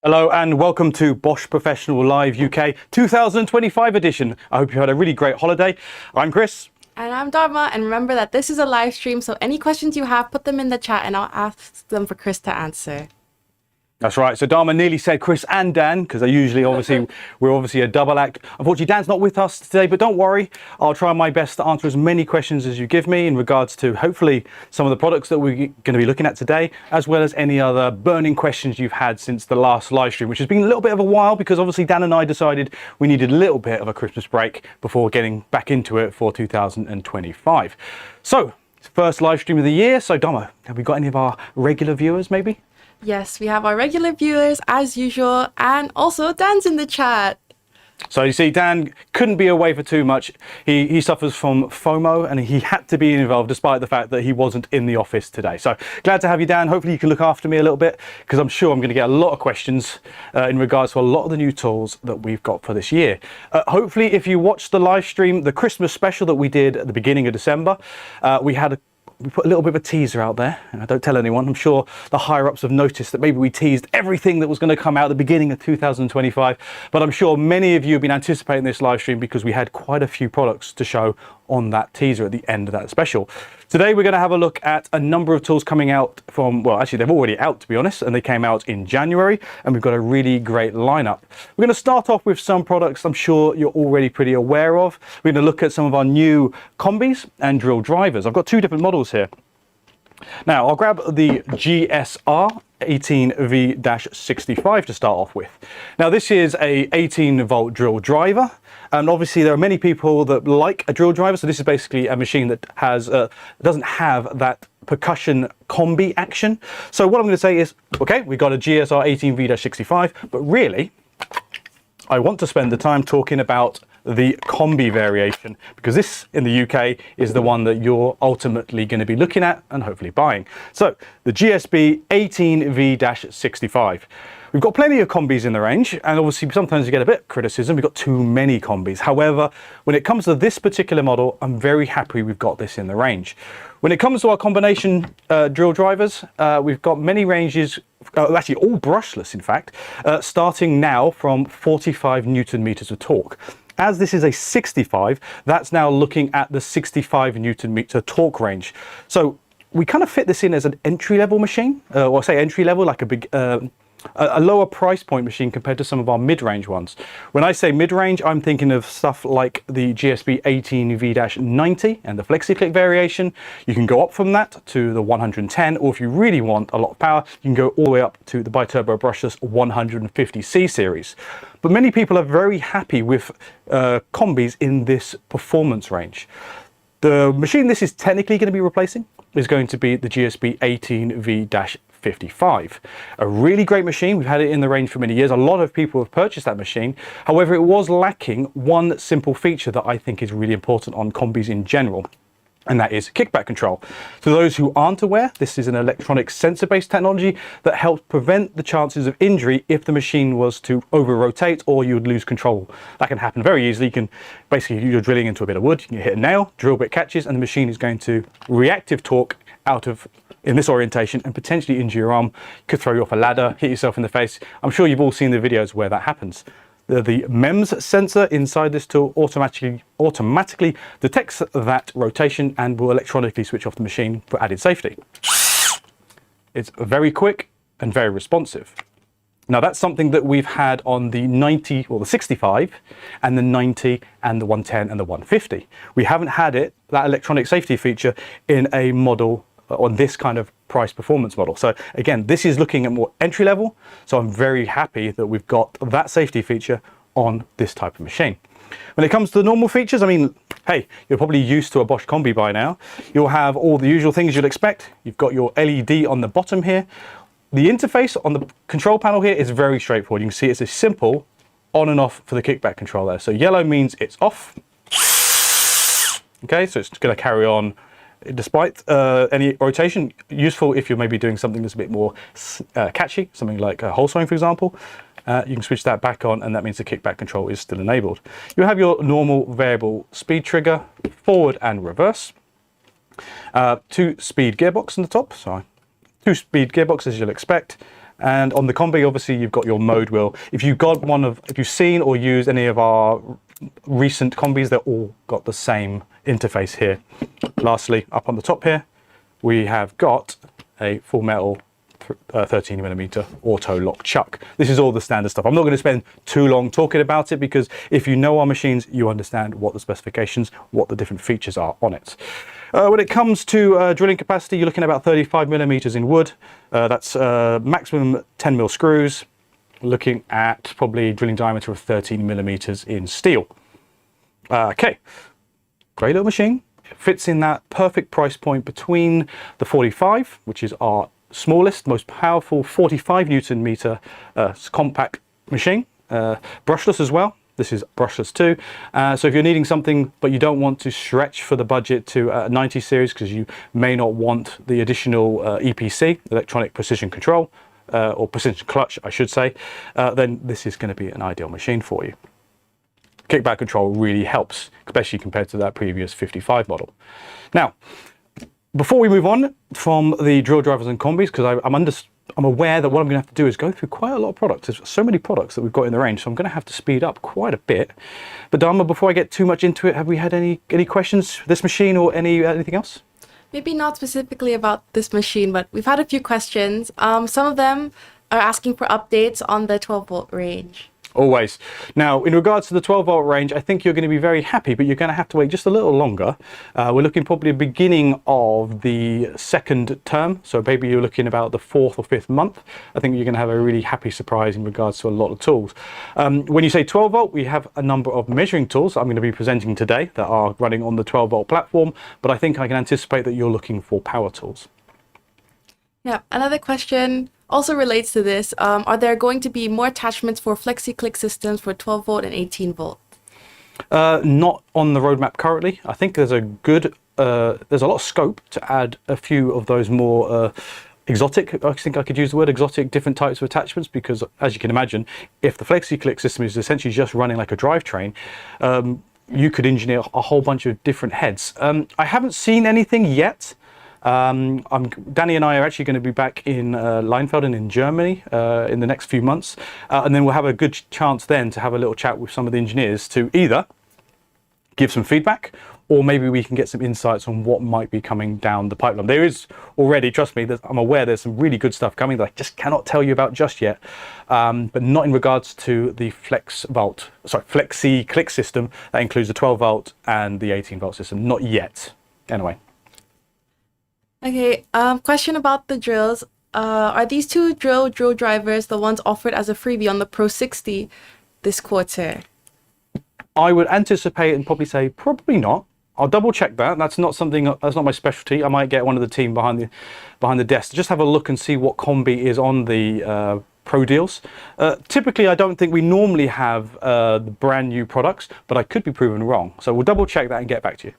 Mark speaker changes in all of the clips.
Speaker 1: Hello and welcome to Bosch Professional Live UK 2025 edition. I hope you had a really great holiday. I'm Chris.
Speaker 2: And I'm Dharma, and remember that this is a live stream, so any questions you have, put them in the chat and I'll ask them for Chris to answer.
Speaker 1: That's right. So Dharma nearly said Chris and Dan, because we're obviously a double act. Unfortunately, Dan's not with us today, but don't worry. I'll try my best to answer as many questions as you give me in regards to hopefully some of the products that we're going to be looking at today, as well as any other burning questions you've had since the last live stream, which has been a little bit of a while because obviously Dan and I decided we needed a little bit of a Christmas break before getting back into it for 2025. So, first live stream of the year. So Dharma, have we got any of our regular viewers maybe?
Speaker 2: Yes, we have our regular viewers as usual, and also Dan's in the chat.
Speaker 1: So you see, Dan couldn't be away for too much. He suffers from FOMO and he had to be involved despite the fact that he wasn't in the office today. So glad to have you, Dan. Hopefully you can look after me a little bit because I'm sure I'm going to get a lot of questions in regards to a lot of the new tools that we've got for this year. Hopefully if you watched the live stream, the Christmas special that we did at the beginning of December, we put a little bit of a teaser out there, and I don't tell anyone. I'm sure the higher-ups have noticed that maybe we teased everything that was going to come out at the beginning of 2025, but I'm sure many of you have been anticipating this live stream because we had quite a few products to show on that teaser at the end of that special. Today we're going to have a look at a number of tools coming out from, well, actually they're already out to be honest, and they came out in January, and we've got a really great lineup. We're going to start off with some products I'm sure you're already pretty aware of. We're going to look at some of our new combis and drill drivers. I've got two different models here. Now I'll grab the GSR 18V-65 to start off with. Now this is a 18-volt drill driver, and obviously there are many people that like a drill driver, so this is basically a machine that has doesn't have that percussion combi action. So what I'm going to say is, okay, we've got a GSR 18V-65, but really I want to spend the time talking about the combi variation, because this in the UK is the one that you're ultimately going to be looking at and hopefully buying. So the GSB 18V-65. We've got plenty of combis in the range, and obviously sometimes you get a bit of criticism, we've got too many combis. However, when it comes to this particular model, I'm very happy we've got this in the range. When it comes to our combination drill drivers, we've got many ranges, actually all brushless in fact, starting now from 45 Newton meters of torque. As this is a 65, that's now looking at the 65 Newton meter torque range. So we kind of fit this in as an entry-level machine, or say entry-level, like a lower price point machine compared to some of our mid-range ones. When I say mid-range, I'm thinking of stuff like the GSB 18V-90 and the FlexiClick variation. You can go up from that to the 110, or if you really want a lot of power, you can go all the way up to the Biturbo brushless 150C series. But many people are very happy with combis in this performance range. The machine this is technically going to be replacing is going to be the GSB 18V-55. A really great machine. We've had it in the range for many years. A lot of people have purchased that machine. However, it was lacking one simple feature that I think is really important on combis in general, and that is kickback control. For those who aren't aware, this is an electronic sensor-based technology that helps prevent the chances of injury if the machine was to over-rotate or you would lose control. That can happen very easily. You can basically, you're drilling into a bit of wood, you can hit a nail, drill bit catches, and the machine is going to reactive torque out of in this orientation and potentially injure your arm. Could throw you off a ladder, hit yourself in the face. I'm sure you've all seen the videos where that happens. The MEMS sensor inside this tool automatically detects that rotation and will electronically switch off the machine for added safety. It's very quick and very responsive. Now that's something that we've had on the 90, or the 65, and the 90, and the 110, and the 150. We haven't had that electronic safety feature in a model on this kind of price performance model. So again, this is looking at more entry level, so I'm very happy that we've got that safety feature on this type of machine. When it comes to the normal features, I mean, hey, you're probably used to a Bosch Combi by now. You'll have all the usual things you'd expect. You've got your LED on the bottom here. The interface on the control panel here is very straightforward. You can see it's a simple on and off for the kickback control there. So yellow means it's off. Okay, so it's going to carry on despite any rotation. Useful if you're maybe doing something that's a bit more catchy, something like hole sawing, for example. You can switch that back on, and that means the kickback control is still enabled. You have your normal variable speed trigger, forward and reverse. 2-speed gearbox on the top, so 2-speed gearbox as you'll expect. And on the Combi, obviously, you've got your mode wheel. If you've seen or used any of our recent Combis, they're all got the same interface here. Lastly, up on the top here, we have got a full metal 13mm auto lock chuck. This is all the standard stuff. I'm not going to spend too long talking about it because if you know our machines, you understand what the specifications, what the different features are on it. When it comes to drilling capacity, you're looking at about 35mm in wood. That's maximum 10mm screws. Looking at probably drilling diameter of 13mm in steel. Okay, great little machine. It fits in that perfect price point between the 45, which is our smallest, most powerful 45 Newton meter compact machine, brushless as well. This is brushless too. So if you're needing something but you don't want to stretch for the budget to a 90 series because you may not want the additional EPC, electronic precision control, or precision clutch, I should say, then this is going to be an ideal machine for you. Kickback control really helps, especially compared to that previous 55 model. Now, before we move on from the drill drivers and combis, because I'm aware that what I'm going to have to do is go through quite a lot of products. There's so many products that we've got in the range, so I'm going to have to speed up quite a bit. But Dharma, before I get too much into it, have we had any questions for this machine or anything else?
Speaker 2: Maybe not specifically about this machine, but we've had a few questions. Some of them are asking for updates on the 12-volt range.
Speaker 1: Always. Now, in regards to the 12-volt range, I think you're going to be very happy, but you're going to have to wait just a little longer. We're looking probably beginning of the second term, so maybe you're looking about the 4th or 5th month. I think you're going to have a really happy surprise in regards to a lot of tools. When you say 12-volt, we have a number of measuring tools I'm going to be presenting today that are running on the 12-volt platform, but I think I can anticipate that you're looking for power tools.
Speaker 2: Yeah, another question also relates to this. Are there going to be more attachments for flexi-click systems for 12-volt and 18-volt?
Speaker 1: Not on the roadmap currently. I think there's a lot of scope to add a few of those more exotic, I think I could use the word exotic, different types of attachments, because as you can imagine, if the flexi-click system is essentially just running like a drivetrain, you could engineer a whole bunch of different heads. I haven't seen anything yet. Danny and I are actually going to be back in Leinfelden in Germany in the next few months, and then we'll have a good chance then to have a little chat with some of the engineers to either give some feedback, or maybe we can get some insights on what might be coming down the pipeline. There is already, trust me, I'm aware there's some really good stuff coming that I just cannot tell you about just yet, but not in regards to the flexi click system that includes the 12-volt and the 18-volt system. Not yet. Anyway.
Speaker 2: Okay, question about the drills. Are these two drill drivers the ones offered as a freebie on the Pro 60 this quarter?
Speaker 1: I would anticipate and probably say probably not. I'll double check that. That's not my specialty. I might get one of the team behind the desk to just have a look and see what combi is on the Pro deals. Typically, I don't think we normally have the brand new products, but I could be proven wrong. So we'll double check that and get back to you.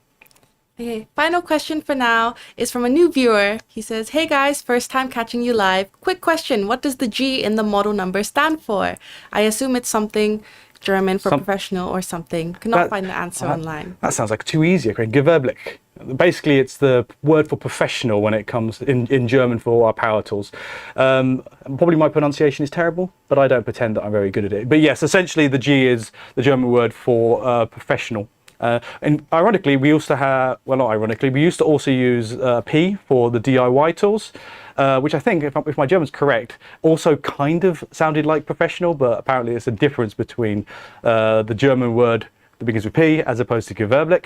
Speaker 2: Okay, final question for now is from a new viewer. He says, "Hey guys, first time catching you live. Quick question, what does the G in the model number stand for? I assume it's something German for professional or something. Could not find the answer online." That
Speaker 1: sounds like too easy. Okay, Gewerblich. Basically, it's the word for professional when it comes in German for our power tools. Probably my pronunciation is terrible, but I don't pretend that I'm very good at it. But yes, essentially the G is the German word for professional. And ironically, we used to have, well, not ironically, we used to also use P for the DIY tools, which I think, if my German's correct, also kind of sounded like professional, but apparently it's a difference between the German word that begins with P as opposed to Gewerblich.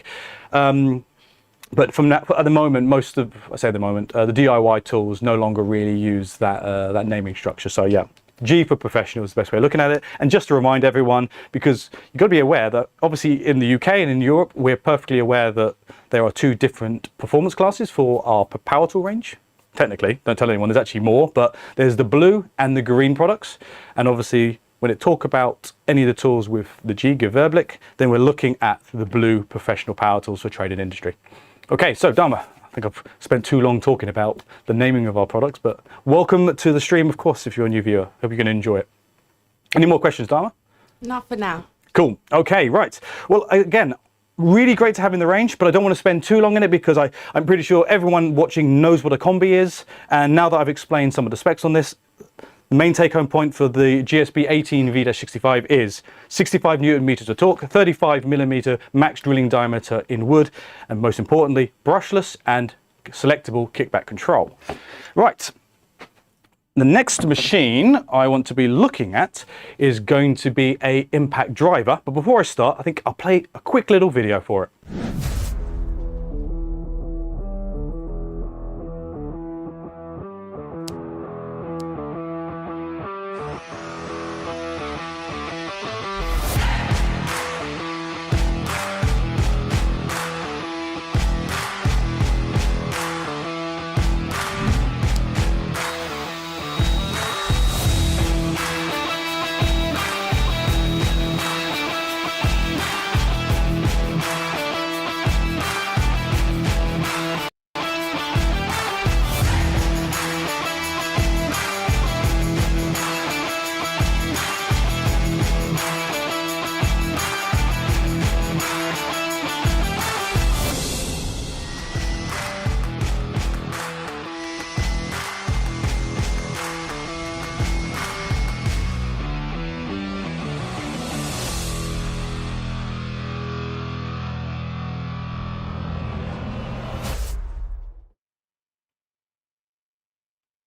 Speaker 1: But from that, at the moment, the DIY tools no longer really use that naming structure. So yeah. G for professional is the best way of looking at it. And just to remind everyone, because you've got to be aware that obviously in the UK and in Europe, we're perfectly aware that there are two different performance classes for our power tool range. Technically, don't tell anyone, there's actually more, but there's the blue and the green products. And obviously, when it talk about any of the tools with the G, Gewerblich, then we're looking at the blue professional power tools for trade and industry. Okay, so Dharma. I think I've spent too long talking about the naming of our products, but welcome to the stream, of course, if you're a new viewer. Hope you're going to enjoy it. Any more questions, Dharma?
Speaker 2: Not for now.
Speaker 1: Cool. Okay, right. Well, again, really great to have in the range, but I don't want to spend too long in it because I'm pretty sure everyone watching knows what a combi is. And now that I've explained some of the specs on this, The main take-home point for the GSB 18V-65 is 65 Newton meters of torque, 35 millimeter max drilling diameter in wood, and most importantly, brushless and selectable kickback control. Right. The next machine I want to be looking at is going to be a impact driver. But before I start, I think I'll play a quick little video for it.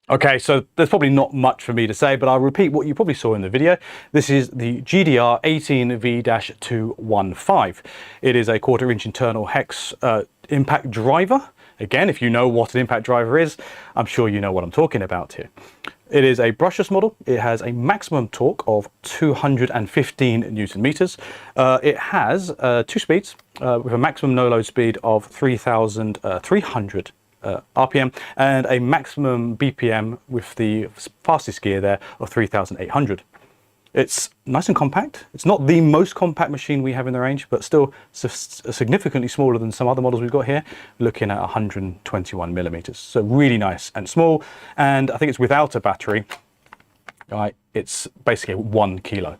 Speaker 1: Okay, so there's probably not much for me to say, but I'll repeat what you probably saw in the video. This is the GDR 18V-215. It is a 1/4 inch internal hex impact driver. Again, if you know what an impact driver is, I'm sure you know what I'm talking about here. It is a brushless model. It has a maximum torque of 215 Newton meters. It has 2 speeds with a maximum no-load speed of 3,300 RPM and a maximum BPM with the fastest gear there of 3,800. It's nice and compact. It's not the most compact machine we have in the range, but still significantly smaller than some other models we've got here, looking at 121 millimeters. So really nice and small. And I think it's without a battery. Right, it's basically 1 kilo.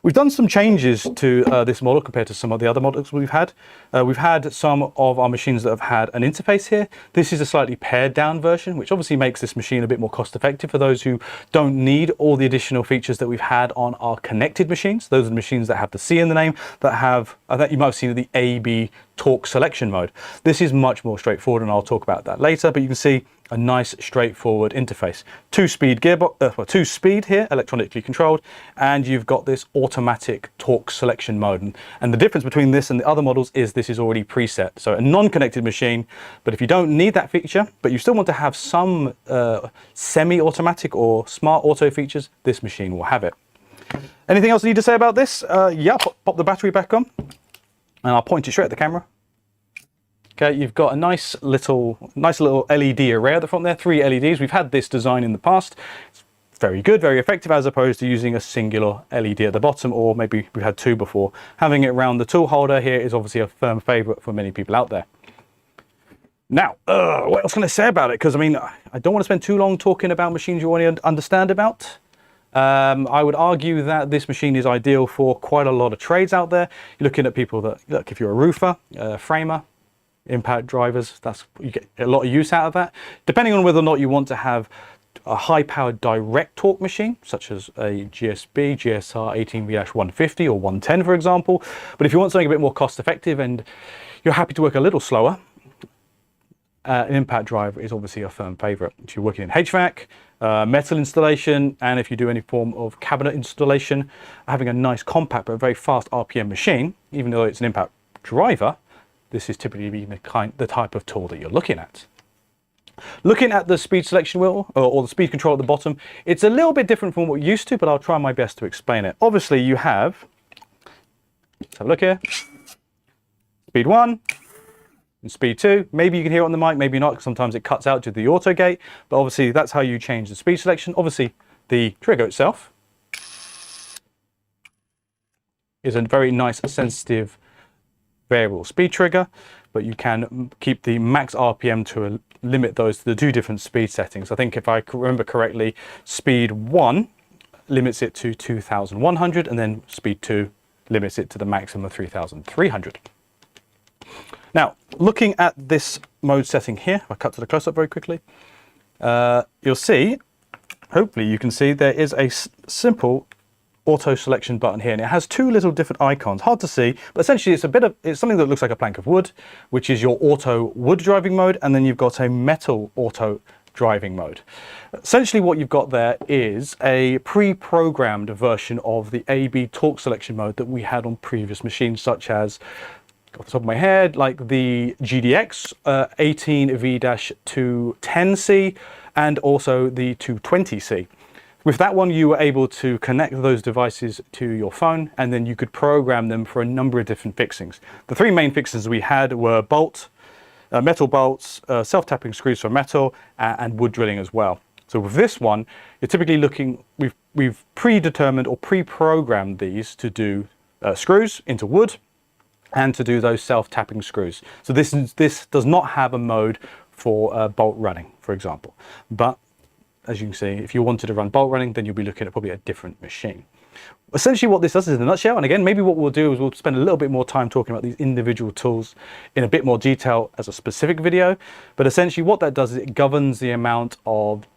Speaker 1: We've done some changes to this model compared to some of the other models we've had. We've had some of our machines that have had an interface here. This is a slightly pared down version, which obviously makes this machine a bit more cost effective for those who don't need all the additional features that we've had on our connected machines. Those are the machines that have the C in the name, that have, I think you might have seen the A/B torque selection mode. This is much more straightforward, and I'll talk about that later, but you can see a nice straightforward interface. 2-speed gearbox, 2-speed here, electronically controlled, and you've got this automatic torque selection mode. And the difference between this and the other models is this is already preset. So a non-connected machine, but if you don't need that feature, but you still want to have some semi-automatic or smart auto features, this machine will have it. Anything else I need to say about this? Yeah, pop the battery back on, and I'll point it straight at the camera. Okay, you've got a nice little LED array at the front there, 3 LEDs. We've had this design in the past. It's very good, very effective, as opposed to using a singular LED at the bottom, or maybe we've had 2 before. Having it around the tool holder here is obviously a firm favorite for many people out there. Now, what else can I say about it? Because, I mean, I don't want to spend too long talking about machines you already understand about. I would argue that this machine is ideal for quite a lot of trades out there. You're looking at people that, look, if you're a roofer, framer, impact drivers, you get a lot of use out of that. Depending on whether or not you want to have a high-powered direct torque machine, such as a GSB, GSR 18V-150 or 110, for example. But if you want something a bit more cost-effective and you're happy to work a little slower, an impact driver is obviously a firm favorite. If you're working in HVAC, metal installation, and if you do any form of cabinet installation, having a nice compact but very fast RPM machine, even though it's an impact driver, this is typically the type of tool that you're looking at. Looking at the speed selection wheel, or the speed control at the bottom, it's a little bit different from what we're used to, but I'll try my best to explain it. Obviously you have, let's have a look here, speed 1 and speed 2. Maybe you can hear it on the mic, maybe not, because sometimes it cuts out to the auto gate, but obviously that's how you change the speed selection. Obviously the trigger itself is a very nice, sensitive, variable speed trigger, but you can keep the max RPM to limit those to the 2 different speed settings. I think if I remember correctly, speed 1 limits it to 2,100, and then speed 2 limits it to the maximum of 3,300. Now, looking at this mode setting here, if I cut to the close-up very quickly, you'll see hopefully you can see there is a simple auto selection button here, and it has two little different icons. Hard to see, but essentially it's something that looks like a plank of wood, which is your auto wood driving mode, and then you've got a metal auto driving mode. Essentially what you've got there is a pre-programmed version of the AB torque selection mode that we had on previous machines, such as, off the top of my head, like the GDX 18V-210C and also the 220C. With that one, you were able to connect those devices to your phone, and then you could program them for a number of different fixings. The three main fixings we had were metal bolts, self-tapping screws for metal, and wood drilling as well. So with this one, you're typically looking, we've predetermined or pre-programmed these to do screws into wood and to do those self-tapping screws. So this does not have a mode for bolt running, for example. But as you can see, if you wanted to run bolt running, then you'll be looking at probably a different machine. Essentially what this does is, in a nutshell, and again, maybe what we'll do is we'll spend a little bit more time talking about these individual tools in a bit more detail as a specific video, but essentially what that does is it governs the amount of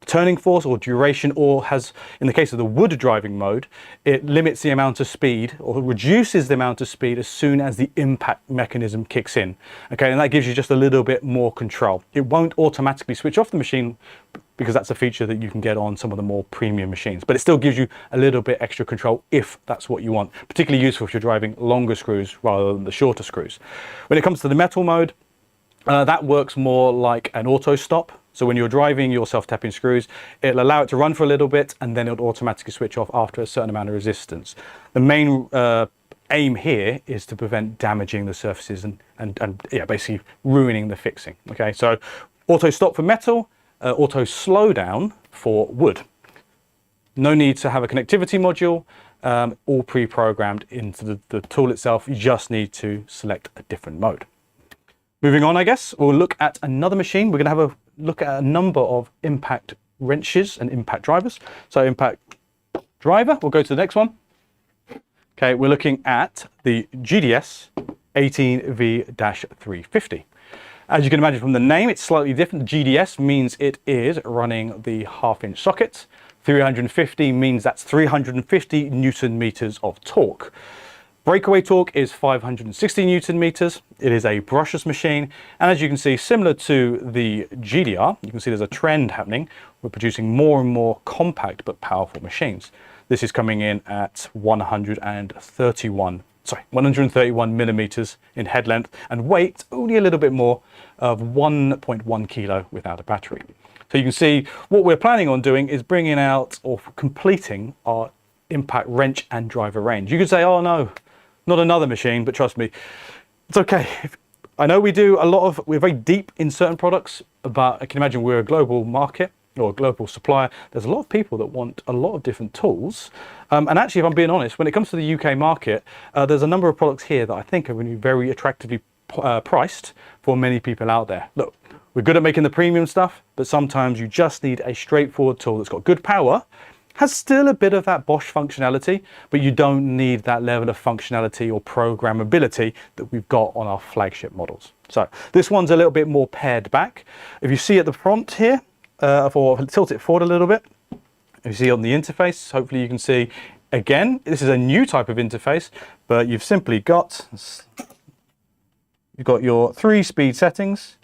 Speaker 1: turning force or duration, or has, in the case of the wood driving mode, it limits the amount of speed or reduces the amount of speed as soon as the impact mechanism kicks in. Okay, and that gives you just a little bit more control. It won't automatically switch off the machine because that's a feature that you can get on some of the more premium machines, but it still gives you a little bit extra control if that's what you want. Particularly useful if you're driving longer screws rather than the shorter screws. When it comes to the metal mode, that works more like an auto stop. So when you're driving your self-tapping screws, it'll allow it to run for a little bit, and then it'll automatically switch off after a certain amount of resistance. The main aim here is to prevent damaging the surfaces and yeah, basically ruining the fixing. Okay, so auto stop for metal, auto slow down for wood. No need to have a connectivity module, all pre-programmed into the tool itself. You just need to select a different mode. Moving on, I guess, we'll look at another machine. We're going to have a look at a number of impact wrenches and impact drivers. So impact driver, we'll go to the next one. Okay, we're looking at the GDS 18V-350. As you can imagine from the name, it's slightly different. GDS means it is running the half-inch socket. 350 means that's 350 Newton meters of torque. Breakaway torque is 560 Newton meters. It is a brushless machine. And as you can see, similar to the GDR, you can see there's a trend happening. We're producing more and more compact but powerful machines. This is coming in at 131 millimeters in head length, and weight only a little bit more of 1.1 kilo without a battery. So you can see what we're planning on doing is bringing out or completing our impact wrench and driver range. You could say, oh no, not another machine, but trust me, it's okay. I know we're very deep in certain products, but I can imagine we're a global market or a global supplier. There's a lot of people that want a lot of different tools. And actually, if I'm being honest, when it comes to the UK market, there's a number of products here that I think are going to be very attractively priced for many people out there. Look, we're good at making the premium stuff, but sometimes you just need a straightforward tool that's got good power, has still a bit of that Bosch functionality, but you don't need that level of functionality or programmability that we've got on our flagship models. So this one's a little bit more pared back. If you see at the front here, or tilt it forward a little bit, if you see on the interface, hopefully you can see, again, this is a new type of interface, but you've simply got, your 3 speed settings,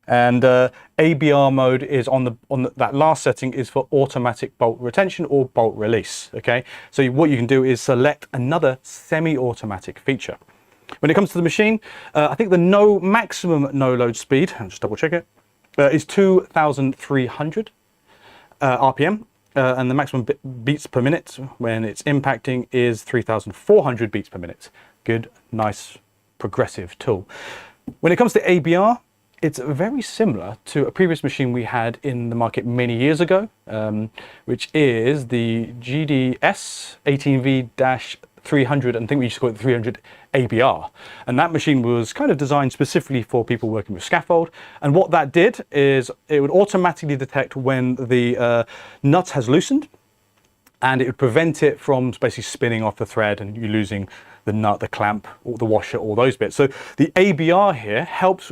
Speaker 1: and ABR mode is that last setting is for automatic bolt retention or bolt release. Okay, so what you can do is select another semi-automatic feature. When it comes to the machine, I think the maximum no load speed, I'll just double check it, is 2,300 RPM, and the maximum beats per minute when it's impacting is 3,400 beats per minute. Good, nice, progressive tool. When it comes to ABR, it's very similar to a previous machine we had in the market many years ago, which is the GDS 18V-300, and I think we used to call it 300 ABR. And that machine was kind of designed specifically for people working with scaffold. And what that did is it would automatically detect when the nut has loosened, and it would prevent it from basically spinning off the thread and you losing the nut, the clamp, or the washer, all those bits. So the ABR here helps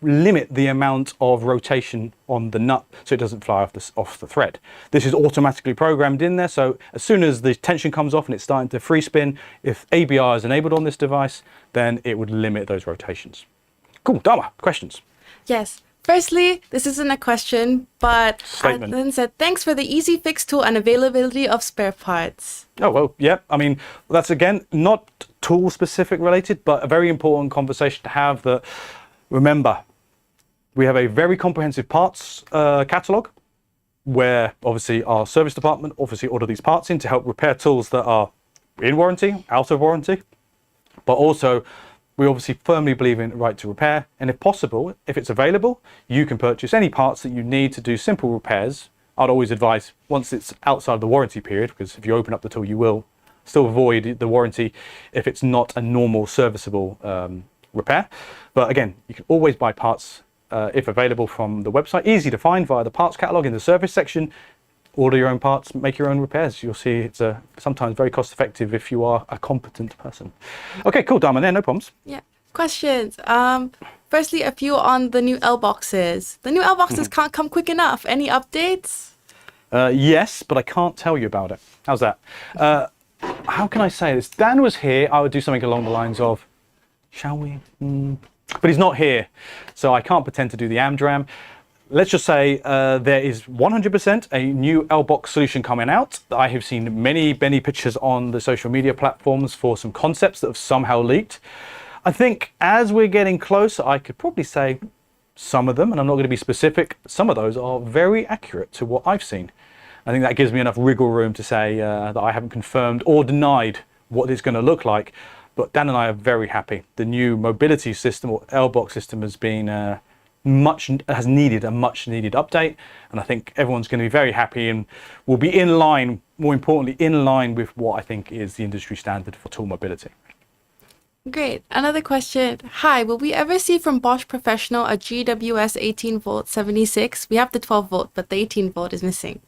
Speaker 1: limit the amount of rotation on the nut so it doesn't fly off the thread. This is automatically programmed in there, so as soon as the tension comes off and it's starting to free spin, if ABR is enabled on this device, then it would limit those rotations. Cool, Dharma, questions?
Speaker 2: Yes. Firstly, this isn't a question, but
Speaker 1: Statement.
Speaker 2: Adlin said, thanks for the easy fix tool and availability of spare parts.
Speaker 1: Oh, well, yeah. I mean, that's, again, not tool-specific related, but a very important conversation to have that, remember, we have a very comprehensive parts catalogue where, obviously, our service department obviously order these parts in to help repair tools that are in warranty, out of warranty, but also we obviously firmly believe in right to repair, and if possible, if it's available, you can purchase any parts that you need to do simple repairs. I'd always advise once it's outside the warranty period, because if you open up the tool, you will still avoid the warranty if it's not a normal serviceable repair. But again, you can always buy parts if available from the website, easy to find via the parts catalog in the service section. Order your own parts, make your own repairs. You'll see it's sometimes very cost effective if you are a competent person. Okay, cool, Dharma, no problems.
Speaker 2: Yeah. Questions. Firstly, a few on the new L boxes. The new L boxes can't come quick enough. Any updates?
Speaker 1: Yes, but I can't tell you about it. How's that? How can I say this? Dan was here. I would do something along the lines of, shall we? But he's not here, so I can't pretend to do the Amdram. Let's just say there is 100% a new L-Box solution coming out. I have seen many pictures on the social media platforms for some concepts that have somehow leaked. I think as we're getting closer, I could probably say some of them, and I'm not going to be specific, some of those are very accurate to what I've seen. I think that gives me enough wriggle room to say that I haven't confirmed or denied what it's going to look like. But Dan and I are very happy. The new mobility system or L-Box system has been has needed a much needed update, and I think everyone's going to be very happy and will be in line, more importantly, in line with what I think is the industry standard for tool mobility.
Speaker 2: Great. Another question. Hi, will we ever see from Bosch Professional a GWS 18 volt 76? We have the 12 volt, but the 18 volt is missing.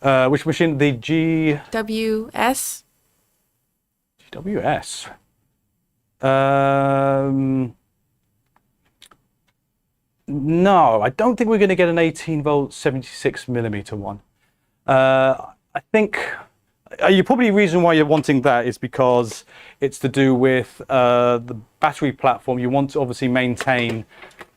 Speaker 1: Which machine? The
Speaker 2: GWS?
Speaker 1: GWS. No, I don't think we're going to get an 18 volt 76 millimeter one. I think probably the reason why you're wanting that is because it's to do with the battery platform. You want to obviously maintain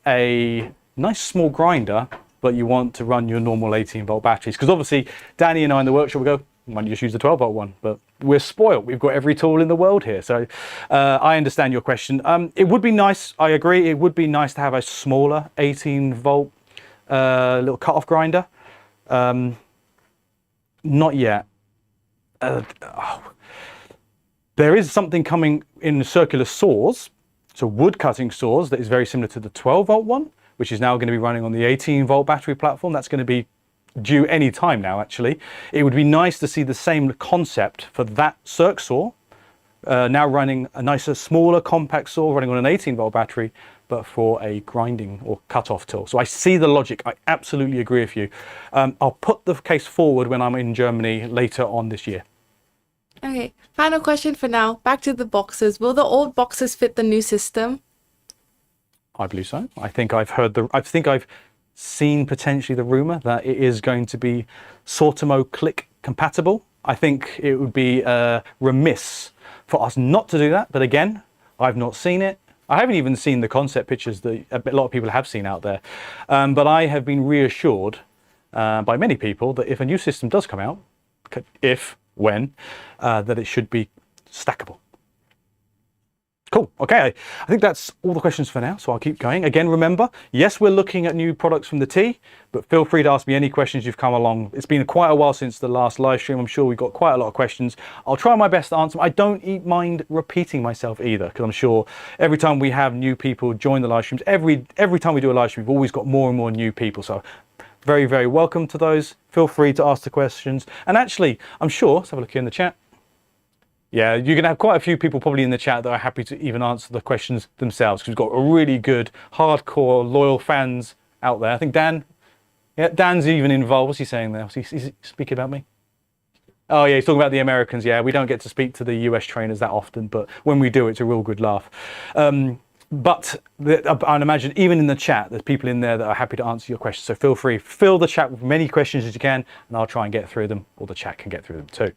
Speaker 1: a nice small grinder, but you want to run your normal 18 volt batteries. Because obviously Danny and I in the workshop will go, why don't you just use the 12 volt one? But we're spoiled. We've got every tool in the world here. So I understand your question. It would be nice, I agree, it would be nice to have a smaller 18 volt little cutoff grinder. Not yet. There is something coming in circular saws, so wood cutting saws, that is very similar to the 12 volt one, which is now going to be running on the 18 volt battery platform. That's going to be due any time now, actually. It would be nice to see the same concept for that circ saw, now running a nicer, smaller, compact saw running on an 18 volt battery, but for a grinding or cut-off tool. So I see the logic. I absolutely agree with you. I'll put the case forward when I'm in Germany later on this year.
Speaker 2: Okay, final question for now. Back to the boxes. Will the old boxes fit the new system?
Speaker 1: I believe so. I think I've seen potentially the rumor that it is going to be Sortimo click compatible. I think it would be remiss for us not to do that. But again, I've not seen it. I haven't even seen the concept pictures that a lot of people have seen out there. But I have been reassured by many people that if a new system does come out, when, that it should be stackable. Cool. Okay, I think that's all the questions for now, so I'll keep going. Again, remember, yes, we're looking at new products from the T, but feel free to ask me any questions you've come along. It's been quite a while since the last live stream. I'm sure we've got quite a lot of questions. I'll try my best to answer them. I don't mind repeating myself either, because I'm sure every time we have new people join the live streams, every time we do a live stream, we've always got more and more new people. So very, very welcome to those. Feel free to ask the questions. And actually, I'm sure, let's have a look here in the chat. Yeah, you're going to have quite a few people probably in the chat that are happy to even answer the questions themselves, because we've got a really good, hardcore, loyal fans out there. I think Dan, yeah, Dan's even involved. What's he saying there? Is he speaking about me? Oh yeah, he's talking about the Americans. Yeah, we don't get to speak to the US trainers that often, but when we do, it's a real good laugh. I'd imagine even in the chat, there's people in there that are happy to answer your questions. So feel free, fill the chat with many questions as you can, and I'll try and get through them, or the chat can get through them too.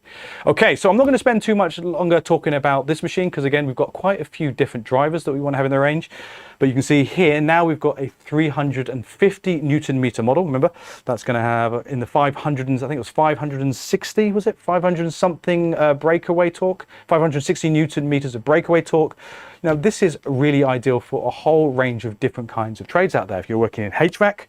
Speaker 1: Okay, so I'm not going to spend too much longer talking about this machine, because again, we've got quite a few different drivers that we want to have in the range. But you can see here, now we've got a 350 Newton meter model. Remember, that's going to have in the 500, I think it was 560, was it? 500 and something breakaway torque, 560 Newton meters of breakaway torque. Now, this is really ideal for a whole range of different kinds of trades out there. If you're working in HVAC,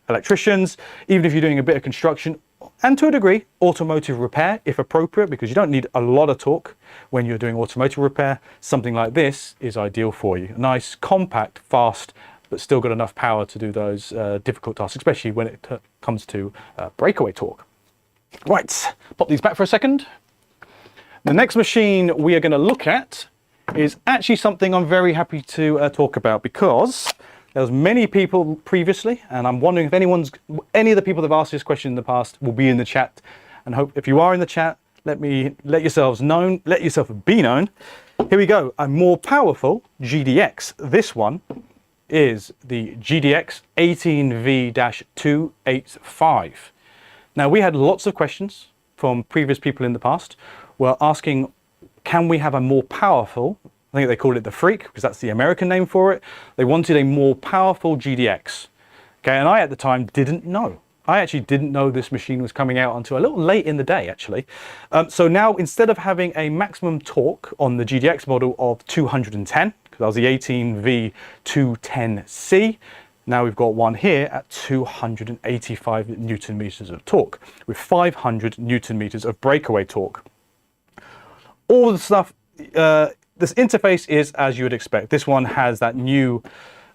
Speaker 1: electricians, even if you're doing a bit of construction, and to a degree, automotive repair, if appropriate, because you don't need a lot of torque when you're doing automotive repair, something like this is ideal for you. Nice, compact, fast, but still got enough power to do those difficult tasks, especially when it comes to breakaway torque. Right, pop these back for a second. The next machine we are going to look at is actually something I'm very happy to talk about, because there's many people previously, and I'm wondering if any of the people that have asked this question in the past will be in the chat. And hope if you are in the chat, let yourself be known. Here we go, a more powerful GDX. This one is the GDX 18V-285. Now, we had lots of questions from previous people in the past. We're asking, can we have a more powerful, I think they called it the Freak, because that's the American name for it. They wanted a more powerful GDX. Okay, and I at the time didn't know. I actually didn't know this machine was coming out until a little late in the day, actually. So now, instead of having a maximum torque on the GDX model of 210, because that was the 18V210C, now we've got one here at 285 Newton meters of torque, with 500 Newton meters of breakaway torque. All the stuff, this interface is as you would expect. This one has that new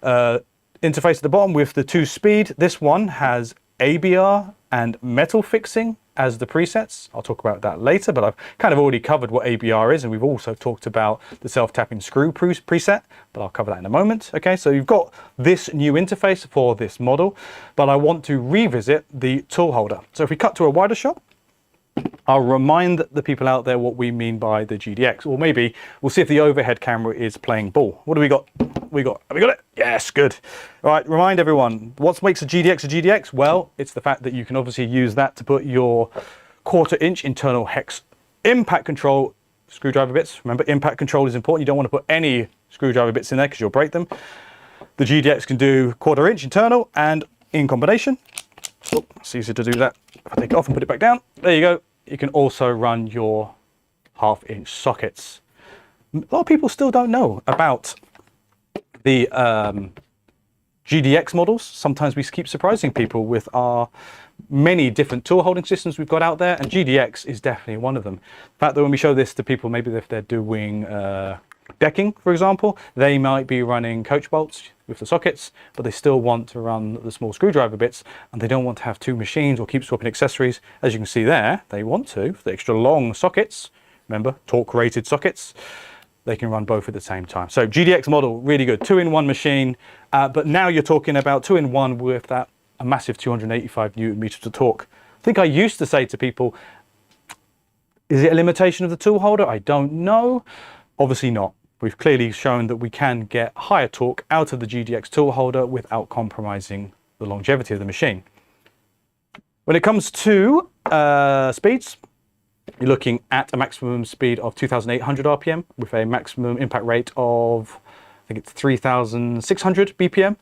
Speaker 1: interface at the bottom with the 2-speed. This one has ABR and metal fixing as the presets. I'll talk about that later, but I've kind of already covered what ABR is, and we've also talked about the self-tapping screw preset, but I'll cover that in a moment. Okay, so you've got this new interface for this model, but I want to revisit the tool holder. So if we cut to a wider shot, I'll remind the people out there what we mean by the GDX, or maybe we'll see if the overhead camera is playing ball. What do we got? Have we got it? Yes, good. All right, remind everyone, what makes a GDX a GDX? Well, it's the fact that you can obviously use that to put your 1/4-inch internal hex impact control screwdriver bits. Remember, impact control is important. You don't want to put any screwdriver bits in there because you'll break them. The GDX can do 1/4-inch internal, and in combination, it's easier to do that if I take it off and put it back down. There you go. You can also run your 1/2-inch sockets. A lot of people still don't know about the GDX models. Sometimes we keep surprising people with our many different tool holding systems we've got out there, and GDX is definitely one of them. The fact that when we show this to people, maybe if they're doing decking, for example, they might be running coach bolts with the sockets, but they still want to run the small screwdriver bits, and they don't want to have two machines or keep swapping accessories. As you can see there, they want to, for the extra long sockets, remember, torque rated sockets, they can run both at the same time. So GDX model, really good, 2-in-1 machine, but now you're talking about 2-in-1 with that a massive 285 Newton meters of torque. I think I used to say to people, is it a limitation of the tool holder? I don't know. Obviously not. We've clearly shown that we can get higher torque out of the GDX tool holder without compromising the longevity of the machine. When it comes to speeds, you're looking at a maximum speed of 2,800 RPM with a maximum impact rate of, I think it's 3,600 BPM.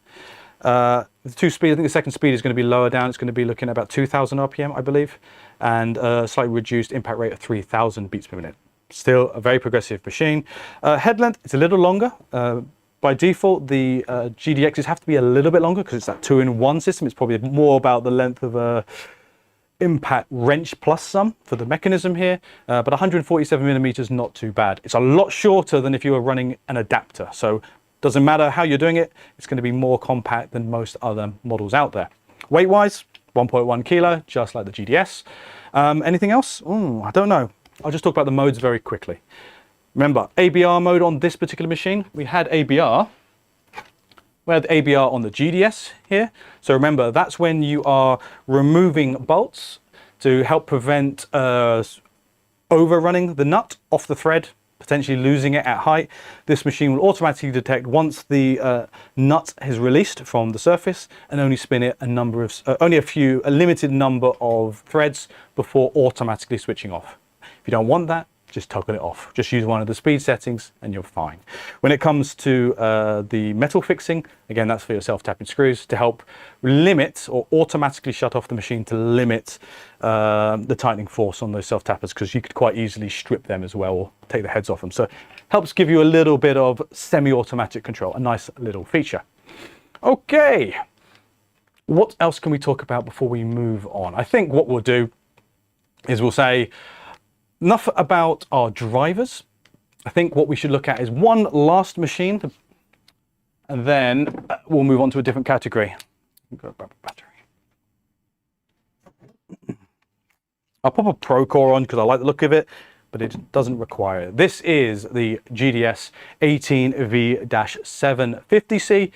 Speaker 1: The 2-speed, I think the second speed is going to be lower down. It's going to be looking at about 2,000 RPM, I believe, and a slightly reduced impact rate of 3,000 beats per minute. Still a very progressive machine. Head length, it's a little longer. By default, the GDXs have to be a little bit longer because it's that 2-in-1 system. It's probably more about the length of a impact wrench plus some for the mechanism here, but 147 millimeters, not too bad. It's a lot shorter than if you were running an adapter. So doesn't matter how you're doing it, it's going to be more compact than most other models out there. Weight-wise, 1.1 kilo, just like the GDS. Anything else? I don't know. I'll just talk about the modes very quickly. Remember, ABR mode on this particular machine, we had ABR. We had ABR on the GDS here. So remember, that's when you are removing bolts to help prevent overrunning the nut off the thread, potentially losing it at height, this machine will automatically detect once the nut is released from the surface and only spin it a limited number of threads before automatically switching off. If you don't want that, just toggle it off. Just use one of the speed settings and you're fine. When it comes to the metal fixing, again, that's for your self-tapping screws to help limit or automatically shut off the machine to limit the tightening force on those self-tappers, because you could quite easily strip them as well or take the heads off them. So helps give you a little bit of semi-automatic control, a nice little feature. Okay, what else can we talk about before we move on? I think what we'll do is we'll say, enough about our drivers. I think what we should look at is one last machine, and then we'll move on to a different category. I'll pop a Pro Core on because I like the look of it, but it doesn't require it. This is the GDS 18V-750C.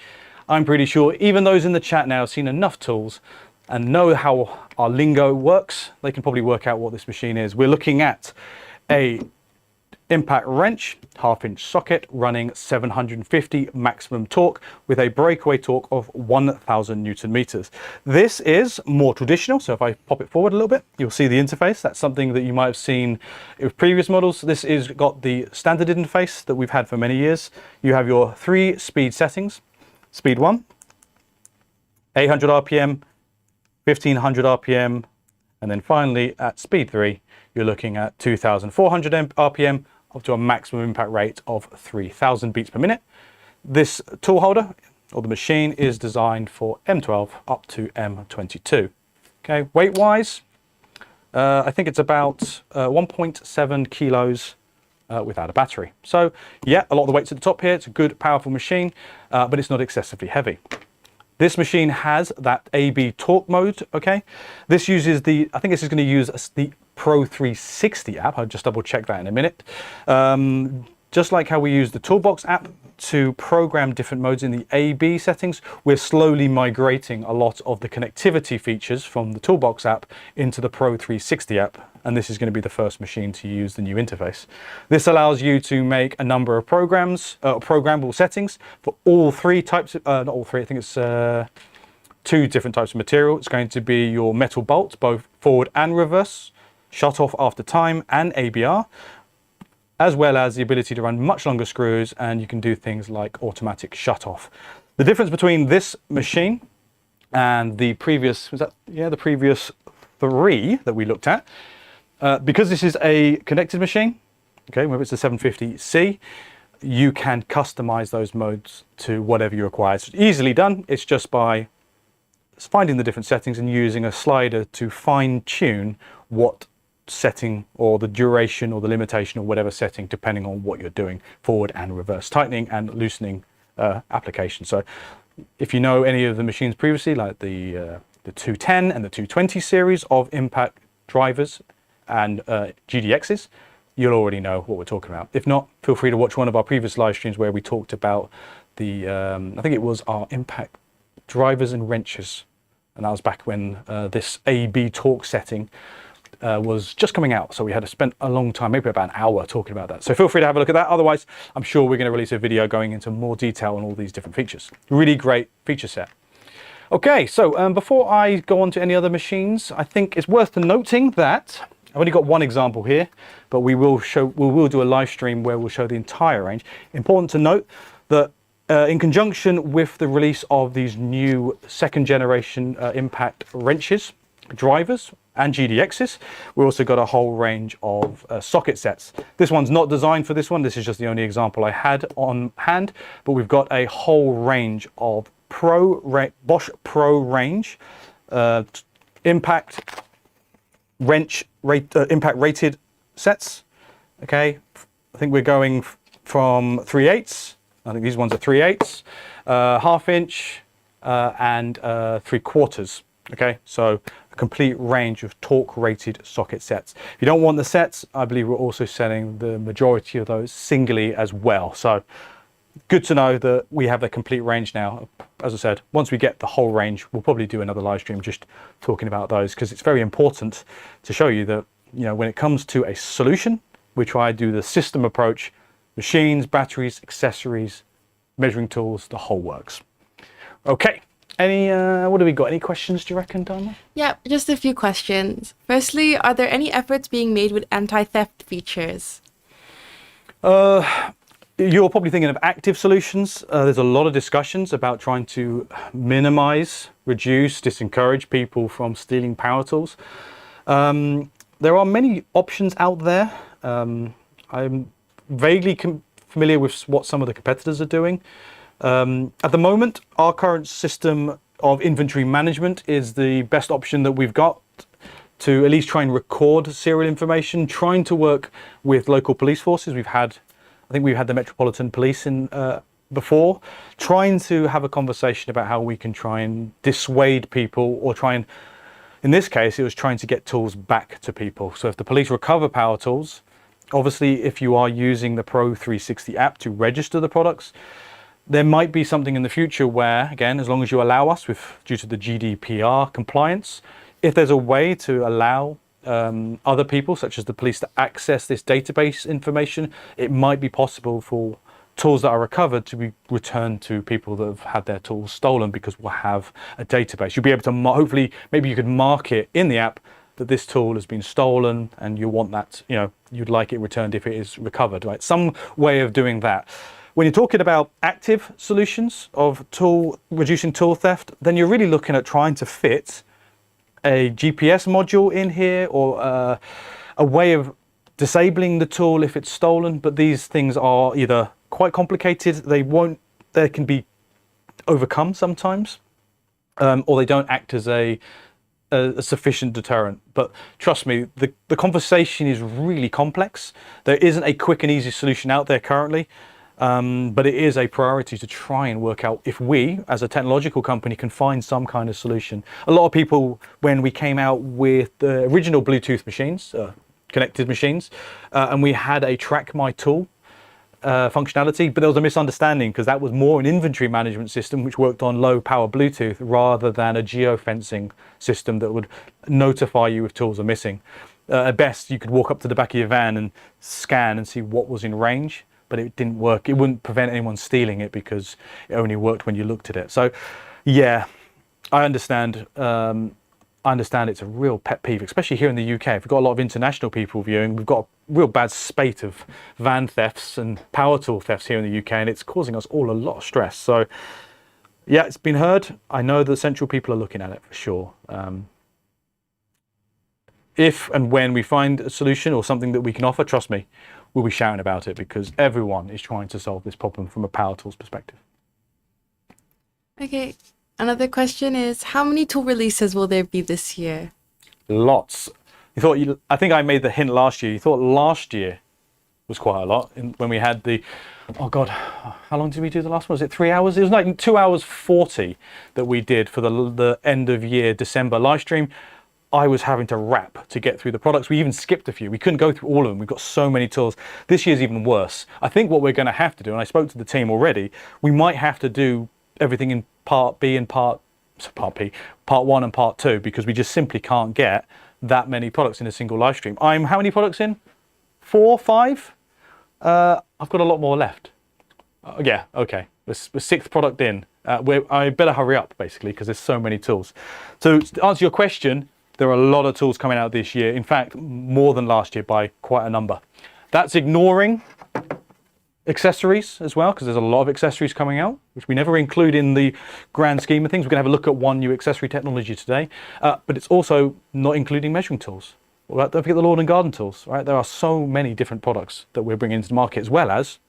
Speaker 1: I'm pretty sure even those in the chat now have seen enough tools and know how our lingo works. They can probably work out what this machine is. We're looking at a impact wrench, 1/2-inch socket running 750 maximum torque with a breakaway torque of 1000 Newton meters. This is more traditional. So if I pop it forward a little bit, you'll see the interface. That's something that you might have seen with previous models. This is got the standard interface that we've had for many years. You have your 3 speed settings. Speed 1, 800 RPM, 1500 RPM, and then finally at speed 3, you're looking at 2400 RPM up to a maximum impact rate of 3000 beats per minute. This tool holder, or the machine, is designed for M12 up to M22. Okay, weight-wise, I think it's about 1.7 kilos without a battery. So yeah, a lot of the weight's at the top here. It's a good, powerful machine, but it's not excessively heavy. This machine has that AB torque mode, okay? This uses I think this is going to use the Pro 360 app. I'll just double check that in a minute. Just like how we use the Toolbox app to program different modes in the AB settings, we're slowly migrating a lot of the connectivity features from the Toolbox app into the Pro 360 app. And this is going to be the first machine to use the new interface. This allows you to make a number of programmable settings for all 3 types of, not all 3, I think it's 2 different types of material. It's going to be your metal bolts, both forward and reverse, shut off after time and ABR, as well as the ability to run much longer screws, and you can do things like automatic shut off. The difference between this machine and the previous, the previous 3 that we looked at, because this is a connected machine, okay, whether it's a 750C, you can customize those modes to whatever you require. It's easily done. It's just by finding the different settings and using a slider to fine tune what setting or the duration or the limitation or whatever setting, depending on what you're doing, forward and reverse tightening and loosening application. So if you know any of the machines previously, like the 210 and the 220 series of impact drivers and GDXs, you'll already know what we're talking about. If not, feel free to watch one of our previous live streams where we talked about the, I think it was our impact drivers and wrenches. And that was back when this AB torque setting was just coming out. So we had to spend a long time, maybe about an hour talking about that. So feel free to have a look at that. Otherwise, I'm sure we're going to release a video going into more detail on all these different features. Really great feature set. Okay, so before I go on to any other machines, I think it's worth noting that I've only got one example here, but we will do a live stream where we'll show the entire range. Important to note that in conjunction with the release of these new 2nd generation impact wrenches, drivers, and GDXs, we also got a whole range of socket sets. This one's not designed for this one. This is just the only example I had on hand, but we've got a whole range of Bosch Pro range impact rated sets. Okay, I think we're going from 3/8. I think these ones are 3/8, 1/2-inch, and 3/4. Okay, so a complete range of torque rated socket sets. If you don't want the sets, I believe we're also selling the majority of those singly as well. So good to know that we have a complete range now. As I said, once we get the whole range, we'll probably do another live stream just talking about those, because it's very important to show you that when it comes to a solution, we try to do the system approach: machines, batteries, accessories, measuring tools, the whole works. Okay. What do we got? Any questions, do you reckon, Dharma?
Speaker 2: Yeah, just a few questions. Firstly, are there any efforts being made with anti-theft features?
Speaker 1: You're probably thinking of active solutions. There's a lot of discussions about trying to minimize, reduce, disencourage people from stealing power tools. There are many options out there. I'm vaguely familiar with what some of the competitors are doing. At the moment, our current system of inventory management is the best option that we've got to at least try and record serial information, trying to work with local police forces. I think we've had the Metropolitan Police in before, trying to have a conversation about how we can try and dissuade people, or in this case, it was trying to get tools back to people. So if the police recover power tools, obviously if you are using the Pro 360 app to register the products, there might be something in the future where, again, as long as you allow us due to the GDPR compliance, if there's a way to allow other people, such as the police, to access this database information, it might be possible for tools that are recovered to be returned to people that have had their tools stolen, because we'll have a database. You'll be able to, hopefully, maybe you could mark it in the app that this tool has been stolen and you want that, you'd like it returned if it is recovered, right? Some way of doing that. When you're talking about active solutions of reducing tool theft, then you're really looking at trying to fit a GPS module in here, or a way of disabling the tool if it's stolen. But these things are either quite complicated, they can be overcome sometimes, or they don't act as a sufficient deterrent. But trust me, the conversation is really complex. There isn't a quick and easy solution out there currently. But it is a priority to try and work out if we, as a technological company, can find some kind of solution. A lot of people, when we came out with the original Bluetooth machines, connected machines, and we had a Track My Tool functionality, but there was a misunderstanding, because that was more an inventory management system which worked on low power Bluetooth rather than a geofencing system that would notify you if tools are missing. At best, you could walk up to the back of your van and scan and see what was in range, but it didn't work. It wouldn't prevent anyone stealing it, because it only worked when you looked at it. So yeah, I understand. I understand it's a real pet peeve, especially here in the UK. We've got a lot of international people viewing. We've got a real bad spate of van thefts and power tool thefts here in the UK, and it's causing us all a lot of stress. So yeah, it's been heard. I know the central people are looking at it for sure. If and when we find a solution or something that we can offer, trust me, we'll be shouting about it, because everyone is trying to solve this problem from a power tools perspective.
Speaker 2: Okay, another question is, how many tool releases will there be this year?
Speaker 1: Lots. I think I made the hint last year. You thought last year was quite a lot, when we had oh God, how long did we do the last one? Was it 3 hours? It was like 2 hours 40 that we did for the end of year December live stream. I was having to wrap to get through the products. We even skipped a few. We couldn't go through all of them. We've got so many tools. This year's even worse. I think what we're going to have to do, and I spoke to the team already, we might have to do everything in part B and part one and part two, because we just simply can't get that many products in a single live stream. I'm how many products in? 4, 5? I've got a lot more left. Yeah, okay. We're 6th product in. I better hurry up, basically, because there's so many tools. So to answer your question, there are a lot of tools coming out this year. In fact, more than last year by quite a number. That's ignoring accessories as well, because there's a lot of accessories coming out, which we never include in the grand scheme of things. We're going to have a look at one new accessory technology today, but it's also not including measuring tools. Don't forget the lawn and garden tools, right? There are so many different products that we're bringing into the market, as well as,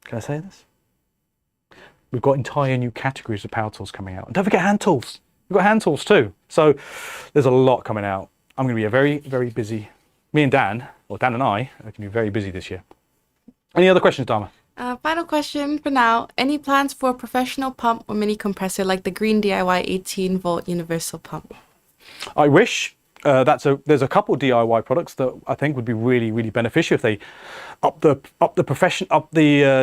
Speaker 1: can I say this? We've got entire new categories of power tools coming out. And don't forget hand tools. We've got hand tools too. So there's a lot coming out. I'm going to be a very, very busy, me and Dan, or Dan and I, are going to be very busy this year. Any other questions, Dharma?
Speaker 2: Final question for now. Any plans for a professional pump or mini compressor like the green DIY 18-volt universal pump?
Speaker 1: I wish. There's a couple DIY products that I think would be really, really beneficial if they up the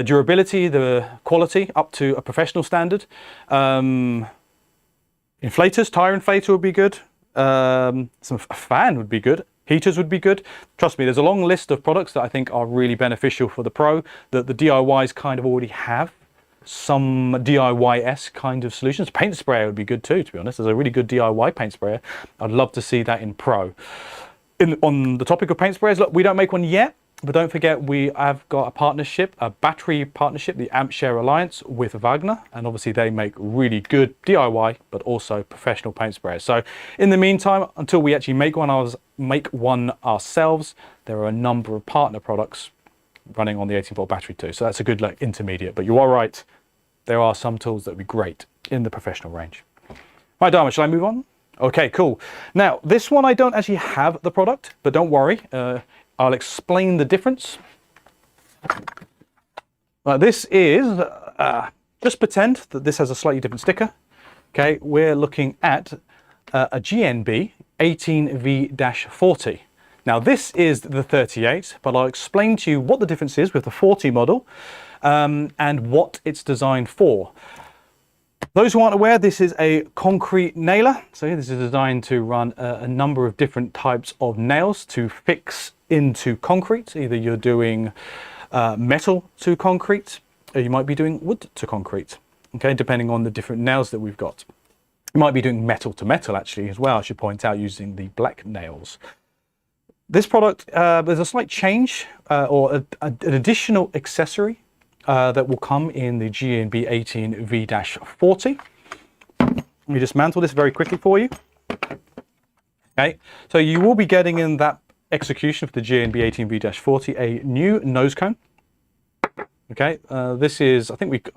Speaker 1: durability, the quality up to a professional standard. Inflators, tire inflator would be good. A fan would be good. Heaters would be good. Trust me, there's a long list of products that I think are really beneficial for the pro that the DIYs kind of already have. Some DIY-esque kind of solutions. Paint sprayer would be good too, to be honest. There's a really good DIY paint sprayer. I'd love to see that in pro. On the topic of paint sprayers, look, we don't make one yet, but don't forget we have got a partnership, a battery partnership, the AmpShare Alliance with Wagner, and obviously they make really good DIY, but also professional paint sprayers. So in the meantime, until we actually make one ourselves, there are a number of partner products running on the 18-volt battery too. So that's a good like intermediate, but you are right. There are some tools that would be great in the professional range. Right, Dharma, shall I move on? Okay, cool. Now, this one I don't actually have the product, but don't worry. I'll explain the difference. This is, just pretend that this has a slightly different sticker. Okay, we're looking at a GNB 18V-40. Now this is the 38, but I'll explain to you what the difference is with the 40 model and what it's designed for. Those who aren't aware, this is a concrete nailer. So this is designed to run a number of different types of nails to fix into concrete. Either you're doing metal to concrete, or you might be doing wood to concrete, okay, depending on the different nails that we've got. You might be doing metal to metal actually as well, I should point out, using the black nails. This product, there's a slight change or an additional accessory that will come in the GNB 18V-40. Let me dismantle this very quickly for you. Okay, so you will be getting in that execution for the GNB 18V-40 a new nose cone. Okay, this is, I think if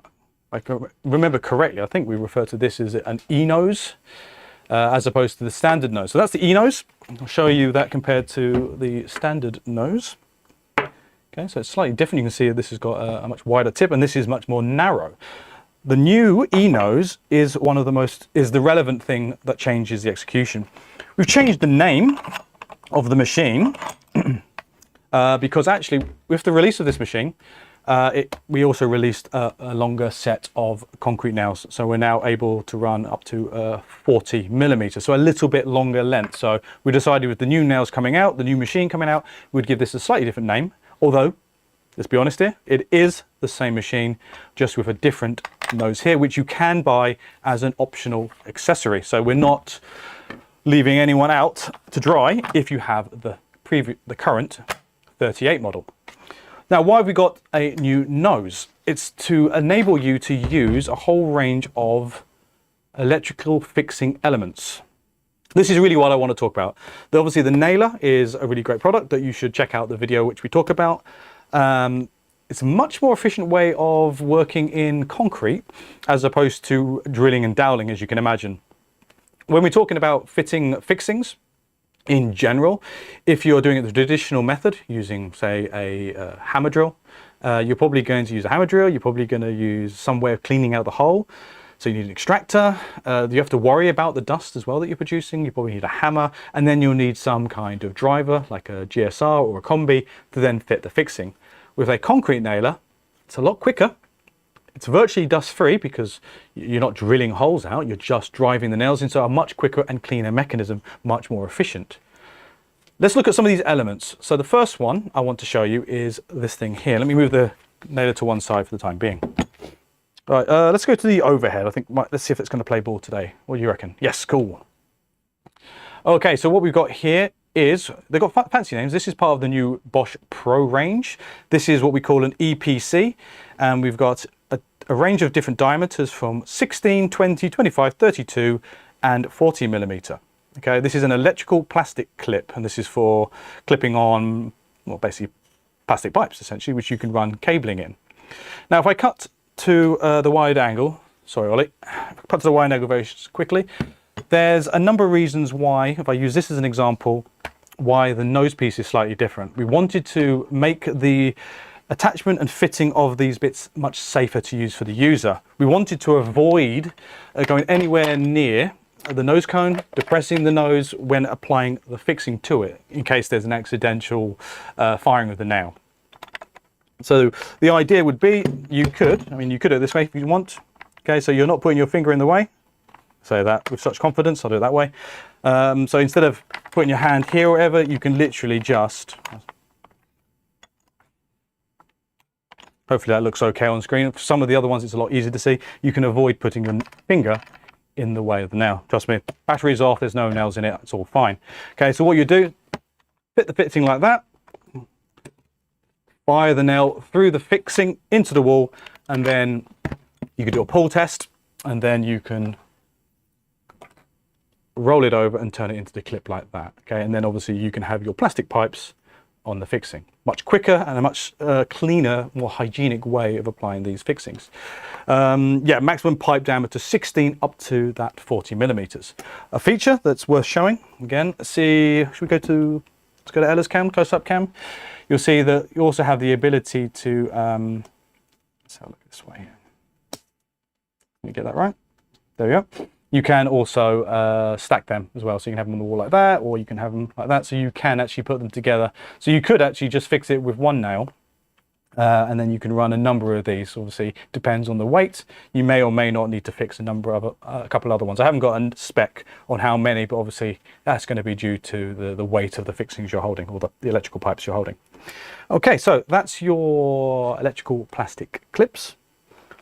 Speaker 1: I remember correctly, I think we refer to this as an E-nose as opposed to the standard nose. So that's the E-nose. I'll show you that compared to the standard nose. Okay, so it's slightly different. You can see this has got a much wider tip, and this is much more narrow. The new E-nose is the relevant thing that changes the execution. We've changed the name of the machine because actually with the release of this machine, we also released a longer set of concrete nails. So we're now able to run up to 40 millimeters, so a little bit longer length. So we decided with the new nails coming out, the new machine coming out, we'd give this a slightly different name. Although, let's be honest here, it is the same machine, just with a different nose here, which you can buy as an optional accessory. So we're not leaving anyone out to dry if you have the current 38 model. Now, why have we got a new nose? It's to enable you to use a whole range of electrical fixing elements. This is really what I want to talk about. Obviously, the nailer is a really great product that you should check out the video which we talk about. It's a much more efficient way of working in concrete as opposed to drilling and doweling, as you can imagine. When we're talking about fixings in general, if you're doing it the traditional method using, say, a hammer drill, you're probably going to use a hammer drill. You're probably going to use some way of cleaning out the hole. So you need an extractor, you have to worry about the dust as well that you're producing, you probably need a hammer, and then you'll need some kind of driver like a GSR or a combi to then fit the fixing. With a concrete nailer, it's a lot quicker, it's virtually dust free because you're not drilling holes out, you're just driving the nails in, so a much quicker and cleaner mechanism, much more efficient. Let's look at some of these elements. So the first one I want to show you is this thing here. Let me move the nailer to one side for the time being. Right, let's go to the overhead. I think, let's see if it's going to play ball today. What do you reckon? Yes, cool. Okay, so what we've got here is, they've got fancy names. This is part of the new Bosch Pro range. This is what we call an EPC, and we've got a range of different diameters from 16, 20, 25, 32, and 40 millimeter. Okay, this is an electrical plastic clip, and this is for clipping on, well, basically plastic pipes, essentially, which you can run cabling in. Now, if I cut to the wide angle, sorry Ollie, cut to the wide angle very quickly, there's a number of reasons why, if I use this as an example, why the nose piece is slightly different. We wanted to make the attachment and fitting of these bits much safer to use for the user. We wanted to avoid going anywhere near the nose cone, depressing the nose when applying the fixing to it, in case there's an accidental firing of the nail. So the idea would be, you could do it this way if you want. Okay, so you're not putting your finger in the way. say that with such confidence. I'll do it that way. So instead of putting your hand here or whatever, you can literally just, hopefully that looks okay on screen. For some of the other ones, it's a lot easier to see. You can avoid putting your finger in the way of the nail. Trust me, battery's off, there's no nails in it, it's all fine. Okay, so what you do, fit the fitting like that, fire the nail through the fixing into the wall, and then you can do a pull test, and then you can roll it over and turn it into the clip like that. Okay, and then obviously you can have your plastic pipes on the fixing. Much quicker and a much cleaner, more hygienic way of applying these fixings. Yeah, maximum pipe diameter 16 up to that 40 millimeters. A feature that's worth showing, again, should we go to, let's go to Ella's cam, close-up cam. You'll see that you also have the ability to, let's have a look this way here. Let me get that right. There we go. You can also stack them as well. So you can have them on the wall like that, or you can have them like that. So you can actually put them together. So you could actually just fix it with one nail, and then you can run a number of these. Obviously, depends on the weight. You may or may not need to fix a number of a couple other ones. I haven't got a spec on how many, but obviously that's going to be due to the weight of the fixings you're holding, or the electrical pipes you're holding. Okay, so that's your electrical plastic clips.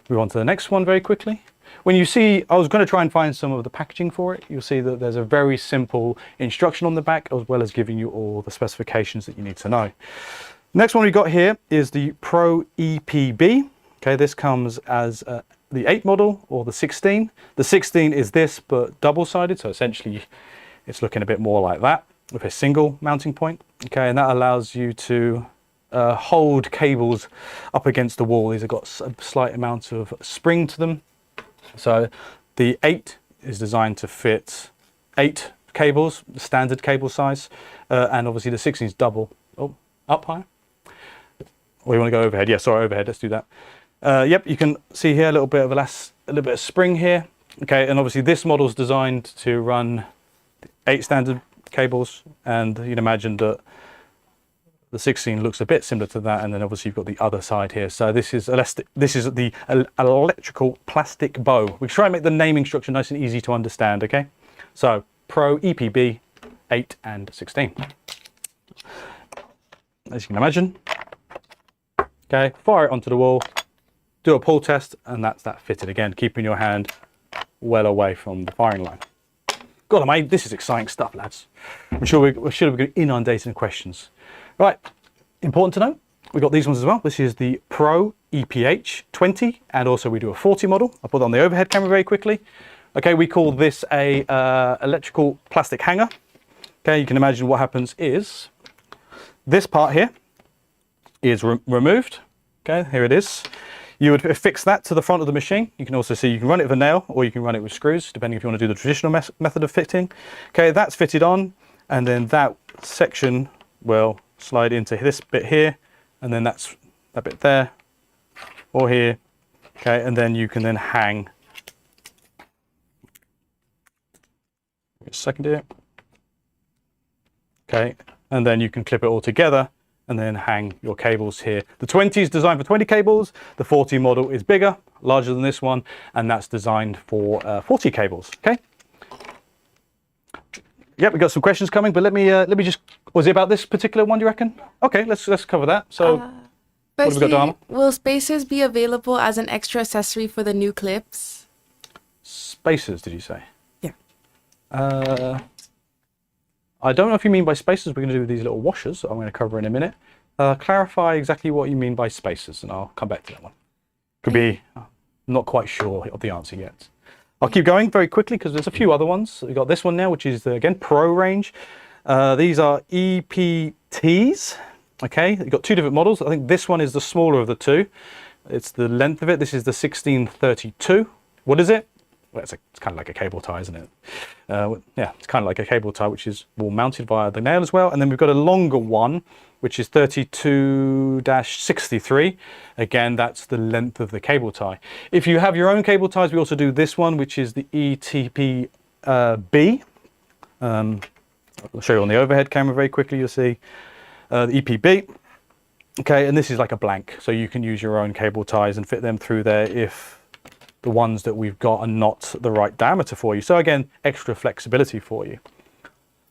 Speaker 1: Move on to the next one very quickly. When you see, I was going to try and find some of the packaging for it. You'll see that there's a very simple instruction on the back, as well as giving you all the specifications that you need to know. Next one we got here is the Pro EPB. Okay, this comes as the 8 model or the 16. The 16 is this, but double-sided, so essentially it's looking a bit more like that with a single mounting point. Okay, and that allows you to hold cables up against the wall. These have got a slight amount of spring to them. So the 8 is designed to fit 8 cables, the standard cable size, and obviously the 16 is double. Oh, up higher? Or you want to go overhead? Yeah, sorry, overhead. Let's do that. Yep, you can see here a little bit of spring here. Okay, and obviously this model is designed to run 8 standard cables, and you'd imagine that the 16 looks a bit similar to that, and then obviously you've got the other side here. So this is the electrical plastic bow. We try and make the naming structure nice and easy to understand, okay? So Pro EPB 8 and 16. As you can imagine. Okay, fire it onto the wall, do a pull test, and that's that fitted again, keeping your hand well away from the firing line. God, mate, this is exciting stuff, lads. I'm sure we should have been inundated in questions. Right, important to note, we've got these ones as well. This is the Pro EPH 20, and also we do a 40 model. I'll put it on the overhead camera very quickly. Okay, we call this a electrical plastic hanger. Okay, you can imagine what happens is this part here is removed. Okay, here it is. You would affix that to the front of the machine. You can also see you can run it with a nail, or you can run it with screws, depending if you want to do the traditional method of fitting. Okay, that's fitted on, and then that section will slide into this bit here, and then that's that bit there, or here. Okay, and then you can then hang. Wait a second here. Okay, and then you can clip it all together and then hang your cables here. The 20 is designed for 20 cables. The 40 model is bigger, larger than this one, and that's designed for 40 cables. Okay. Yep, we got some questions coming, but let me just. Was it about this particular one, do you reckon? Okay, let's cover that. So, what have we got, Dharma?
Speaker 2: Will spacers be available as an extra accessory for the new clips?
Speaker 1: Spacers, did you say?
Speaker 2: Yeah.
Speaker 1: I don't know if you mean by spacers. We're going to do these little washers that I'm going to cover in a minute. Clarify exactly what you mean by spacers, and I'll come back to that one. Could be not quite sure of the answer yet. I'll keep going very quickly because there's a few other ones. We've got this one now, which is again Pro range. These are EPTs. Okay, you've got 2 different models. I think this one is the smaller of the 2. It's the length of it. This is the 1632. What is it? Well, it's kind of like a cable tie, isn't it? Yeah, it's kind of like a cable tie, which is wall mounted via the nail as well. And then we've got a longer one, which is 32-63. Again, that's the length of the cable tie. If you have your own cable ties, we also do this one, which is the ETP B. I'll show you on the overhead camera very quickly. You'll see the EPB. Okay, and this is like a blank, so you can use your own cable ties and fit them through there if the ones that we've got are not the right diameter for you. So again, extra flexibility for you.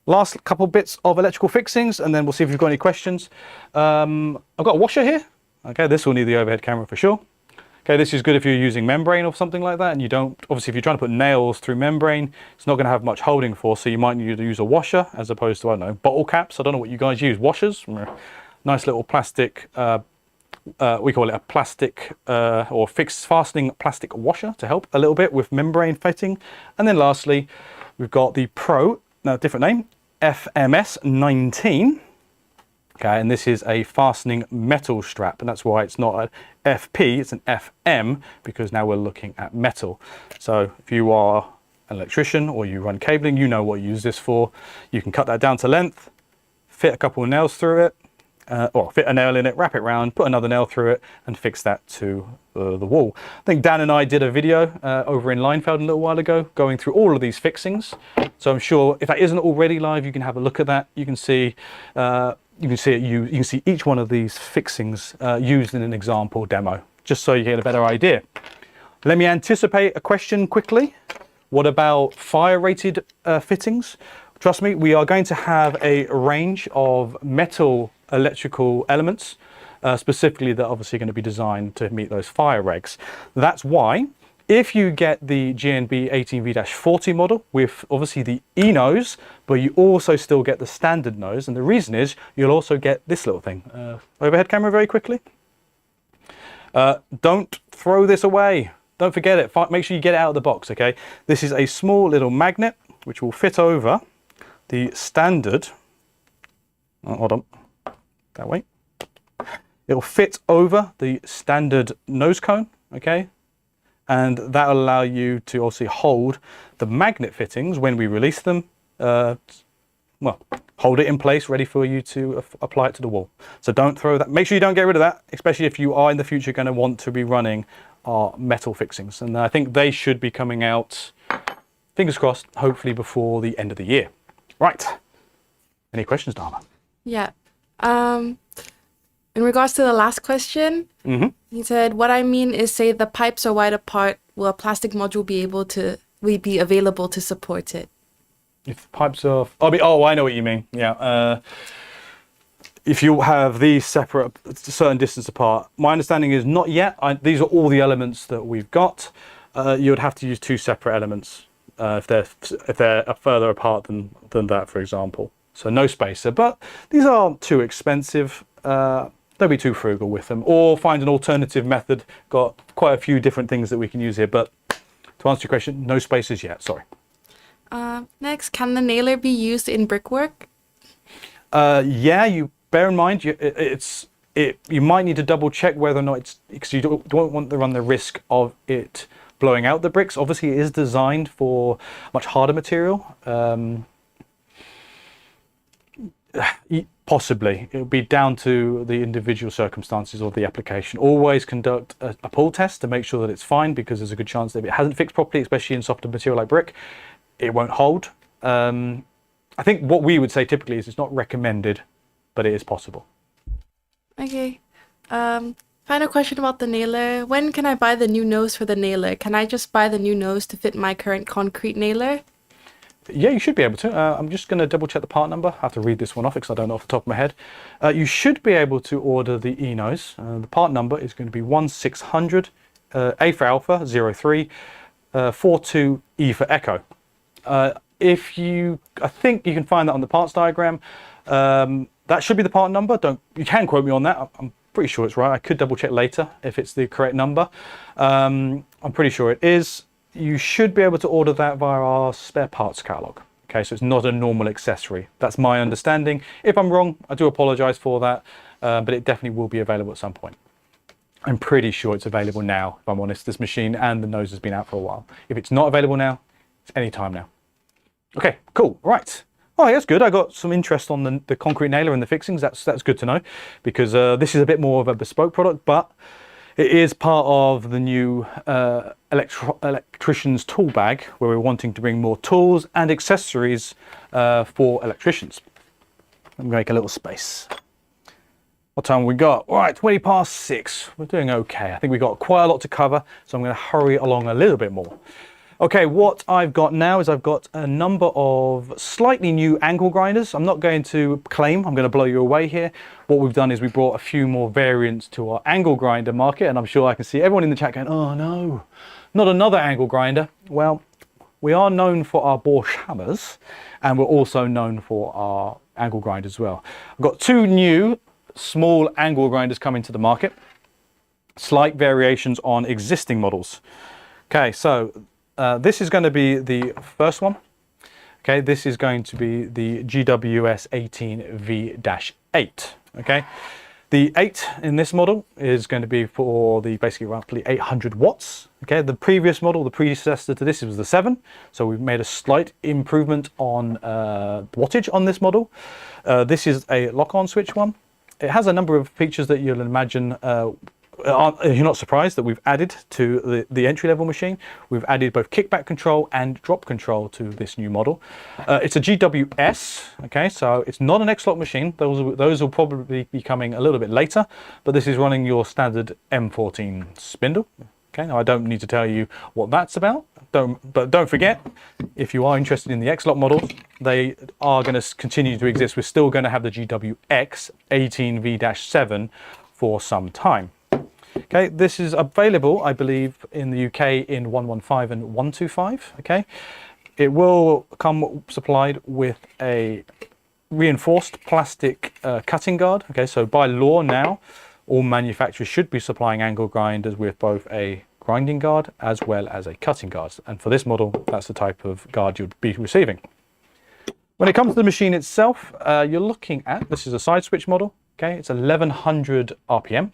Speaker 1: Last couple bits of electrical fixings, and then we'll see if you've got any questions. I've got a washer here. Okay, this will need the overhead camera for sure. Okay, this is good if you're using membrane or something like that, and you don't, obviously if you're trying to put nails through membrane, it's not going to have much holding force, so you might need to use a washer as opposed to, I don't know, bottle caps. I don't know what you guys use, washers? Nice little plastic, we call it a plastic or fixed fastening plastic washer to help a little bit with membrane fitting. And then lastly, we've got the Pro, now different name, FMS 19. Okay, and this is a fastening metal strap, and that's why it's not an FP, it's an FM, because now we're looking at metal. So if you are an electrician or you run cabling, you know what you use this for. You can cut that down to length, fit a couple of nails through it, or fit a nail in it, wrap it round, put another nail through it, and fix that to the wall. I think Dan and I did a video over in Leinfeld a little while ago going through all of these fixings. So I'm sure if that isn't already live, you can have a look at that. You can see you can see each one of these fixings used in an example demo, just so you get a better idea. Let me anticipate a question quickly. What about fire rated fittings? Trust me, we are going to have a range of metal electrical elements, specifically that are obviously going to be designed to meet those fire regs. That's why if you get the GNB 18V-40 model with obviously the E-nose, but you also still get the standard nose, and the reason is you'll also get this little thing. Overhead camera very quickly. Don't throw this away. Don't forget it. Make sure you get it out of the box, okay? This is a small little magnet which will fit over the standard, hold on, that way. It'll fit over the standard nose cone, okay? And that will allow you to also hold the magnet fittings when we release them, well, hold it in place, ready for you to apply it to the wall. So don't throw that, make sure you don't get rid of that, especially if you are in the future going to want to be running our metal fixings. And I think they should be coming out, fingers crossed, hopefully before the end of the year. Right. Any questions, Dharma?
Speaker 2: Yeah. In regards to the last question, he said, what I mean is, say the pipes are wide apart, will a plastic module be available to support it?
Speaker 1: If the pipes are, oh, I know what you mean. Yeah. If you have these separate, a certain distance apart, my understanding is not yet. These are all the elements that we've got. You would have to use two separate elements if they're further apart than that, for example. So no spacer, but these aren't too expensive. Don't be too frugal with them, or find an alternative method. Got quite a few different things that we can use here, but to answer your question, no spacers yet, sorry.
Speaker 2: Next, can the nailer be used in brickwork?
Speaker 1: Yeah, you bear in mind, you might need to double check whether or not it's, because you don't want to run the risk of it blowing out the bricks. Obviously it is designed for much harder material. Possibly. It'll be down to the individual circumstances of the application. Always conduct a pull test to make sure that it's fine, because there's a good chance that if it hasn't fixed properly, especially in softer material like brick, it won't hold. I think what we would say typically is it's not recommended, but it is possible.
Speaker 2: Okay. Final question about the nailer. When can I buy the new nose for the nailer? Can I just buy the new nose to fit my current concrete nailer?
Speaker 1: Yeah, you should be able to. I'm just going to double check the part number. I have to read this one off because I don't know off the top of my head. You should be able to order the E-nose. The part number is going to be 1600, A for Alpha, 03, 42, E for Echo. I think you can find that on the parts diagram. That should be the part number. You can quote me on that. I'm pretty sure it's right. I could double check later if it's the correct number. I'm pretty sure it is. You should be able to order that via our spare parts catalog. Okay, so it's not a normal accessory. That's my understanding. If I'm wrong, I do apologize for that, but it definitely will be available at some point. I'm pretty sure it's available now, if I'm honest. This machine and the nose has been out for a while. If it's not available now, it's any time now. Okay, cool, right. Oh, yeah, that's good. I got some interest on the concrete nailer and the fixings. That's good to know, because this is a bit more of a bespoke product, but it is part of the new electrician's tool bag, where we're wanting to bring more tools and accessories for electricians. Let me make a little space. What time we got? All right, 20 past 6. We're doing okay. I think we've got quite a lot to cover, so I'm going to hurry along a little bit more. Okay, what I've got now is I've got a number of slightly new angle grinders. I'm not going to claim, I'm going to blow you away here. What we've done is we brought a few more variants to our angle grinder market, and I'm sure I can see everyone in the chat going, oh no, not another angle grinder. Well, we are known for our Bosch hammers, and we're also known for our angle grinders as well. I've got two new small angle grinders coming to the market, slight variations on existing models. Okay, so this is going to be the first one. Okay, this is going to be the GWS 18V-8. Okay, the 8 in this model is going to be for the basically roughly 800 watts. Okay, the previous model, the predecessor to this, was the 7. So we've made a slight improvement on wattage on this model. This is a lock-on switch one. It has a number of features that you'll imagine you're not surprised that we've added to the entry-level machine. We've added both kickback control and drop control to this new model. It's a GWS, okay, so it's not an X-Lock machine. Those will probably be coming a little bit later, but this is running your standard M14 spindle. Okay, now I don't need to tell you what that's about. But don't forget, if you are interested in the X-Lock models, they are going to continue to exist. We're still going to have the GWX 18V-7 for some time. Okay, this is available, I believe, in the UK in 115 and 125. Okay, it will come supplied with a reinforced plastic cutting guard. Okay, so by law now, all manufacturers should be supplying angle grinders with both a grinding guard as well as a cutting guard. And for this model, that's the type of guard you'd be receiving. When it comes to the machine itself, you're looking at, this is a side switch model. Okay, it's 1100 RPM.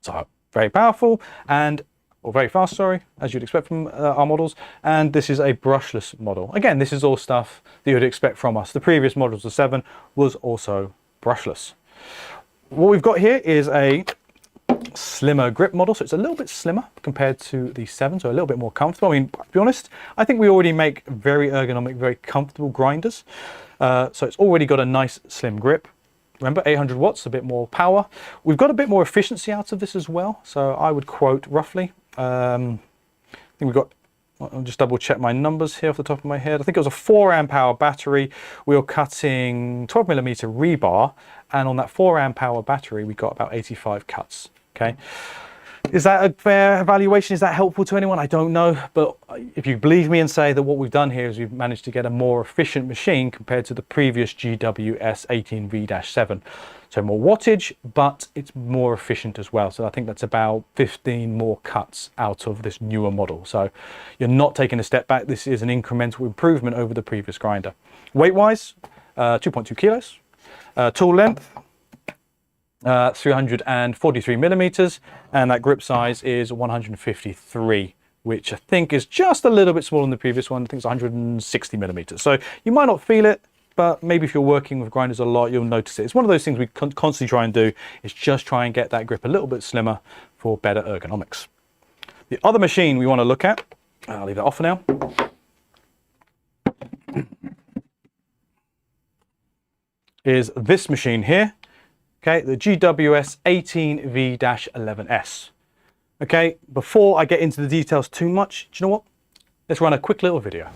Speaker 1: So very powerful and, or very fast, sorry, as you'd expect from our models. And this is a brushless model. Again, this is all stuff that you'd expect from us. The previous models, the 7, was also brushless. What we've got here is a slimmer grip model, so it's a little bit slimmer compared to the 7, so a little bit more comfortable. I mean, to be honest, I think we already make very ergonomic, very comfortable grinders. So it's already got a nice slim grip. Remember, 800 watts, a bit more power. We've got a bit more efficiency out of this as well. So I would quote roughly, I think we've got, I'll just double check my numbers here off the top of my head. I think it was a 4 amp hour battery. We were cutting 12mm rebar, and on that 4 amp hour battery, we got about 85 cuts. Okay. Is that a fair evaluation? Is that helpful to anyone? I don't know, but if you believe me and say that what we've done here is we've managed to get a more efficient machine compared to the previous GWS 18V-7. So more wattage, but it's more efficient as well. So I think that's about 15 more cuts out of this newer model. So you're not taking a step back. This is an incremental improvement over the previous grinder. Weight-wise, 2.2 kilos. Tool length, 343 millimeters, and that grip size is 153, which I think is just a little bit smaller than the previous one. I think it's 160 millimeters. So you might not feel it, but maybe if you're working with grinders a lot, you'll notice it. It's one of those things we constantly try and do, is just try and get that grip a little bit slimmer for better ergonomics. The other machine we want to look at, I'll leave that off for now, is this machine here. Okay, the GWS 18V-11S. Okay, before I get into the details too much, do you know what? Let's run a quick little video.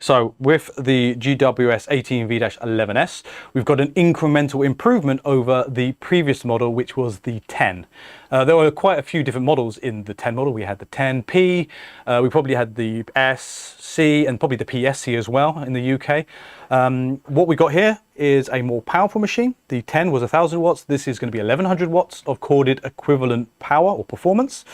Speaker 1: So with the GWS 18V-11S, we've got an incremental improvement over the previous model, which was the 10. There were quite a few different models in the 10 model. We had the 10P, we probably had the SC, and probably the PSC as well in the UK. What we got here is a more powerful machine. The 10 was 1000 watts. This is going to be 1100 watts of corded equivalent power or performance.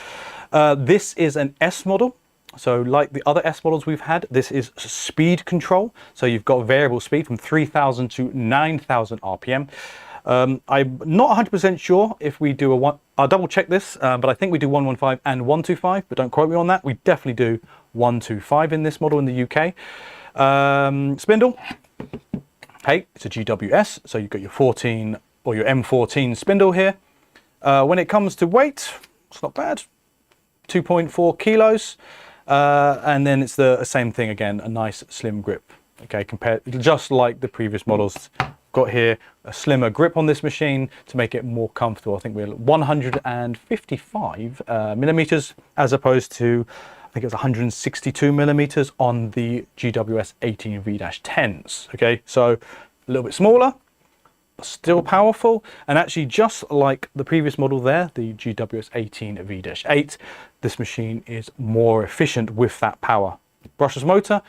Speaker 1: This is an S model. So like the other S models we've had, this is speed control. So you've got variable speed from 3000 to 9000 RPM. I'm not 100% sure if we do I'll double check this, but I think we do 115 and 125, but don't quote me on that. We definitely do 125 in this model in the UK. Spindle, hey, it's a GWS, so you've got your 14 or your M14 spindle here. When it comes to weight, it's not bad, 2.4 kilos. And then it's the same thing again, a nice slim grip. Okay, compared just like the previous models. Got here a slimmer grip on this machine to make it more comfortable. I think we're 155 millimeters as opposed to, I think it's 162 millimeters on the GWS 18V-10s. Okay, so a little bit smaller, still powerful, and actually just like the previous model there, the GWS 18V-8, this machine is more efficient with that power. Brushless motor,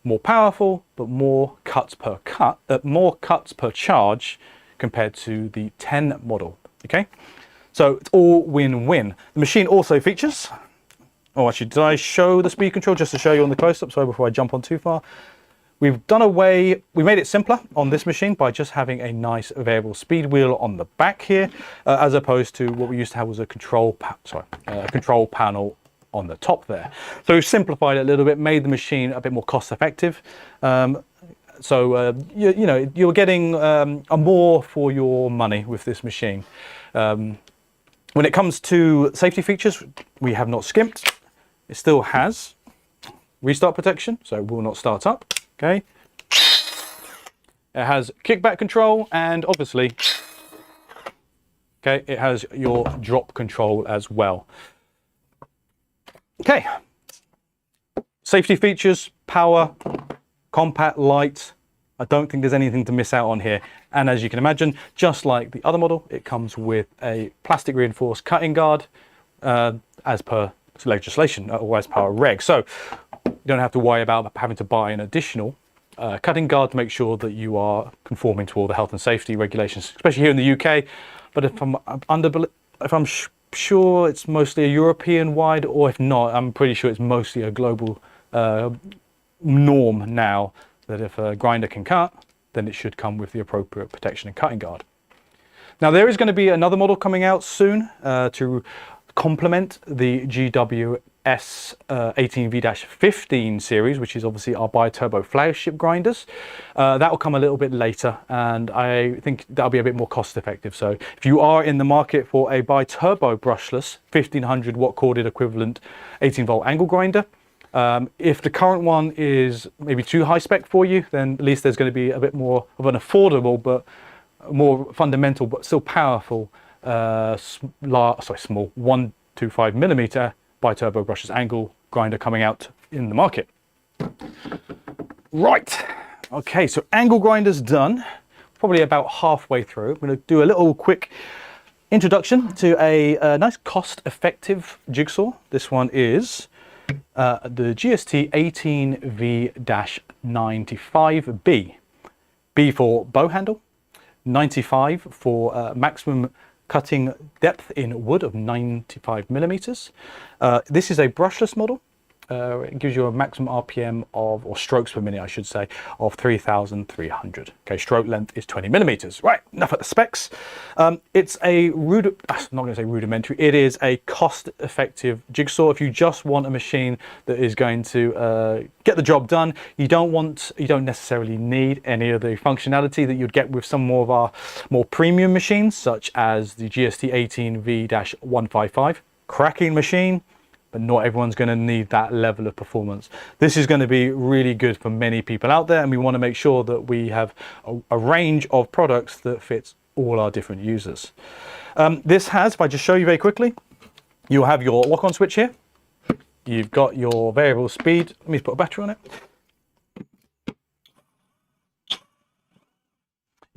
Speaker 1: more powerful, but more cuts per charge compared to the 10 model. Okay, so it's all win-win. The machine also features, oh actually, did I show the speed control just to show you on the close-up? Sorry, before I jump on too far. We made it simpler on this machine by just having a nice variable speed wheel on the back here, as opposed to what we used to have was a control panel on the top there. So we've simplified it a little bit, made the machine a bit more cost effective. You know, you're getting a more for your money with this machine. When it comes to safety features, we have not skimped. It still has restart protection, so it will not start up. Okay, it has kickback control, and obviously, okay, it has your drop control as well. Okay, safety features, power, compact, light. I don't think there's anything to miss out on here. And as you can imagine, just like the other model, it comes with a plastic reinforced cutting guard as per legislation or as per reg. So you don't have to worry about having to buy an additional cutting guard to make sure that you are conforming to all the health and safety regulations, especially here in the UK. But if I'm sure it's mostly a European wide, or if not, I'm pretty sure it's mostly a global norm now, that if a grinder can cut, then it should come with the appropriate protection and cutting guard. Now there is going to be another model coming out soon to complement the GWS 18V-15 series, which is obviously our bi-turbo flagship grinders. That will come a little bit later, and I think that'll be a bit more cost effective. So if you are in the market for a bi-turbo brushless 1500 watt corded equivalent 18 volt angle grinder, if the current one is maybe too high spec for you, then at least there's going to be a bit more of an affordable but more fundamental but still powerful small 125 millimeter bi-turbo brushless angle grinder coming out in the market. Right, okay, so angle grinders done, probably about halfway through. I'm going to do a little quick introduction to a nice cost-effective jigsaw. This one is the GST 18V-95B. B for bow handle, 95 for maximum cutting depth in wood of 95 millimeters. This is a brushless model. It gives you a maximum RPM of, or strokes per minute I should say, of 3,300. Okay, stroke length is 20 millimeters. Right, enough at the specs. It's a I'm not going to say rudimentary, it is a cost-effective jigsaw. If you just want a machine that is going to get the job done, you don't necessarily need any of the functionality that you'd get with some more of our more premium machines, such as the GST 18V-155. Cracking machine, but not everyone's going to need that level of performance. This is going to be really good for many people out there, and we want to make sure that we have a range of products that fits all our different users. This has, if I just show you very quickly, you'll have your lock-on switch here. You've got your variable speed. Let me put a battery on it.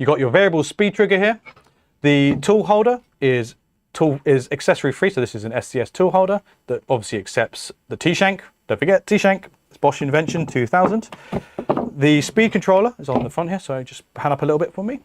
Speaker 1: You got your variable speed trigger here. The tool holder is accessory free, so this is an SCS tool holder that obviously accepts the T-shank. Don't forget, T-shank, it's Bosch invention 2000. The speed controller is on the front here, so just pan up a little bit for me.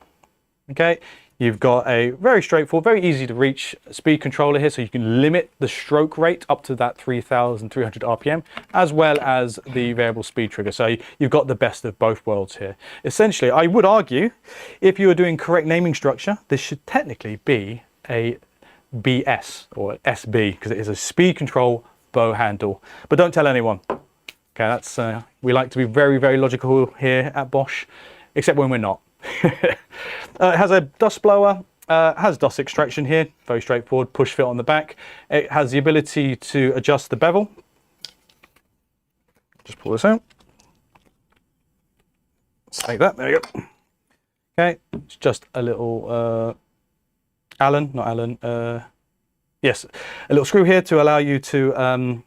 Speaker 1: Okay, you've got a very straightforward, very easy to reach speed controller here, so you can limit the stroke rate up to that 3,300 RPM, as well as the variable speed trigger. So you've got the best of both worlds here. Essentially, I would argue, if you were doing correct naming structure, this should technically be a BS or SB, because it is a speed control bow handle. But don't tell anyone. Okay, that's we like to be very, very logical here at Bosch, except when we're not. It has a dust blower, has dust extraction here, very straightforward, push fit on the back. It has the ability to adjust the bevel. Just pull this out. Let's take that, there you go. Okay, it's just a little yes, a little screw here to allow you to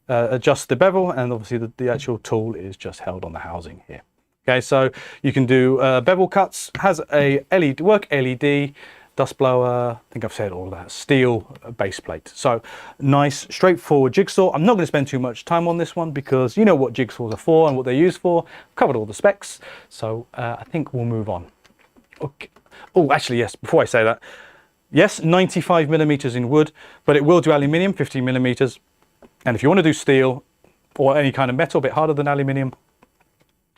Speaker 1: adjust the bevel, and obviously the actual tool is just held on the housing here. Okay, so you can do bevel cuts, has a work LED, dust blower, I think I've said all of that, steel base plate. So nice, straightforward jigsaw. I'm not going to spend too much time on this one because you know what jigsaws are for and what they're used for. I've covered all the specs, so I think we'll move on. Okay. Oh, actually, yes, before I say that, yes, 95 millimeters in wood, but it will do aluminium, 15 millimeters. And if you want to do steel or any kind of metal, a bit harder than aluminium,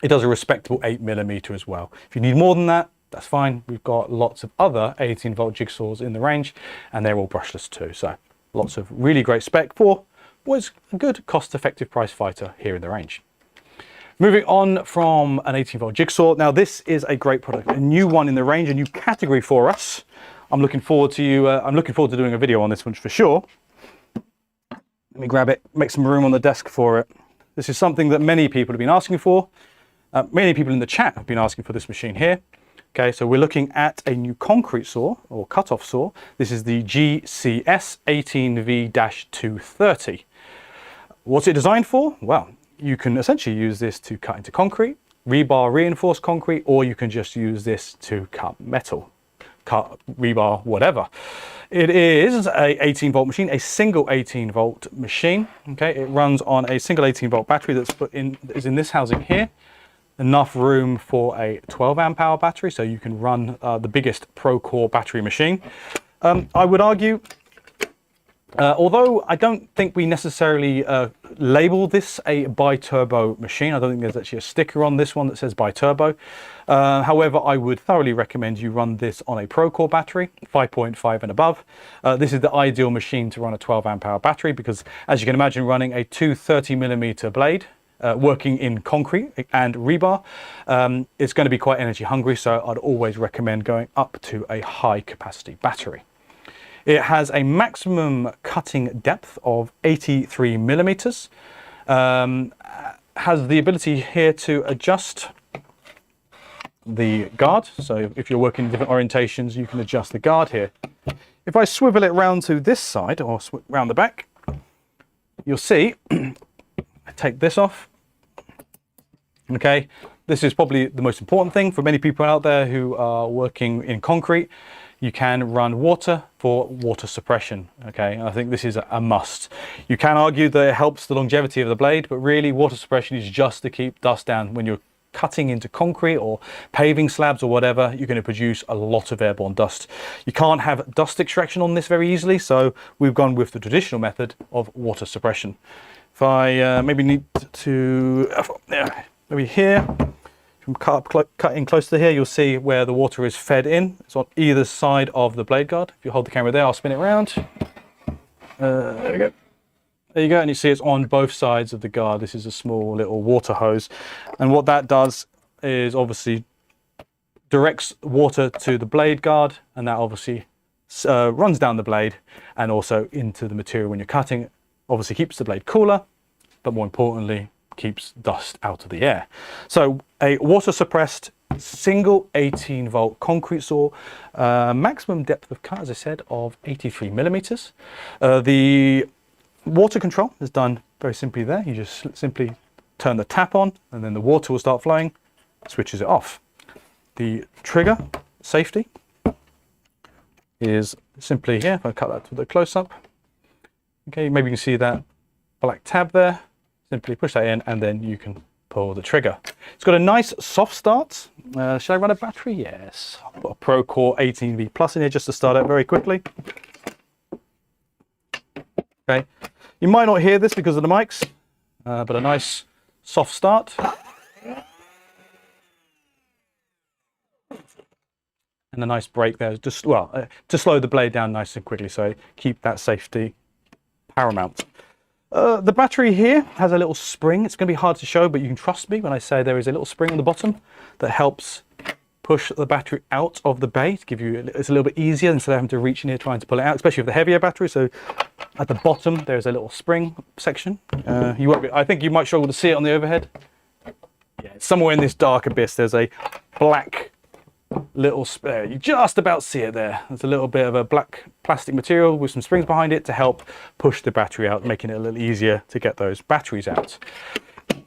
Speaker 1: it does a respectable 8 millimeter as well. If you need more than that, that's fine. We've got lots of other 18 volt jigsaws in the range, and they're all brushless too. So lots of really great spec for what's a good cost-effective price fighter here in the range. Moving on from an 18 volt jigsaw. Now this is a great product, a new one in the range, a new category for us. I'm looking forward to doing a video on this one for sure. Let me grab it, make some room on the desk for it. This is something that many people have been asking for. Many people in the chat have been asking for this machine here. Okay, so we're looking at a new concrete saw or cutoff saw. This is the GCS 18V-230. What's it designed for? Well, you can essentially use this to cut into concrete, rebar reinforced concrete, or you can just use this to cut metal, cut rebar, whatever. It is a 18 volt machine, a single 18 volt machine. Okay, it runs on a single 18 volt battery that's is in this housing here. Enough room for a 12 amp hour battery, so you can run the biggest Pro Core battery machine. I would argue, although I don't think we necessarily label this a bi-turbo machine, I don't think there's actually a sticker on this one that says bi-turbo. However, I would thoroughly recommend you run this on a Pro Core battery, 5.5 and above. This is the ideal machine to run a 12 amp hour battery because, as you can imagine, running a 230 millimeter blade, working in concrete and rebar, it's going to be quite energy hungry, so I'd always recommend going up to a high capacity battery. It has a maximum cutting depth of 83 millimeters, has the ability here to adjust the guard, so if you're working in different orientations you can adjust the guard here. If I swivel it round to this side or round the back, you'll see I take this off. Okay, this is probably the most important thing for many people out there who are working in concrete. You can run water for water suppression. Okay, I think this is a must. You can argue that it helps the longevity of the blade, but really water suppression is just to keep dust down. When you're cutting into concrete or paving slabs or whatever, you're going to produce a lot of airborne dust. You can't have dust extraction on this very easily, so we've gone with the traditional method of water suppression. If I maybe need to, maybe here, cut in close to here, you'll see where the water is fed in. It's on either side of the blade guard. If you hold the camera there, I'll spin it around. There we go. There you go, and you see it's on both sides of the guard. This is a small little water hose. And what that does is obviously directs water to the blade guard, and that obviously runs down the blade and also into the material when you're cutting. Obviously keeps the blade cooler, but more importantly, keeps dust out of the air. So a water suppressed single 18 volt concrete saw, maximum depth of cut, as I said, of 83 millimeters. The water control is done very simply there. You just simply turn the tap on and then the water will start flowing, switches it off. The trigger safety is simply here. If I cut that to the close-up, okay, maybe you can see that black tab there. Simply push that in, and then you can pull the trigger. It's got a nice soft start. Should I run a battery? Yes. I've got a Pro Core 18V Plus in here just to start out very quickly. Okay, you might not hear this because of the mics, but a nice soft start. And a nice brake there, just to slow the blade down nice and quickly, so keep that safety paramount. The battery here has a little spring. It's going to be hard to show, but you can trust me when I say there is a little spring on the bottom that helps push the battery out of the bay to give you, it's a little bit easier instead of having to reach in here trying to pull it out, especially with the heavier battery. So at the bottom there's a little spring section. You won't be, I think you might struggle to see it on the overhead. Yeah, somewhere in this dark abyss there's a black little spare. You just about see it there. There's a little bit of a black plastic material with some springs behind it to help push the battery out, making it a little easier to get those batteries out. It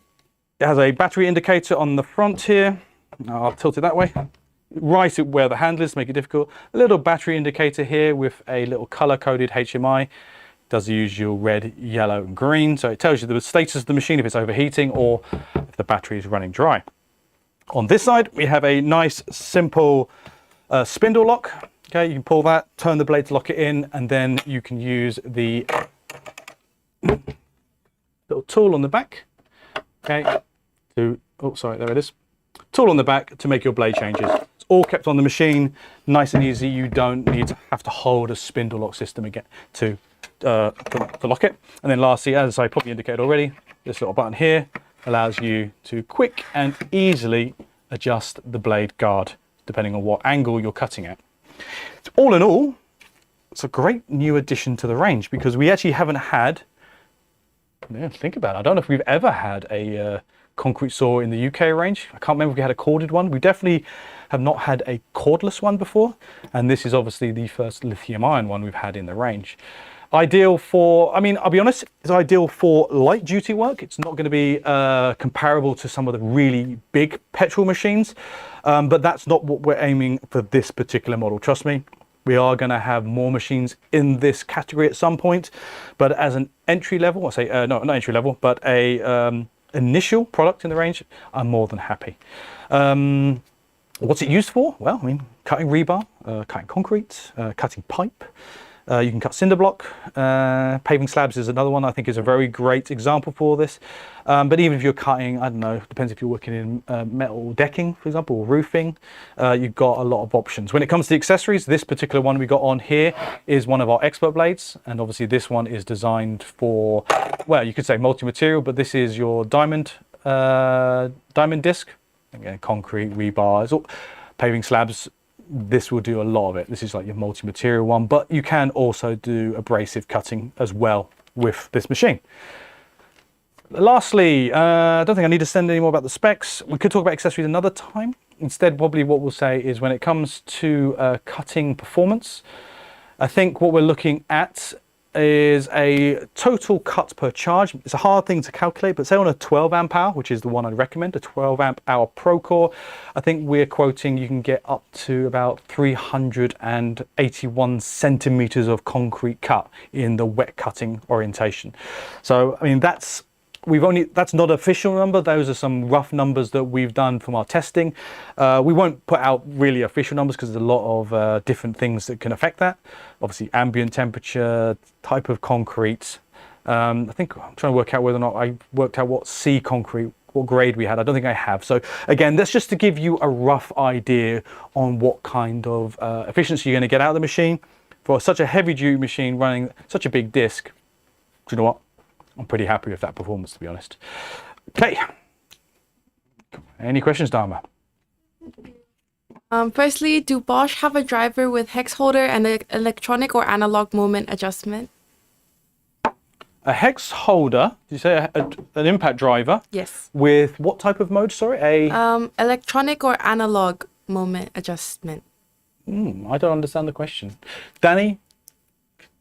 Speaker 1: has a battery indicator on the front here. I'll tilt it that way, right where the handle is to make it difficult. A little battery indicator here with a little color-coded HMI. Does the usual red, yellow and green, so it tells you the status of the machine if it's overheating or if the battery is running dry. On this side, we have a nice, simple spindle lock. Okay, you can pull that, turn the blade to lock it in, and then you can use the little tool on the back. Okay, oh, sorry, there it is. Tool on the back to make your blade changes. It's all kept on the machine, nice and easy. You don't need to have to hold a spindle lock system again to lock it. And then lastly, as I probably indicated already, this little button here allows you to quick and easily adjust the blade guard depending on what angle you're cutting at. All in all, it's a great new addition to the range because we actually haven't had, think about it, I don't know if we've ever had a concrete saw in the UK range. I can't remember if we had a corded one. We definitely have not had a cordless one before, and this is obviously the first lithium ion one we've had in the range. Ideal for, I mean, I'll be honest, it's ideal for light duty work. It's not going to be comparable to some of the really big petrol machines, but that's not what we're aiming for this particular model. Trust me, we are going to have more machines in this category at some point, but as an entry level, I say, no, not entry level, but a initial product in the range, I'm more than happy. What's it used for? Well, I mean, cutting rebar, cutting concrete, cutting pipe. You can cut cinder block. Paving slabs is another one I think is a very great example for this. But even if you're cutting, I don't know, depends if you're working in metal decking, for example, or roofing, you've got a lot of options. When it comes to the accessories, this particular one we got on here is one of our expert blades. And obviously this one is designed for, well, you could say multi-material, but this is your diamond disc. Again, concrete, rebar, paving slabs. This will do a lot of it. This is like your multi-material one, but you can also do abrasive cutting as well with this machine. Lastly, I don't think I need to say any more about the specs. We could talk about accessories another time. Instead, probably what we'll say is when it comes to cutting performance, I think what we're looking at is a total cut per charge. It's a hard thing to calculate, but say on a 12 amp hour, which is the one I'd recommend, a 12 amp hour Pro Core, I think we're quoting you can get up to about 381 centimeters of concrete cut in the wet cutting orientation. So, I mean, that's not official number. Those are some rough numbers that we've done from our testing. We won't put out really official numbers because there's a lot of different things that can affect that. Obviously, ambient temperature, type of concrete. I think I'm trying to work out whether or not I worked out what C concrete, what grade we had. I don't think I have. So again, that's just to give you a rough idea on what kind of efficiency you're going to get out of the machine. For such a heavy duty machine running such a big disc, do you know what? I'm pretty happy with that performance, to be honest. Okay. Any questions, Dharma?
Speaker 2: Firstly, do Bosch have a driver with hex holder and an electronic or analog moment adjustment?
Speaker 1: A hex holder, did you say an impact driver?
Speaker 2: Yes.
Speaker 1: With what type of mode, sorry?
Speaker 2: Electronic or analog moment adjustment.
Speaker 1: I don't understand the question. Danny,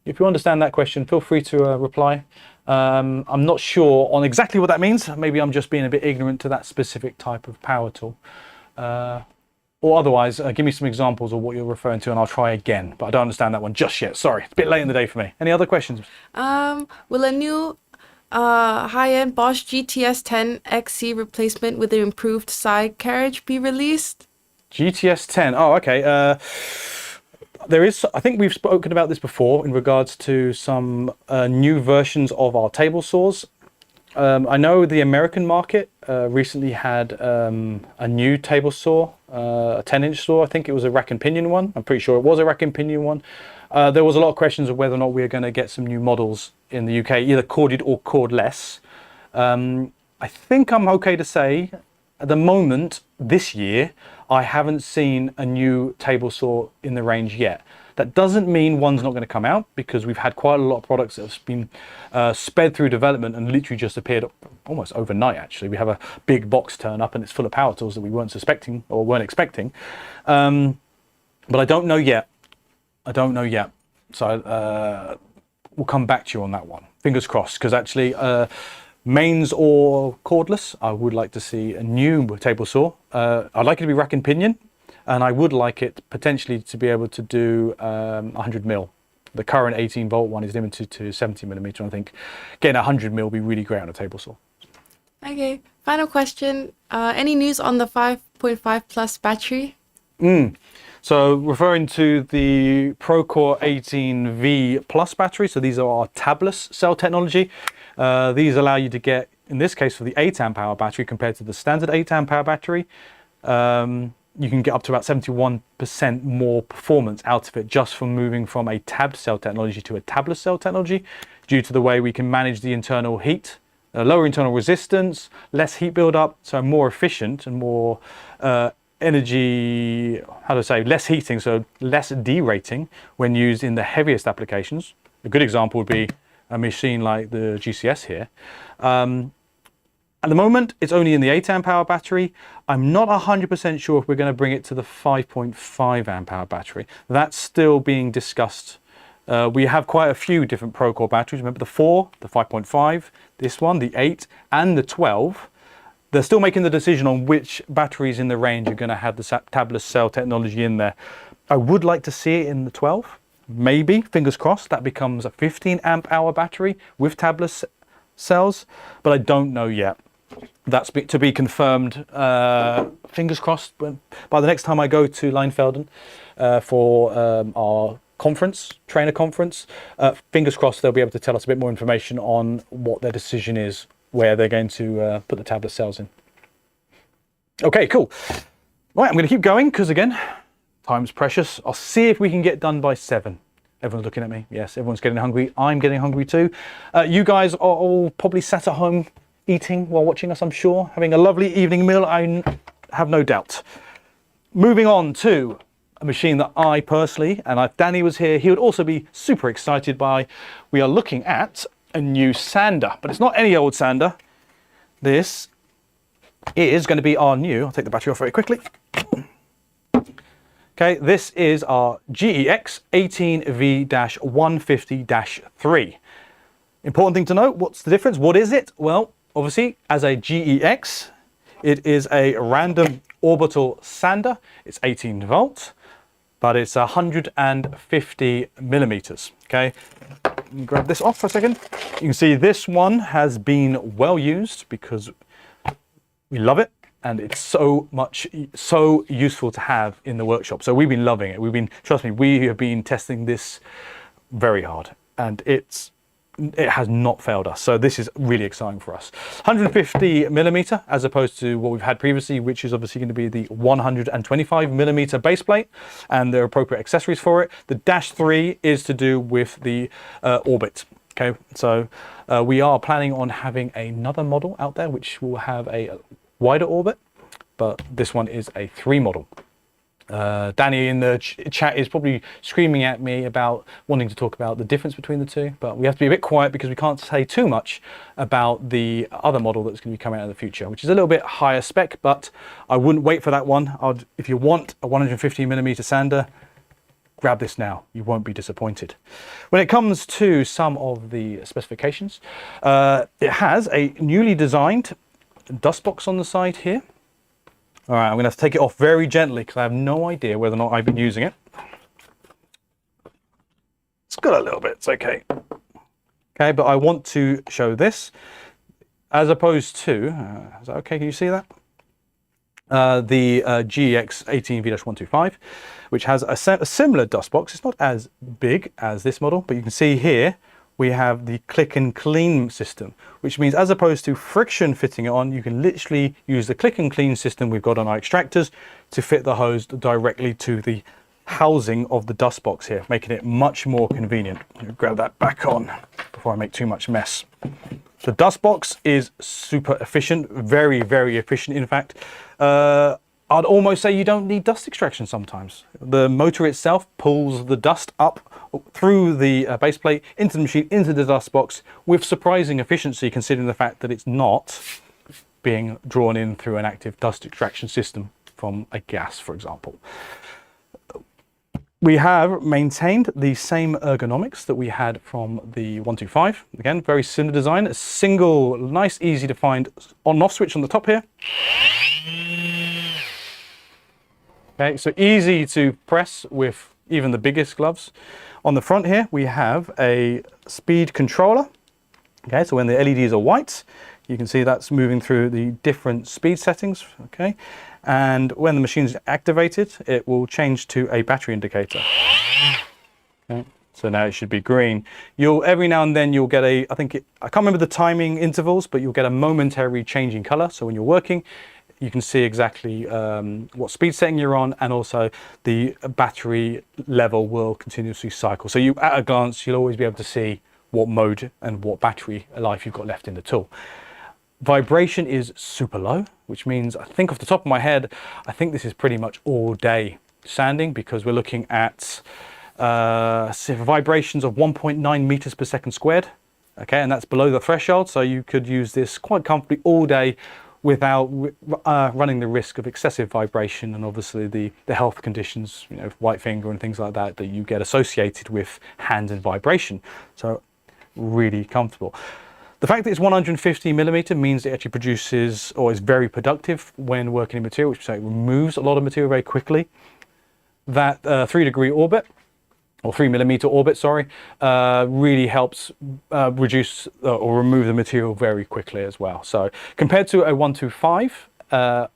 Speaker 1: if you understand that question, feel free to reply. I'm not sure on exactly what that means. Maybe I'm just being a bit ignorant to that specific type of power tool. Or otherwise, give me some examples of what you're referring to and I'll try again. But I don't understand that one just yet. Sorry, it's a bit late in the day for me. Any other questions?
Speaker 2: Will a new high-end Bosch GTS 10 XC replacement with an improved side carriage be released?
Speaker 1: GTS 10. Oh, okay. There is, I think we've spoken about this before in regards to some new versions of our table saws. I know the American market recently had a new table saw, a 10-inch saw. I think it was a rack and pinion one. I'm pretty sure it was a rack and pinion one. There was a lot of questions of whether or not we're going to get some new models in the UK, either corded or cordless. I think I'm okay to say at the moment this year, I haven't seen a new table saw in the range yet. That doesn't mean one's not going to come out, because we've had quite a lot of products that have been sped through development and literally just appeared almost overnight. Actually, we have a big box turn up and it's full of power tools that we weren't suspecting or weren't expecting. But I don't know yet. I don't know yet. So we'll come back to you on that one. Fingers crossed, because actually mains or cordless, I would like to see a new table saw. I'd like it to be rack and pinion. And I would like it potentially to be able to do 100 mil. The current 18 volt one is limited to 70 millimeter. I think getting 100 mil would be really great on a table saw.
Speaker 2: Okay, final question. Any news on the 5.5 plus battery?
Speaker 1: So referring to the Procore 18V Plus battery, so these are our tabless cell technology. These allow you to get, in this case for the 8 amp hour battery compared to the standard 8 amp hour battery, you can get up to about 71% more performance out of it just from moving from a tabbed cell technology to a tabless cell technology, due to the way we can manage the internal heat, lower internal resistance, less heat buildup, so more efficient and more energy, how to say, less heating, so less derating when used in the heaviest applications. A good example would be a machine like the GCS here. At the moment, it's only in the 8 amp hour battery. I'm not 100% sure if we're going to bring it to the 5.5 amp hour battery. That's still being discussed. We have quite a few different Procore batteries. Remember the 4, the 5.5, this one, the 8, and the 12. They're still making the decision on which batteries in the range are going to have the tabless cell technology in there. I would like to see it in the 12. Maybe, fingers crossed, that becomes a 15 amp hour battery with tabless cells, but I don't know yet. That's to be confirmed, fingers crossed, by the next time I go to Leinfelden for our conference, trainer conference. Fingers crossed they'll be able to tell us a bit more information on what their decision is, where they're going to put the tablet cells in. Okay, cool. Right, I'm going to keep going because, again, time's precious. I'll see if we can get done by 7. Everyone's looking at me. Yes, everyone's getting hungry. I'm getting hungry too. You guys are all probably sat at home eating while watching us, I'm sure, having a lovely evening meal, I have no doubt. Moving on to a machine that I personally, and if Danny was here, he would also be super excited by. We are looking at a new sander, but it's not any old sander. This is going to be our new, I'll take the battery off very quickly. Okay, this is our GEX 18V-150-3. Important thing to note, what's the difference? What is it? Well, obviously, as a GEX, it is a random orbital sander. It's 18 volts, but it's 150 millimeters. Okay, let me grab this off for a second. You can see this one has been well used because we love it. And it's so useful to have in the workshop. So we've been loving it. Trust me, we have been testing this very hard, and it has not failed us. So this is really exciting for us. 150 millimeter, as opposed to what we've had previously, which is obviously going to be the 125 millimeter base plate and the appropriate accessories for it. The -3 is to do with the orbit. Okay, so we are planning on having another model out there, which will have a wider orbit, but this one is a 3 model. Danny in the chat is probably screaming at me about wanting to talk about the difference between the two, but we have to be a bit quiet because we can't say too much about the other model that's going to be coming out in the future, which is a little bit higher spec, but I wouldn't wait for that one. If you want a 150 millimeter sander, grab this now. You won't be disappointed. When it comes to some of the specifications, it has a newly designed dust box on the side here. All right, I'm going to have to take it off very gently because I have no idea whether or not I've been using it. It's got a little bit, it's okay. Okay, but I want to show this as opposed to, is that okay, can you see that? The GX18V-125, which has a similar dust box. It's not as big as this model, but you can see here we have the click and clean system, which means as opposed to friction fitting it on, you can literally use the click and clean system we've got on our extractors to fit the hose directly to the housing of the dust box here, making it much more convenient. Grab that back on before I make too much mess. The dust box is super efficient, very, very efficient. In fact, I'd almost say you don't need dust extraction sometimes. The motor itself pulls the dust up through the base plate into the machine, into the dust box with surprising efficiency, considering the fact that it's not being drawn in through an active dust extraction system from a gas, for example. We have maintained the same ergonomics that we had from the 125. Again, very similar design, a single, nice, easy to find on and off switch on the top here. Okay, so easy to press with even the biggest gloves. On the front here, we have a speed controller. Okay, so when the LEDs are white, you can see that's moving through the different speed settings. Okay, and when the machine is activated, it will change to a battery indicator. Okay, so now it should be green. Every now and then you'll get I can't remember the timing intervals, but you'll get a momentary change in color. So when you're working, you can see exactly what speed setting you're on, and also the battery level will continuously cycle. So at a glance, you'll always be able to see what mode and what battery life you've got left in the tool. Vibration is super low, which means I think off the top of my head, I think this is pretty much all day sanding, because we're looking at vibrations of 1.9 meters per second squared. Okay, and that's below the threshold, so you could use this quite comfortably all day without running the risk of excessive vibration and obviously the health conditions, white finger and things like that you get associated with hand and vibration. So really comfortable. The fact that it's 150 millimeter means it actually produces, or is very productive when working in material, which it removes a lot of material very quickly. That 3-degree orbit, or 3 millimeter orbit, sorry, really helps reduce or remove the material very quickly as well. So compared to a 125, and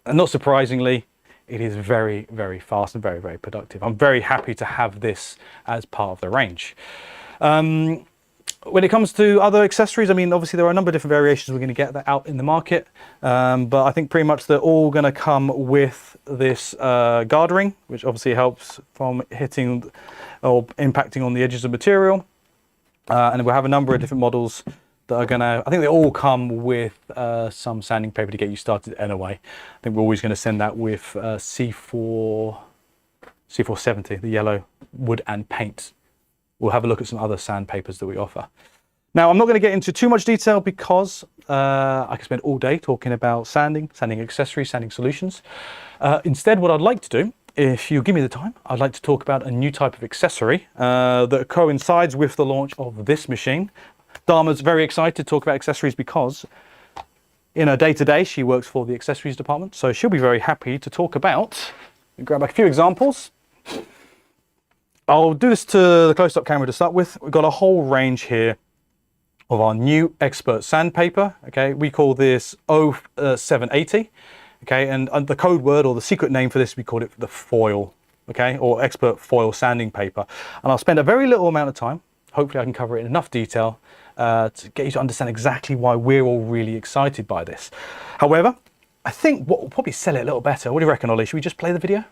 Speaker 1: not surprisingly, it is very, very fast and very, very productive. I'm very happy to have this as part of the range. When it comes to other accessories, I mean, obviously there are a number of different variations we're going to get that out in the market, but I think pretty much they're all going to come with this guard ring, which obviously helps from hitting or impacting on the edges of material. And we'll have a number of different models that are going to, I think they all come with some sanding paper to get you started anyway. I think we're always going to send that with C470, the yellow wood and paint. We'll have a look at some other sandpapers that we offer. Now, I'm not going to get into too much detail because I could spend all day talking about sanding accessories, sanding solutions. Instead, what I'd like to do, if you give me the time, I'd like to talk about a new type of accessory that coincides with the launch of this machine. Dharma's very excited to talk about accessories because in her day-to-day, she works for the accessories department. So she'll be very happy to talk about, grab a few examples. I'll do this to the close-up camera to start with. We've got a whole range here of our new expert sandpaper. Okay, we call this 0780. Okay, and the code word or the secret name for this, we call it the foil. Okay, or expert foil sanding paper. And I'll spend a very little amount of time. Hopefully, I can cover it in enough detail to get you to understand exactly why we're all really excited by this. However, I think what will probably sell it a little better. What do you reckon, Ollie? Should we just play the video?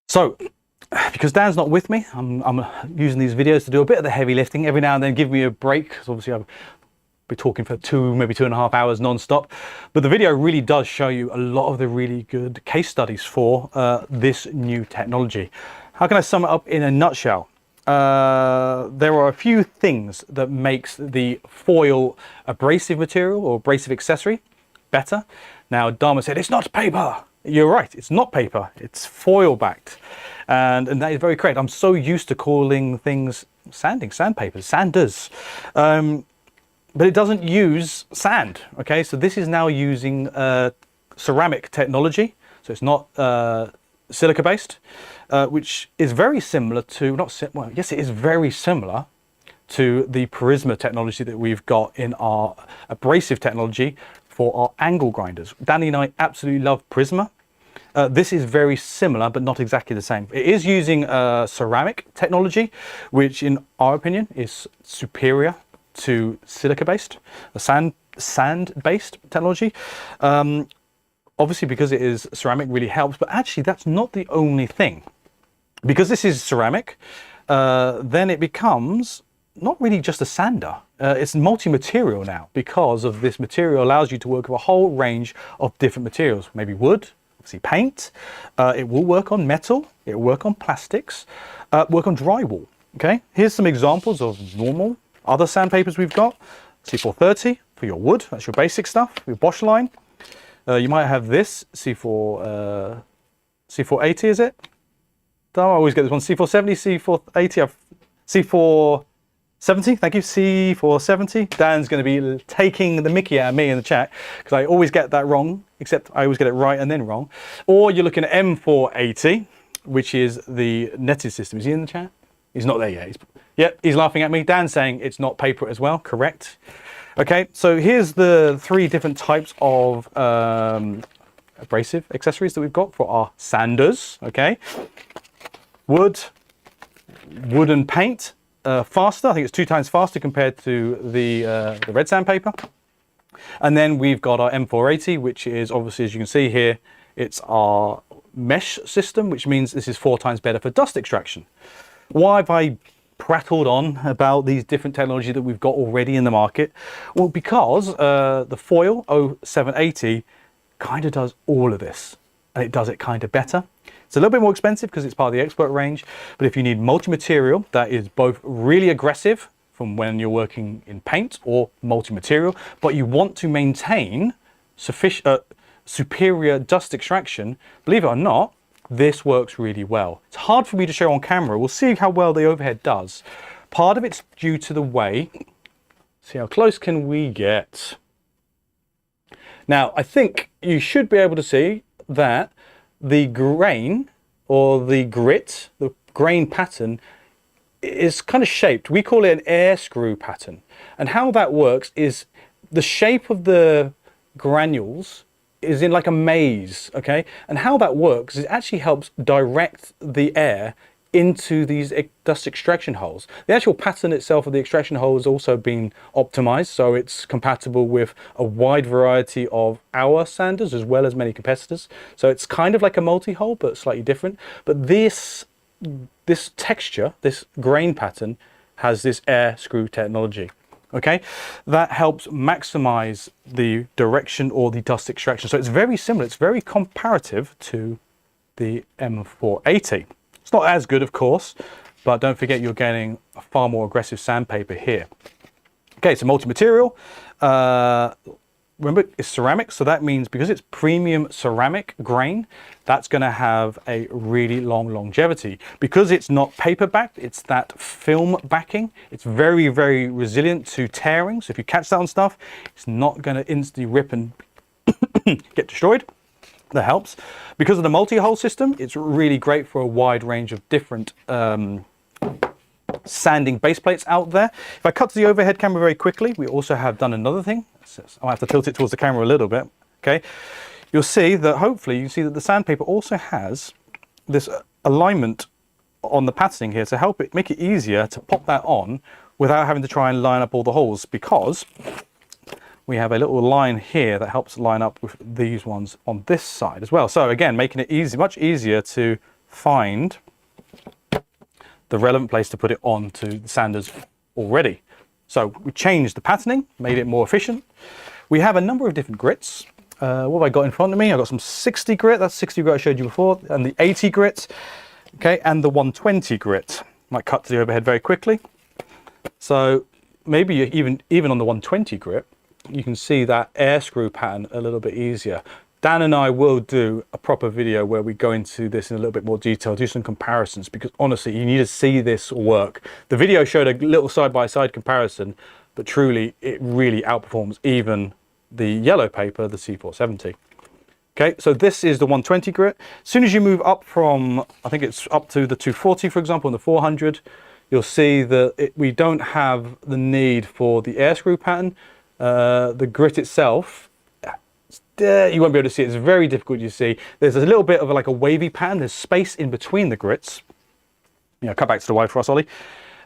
Speaker 1: So, because Dan's not with me, I'm using these videos to do a bit of the heavy lifting every now and then, give me a break, because obviously I'll be talking for maybe 2.5 hours non-stop. But the video really does show you a lot of the really good case studies for this new technology. How can I sum it up in a nutshell? There are a few things that makes the foil abrasive material or abrasive accessory better. Now, Dharma said, it's not paper. You're right, it's not paper, it's foil backed. And that is very correct. I'm so used to calling things sandpapers, sanders. But it doesn't use sand, okay? So this is now using ceramic technology. So it's not silica based, which is very similar to, well, yes, it is very similar to the Prisma technology that we've got in our abrasive technology for our angle grinders. Danny and I absolutely love Prisma. This is very similar, but not exactly the same. It is using ceramic technology, which in our opinion is superior to silica-based, sand-based technology. Obviously, because it is ceramic really helps, but actually that's not the only thing. Because this is ceramic, then it becomes not really just a sander. It's multi-material now, because of this material allows you to work with a whole range of different materials, maybe wood, obviously paint. It will work on metal, it will work on plastics, work on drywall. Okay, here's some examples of normal other sandpapers we've got. C430 for your wood, that's your basic stuff, your Bosch line. You might have this C480, is it? I always get this one, C470, C480, C470, thank you, C470. Dan's going to be taking the mickey out of me in the chat, because I always get that wrong, except I always get it right and then wrong. Or you're looking at M480, which is the netted system. Is he in the chat? He's not there yet. Yep, he's laughing at me. Dan's saying it's not paper as well, correct. Okay, so here's the 3 different types of abrasive accessories that we've got for our sanders, okay. Wooden paint, faster, I think it's 2 times faster compared to the red sandpaper. And then we've got our M480, which is obviously, as you can see here, it's our mesh system, which means this is 4 times better for dust extraction. Why have I prattled on about these different technology that we've got already in the market? Well, because the foil 0780 kind of does all of this, and it does it kind of better. It's a little bit more expensive because it's part of the expert range, but if you need multi-material that is both really aggressive from when you're working in paint or multi-material, but you want to maintain superior dust extraction, believe it or not, this works really well. It's hard for me to show on camera. We'll see how well the overhead does. Part of it's due to the way, see how close can we get? Now, I think you should be able to see that the grain or the grit, the grain pattern is kind of shaped. We call it an air screw pattern. And how that works is the shape of the granules is in like a maze, okay? And how that works is it actually helps direct the air into these dust extraction holes. The actual pattern itself of the extraction hole has also been optimized, so it's compatible with a wide variety of our sanders as well as many competitors. So it's kind of like a multi-hole, but slightly different. But this texture, this grain pattern, has this air screw technology. Okay, that helps maximize the direction or the dust extraction. So it's very similar, it's very comparative to the M480. It's not as good, of course, but don't forget you're getting a far more aggressive sandpaper here. Okay, so multi-material. Remember, it's ceramic, so that means because it's premium ceramic grain, that's going to have a really long longevity. Because it's not paper backed, it's that film backing. It's very, very resilient to tearing. So if you catch that on stuff, it's not going to instantly rip and get destroyed. That helps. Because of the multi-hole system, it's really great for a wide range of different sanding base plates out there. If I cut to the overhead camera very quickly, we also have done another thing. I'll have to tilt it towards the camera a little bit. Okay, you'll see that hopefully you can see that the sandpaper also has this alignment on the patterning here to help it make it easier to pop that on without having to try and line up all the holes, because we have a little line here that helps line up with these ones on this side as well. So again, making it easy, much easier to find the relevant place to put it onto the sanders already. So we changed the patterning, made it more efficient. We have a number of different grits. What have I got in front of me? I've got some 60 grit, that's 60 grit I showed you before, and the 80 grit, okay, and the 120 grit. Might cut to the overhead very quickly. So maybe even on the 120 grit, you can see that air screw pattern a little bit easier. Dan and I will do a proper video where we go into this in a little bit more detail, do some comparisons, because honestly, you need to see this work. The video showed a little side-by-side comparison, but truly, it really outperforms even the yellow paper, the C470. Okay, so this is the 120 grit. As soon as you move up from, I think it's up to the 240, for example, and the 400, you'll see that we don't have the need for the air screw pattern. The grit itself, you won't be able to see it. It's very difficult to see. There's a little bit of like a wavy pattern. There's space in between the grits. Cut back to the Y for us, Ollie.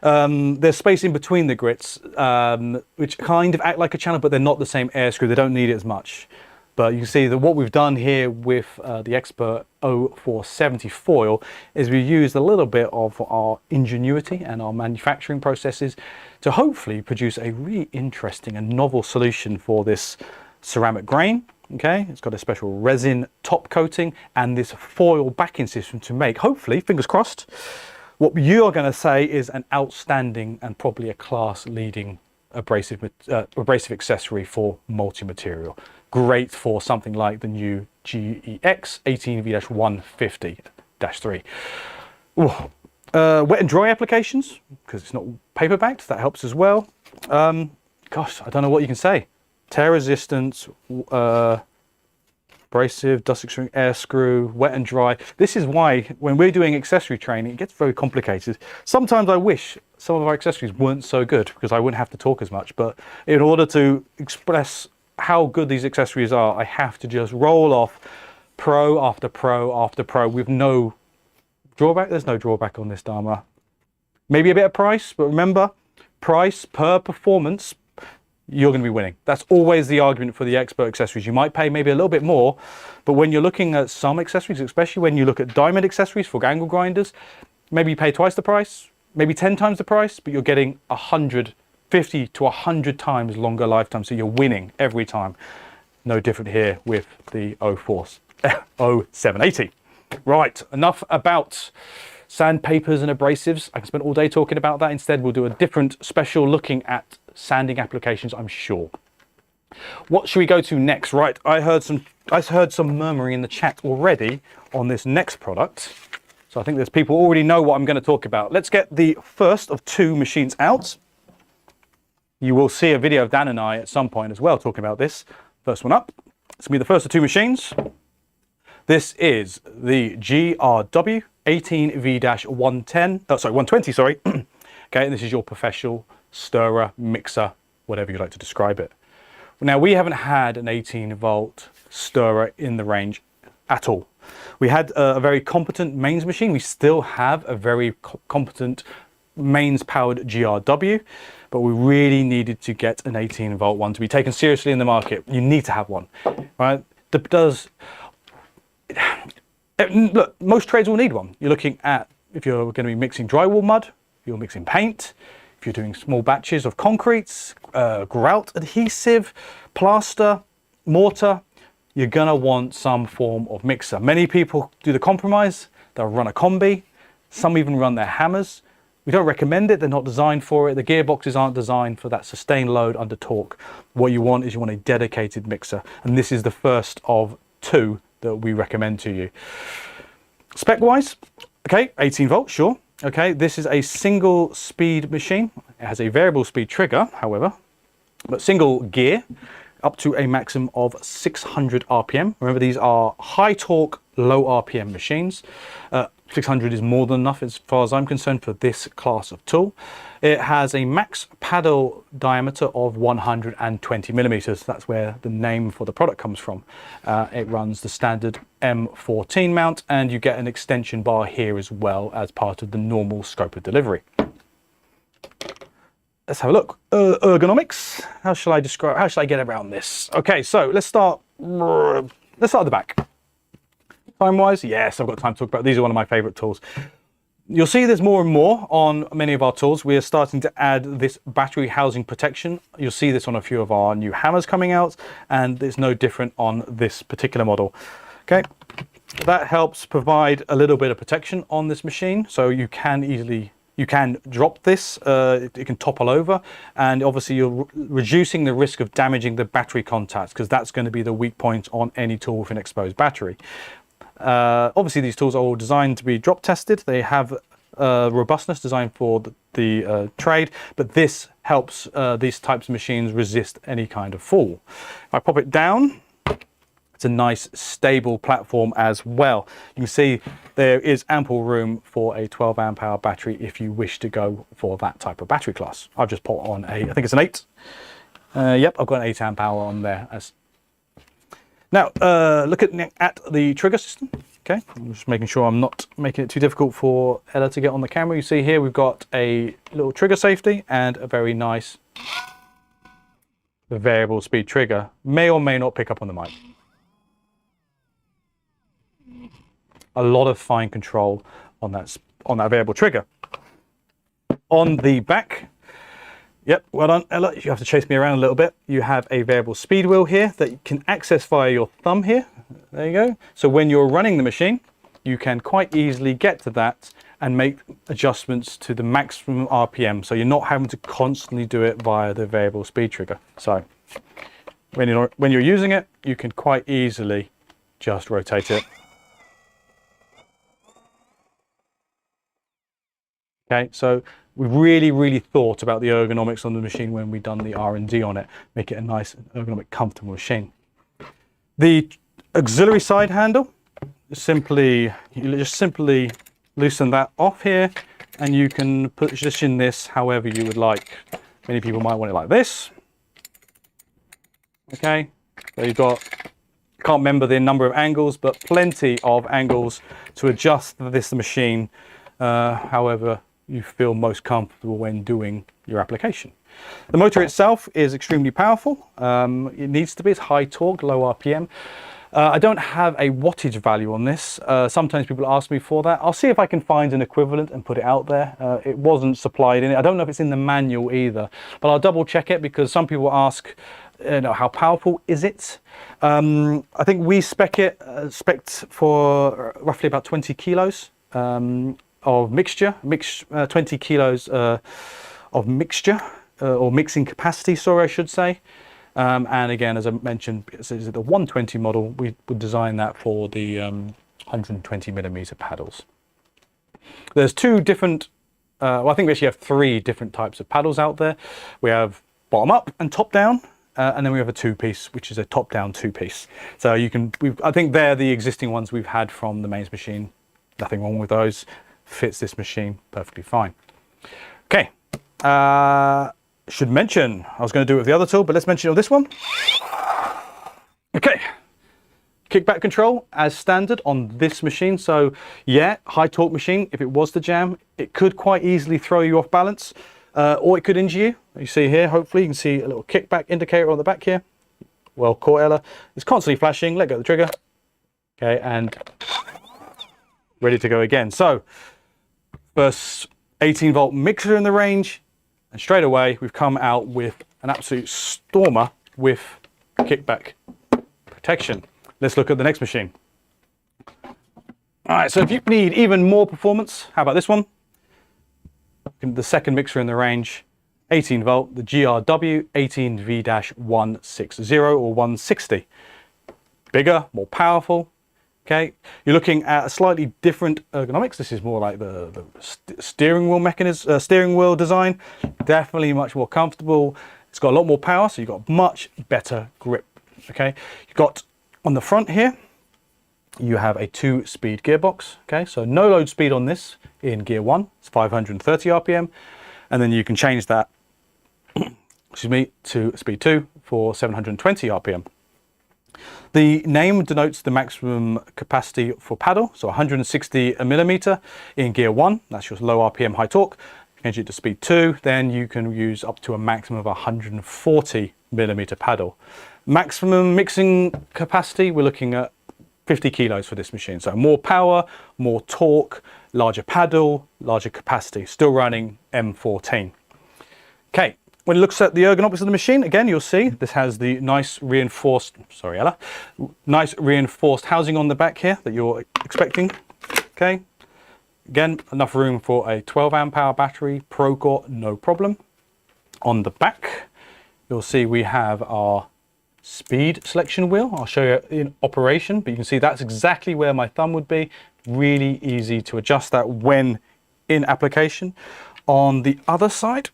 Speaker 1: There's space in between the grits, which kind of act like a channel, but they're not the same air screw. They don't need it as much. But you can see that what we've done here with the Expert 0470 foil is we used a little bit of our ingenuity and our manufacturing processes to hopefully produce a really interesting and novel solution for this ceramic grain. Okay, it's got a special resin top coating and this foil backing system to make, hopefully, fingers crossed, what you are going to say is an outstanding and probably a class leading abrasive accessory for multi-material. Great for something like the new GEX 18V-150-3. Wet and dry applications, because it's not paper backed, that helps as well. Gosh, I don't know what you can say. Tear resistant, abrasive, dust extruding air screw, wet and dry. This is why when we're doing accessory training, it gets very complicated. Sometimes I wish some of our accessories weren't so good because I wouldn't have to talk as much. But in order to express how good these accessories are, I have to just roll off pro after pro after pro with no drawback. There's no drawback on this Dharma. Maybe a bit of price, but remember, price per performance, you're going to be winning. That's always the argument for the Expert accessories. You might pay maybe a little bit more, but when you're looking at some accessories, especially when you look at diamond accessories for angle grinders, maybe you pay twice the price, maybe 10 times the price, but you're getting 150 to 100 times longer lifetime, so you're winning every time. No different here with the 0780. Right, enough about sandpapers and abrasives. I can spend all day talking about that. Instead, we'll do a different special looking at sanding applications, I'm sure. What should we go to next? Right, I heard some murmuring in the chat already on this next product. So I think there's people already know what I'm going to talk about. Let's get the first of two machines out. You will see a video of Dan and I at some point as well talking about this. First one up. It's going to be the first of two machines. This is the GRW 120, sorry. Okay, and this is your professional stirrer, mixer, whatever you like to describe it. Now, we haven't had an 18-volt stirrer in the range at all. We had a very competent mains machine. We still have a very competent mains-powered GRW, but we really needed to get an 18-volt one to be taken seriously in the market. You need to have one, right? Look, most trades will need one. You're looking at, if you're going to be mixing drywall mud, you're mixing paint, if you're doing small batches of concretes, grout adhesive, plaster, mortar, you're going to want some form of mixer. Many people do the compromise. They'll run a combi. Some even run their hammers. We don't recommend it. They're not designed for it. The gearboxes aren't designed for that sustained load under torque. What you want is you want a dedicated mixer. And this is the first of two that we recommend to you. Spec wise, okay, 18 volts, sure. Okay, this is a single speed machine. It has a variable speed trigger, however, but single gear up to a maximum of 600 RPM. Remember, these are high torque, low RPM machines. 600 is more than enough as far as I'm concerned for this class of tool. It has a max paddle diameter of 120 millimeters. That's where the name for the product comes from. It runs the standard M14 mount, and you get an extension bar here as well as part of the normal scope of delivery. Let's have a look. Ergonomics. How shall I get around this? Okay, so let's start at the back. Time-wise, yes, I've got time to talk about. These are one of my favorite tools. You'll see there's more and more on many of our tools. We are starting to add this battery housing protection. You'll see this on a few of our new hammers coming out, and it's no different on this particular model. Okay, that helps provide a little bit of protection on this machine, so you can drop this, it can topple over, and obviously you're reducing the risk of damaging the battery contacts, because that's going to be the weak point on any tool with an exposed battery. Obviously these tools are all designed to be drop tested. They have robustness designed for the trade, but this helps these types of machines resist any kind of fall. If I pop it down, it's a nice stable platform as well. You can see there is ample room for a 12 amp hour battery if you wish to go for that type of battery class. I've just put on I think it's an 8. Yep, I've got an 8 amp hour on there. Now, look at the trigger system. Okay, I'm just making sure I'm not making it too difficult for Ella to get on the camera. You see here we've got a little trigger safety and a very nice variable speed trigger. May or may not pick up on the mic. A lot of fine control on that variable trigger. On the back, yep, well done, Ella. You have to chase me around a little bit. You have a variable speed wheel here that you can access via your thumb here. There you go. So when you're running the machine, you can quite easily get to that and make adjustments to the maximum RPM. So you're not having to constantly do it via the variable speed trigger. So when you're using it, you can quite easily just rotate it. Okay, so we really thought about the ergonomics on the machine when we done the R&D on it, make it a nice, ergonomic, comfortable machine. The auxiliary side handle, you just simply loosen that off here, and you can position this however you would like. Many people might want it like this. Okay, so you've got, can't remember the number of angles, but plenty of angles to adjust this machine however you feel most comfortable when doing your application. The motor itself is extremely powerful. It needs to be. It's high torque, low RPM. I don't have a wattage value on this. Sometimes people ask me for that. I'll see if I can find an equivalent and put it out there. It wasn't supplied in it. I don't know if it's in the manual either, but I'll double check it, because some people ask, how powerful is it? I think we spec'd for roughly about 20 kilos. Of mixture, 20 kilos of mixture, or mixing capacity, sorry, I should say. And again, as I mentioned, this is the 120 model. We would design that for the 120 millimeter paddles. There's two different, well, I think we actually have 3 different types of paddles out there. We have bottom up and top down. And then we have a 2-piece, which is a top down 2-piece. So you can, I think they're the existing ones we've had from the mains machine. Nothing wrong with those. Fits this machine perfectly fine. Okay, should mention, I was going to do it with the other tool, but let's mention this one. Okay, kickback control as standard on this machine. So yeah, high torque machine. If it was to jam, it could quite easily throw you off balance, or it could injure you. You see here, hopefully you can see a little kickback indicator on the back here. Well caught, Ella. It's constantly flashing. Let go of the trigger. Okay, and ready to go again. So first 18-volt mixer in the range, and straight away we've come out with an absolute stormer with kickback protection. Let's look at the next machine. All right, so if you need even more performance, how about this one? The second mixer in the range, 18-volt, the GRW 18V-160 or 160. Bigger, more powerful. Okay, you're looking at a slightly different ergonomics. This is more like the steering wheel mechanism, steering wheel design. Definitely much more comfortable. It's got a lot more power, so you've got much better grip. Okay, you've got on the front here, you have a 2-speed gearbox. Okay, so no load speed on this in gear 1. It's 530 RPM, and then you can change that, excuse me, to speed 2 for 720 RPM. The name denotes the maximum capacity for paddle, so 160 millimeter in gear 1, that's your low RPM high torque. Change it to speed 2, then you can use up to a maximum of 140 millimeter paddle. Maximum mixing capacity, we're looking at 50 kilos for this machine. So more power, more torque, larger paddle, larger capacity, still running M14. Okay, when it looks at the ergonomics of the machine, again, you'll see this has the nice reinforced, sorry Ella, nice reinforced housing on the back here that you're expecting. Okay, again, enough room for a 12 amp hour battery, Pro-Core, no problem. On the back, you'll see we have our speed selection wheel. I'll show you in operation, but you can see that's exactly where my thumb would be. Really easy to adjust that when in application. On the other side,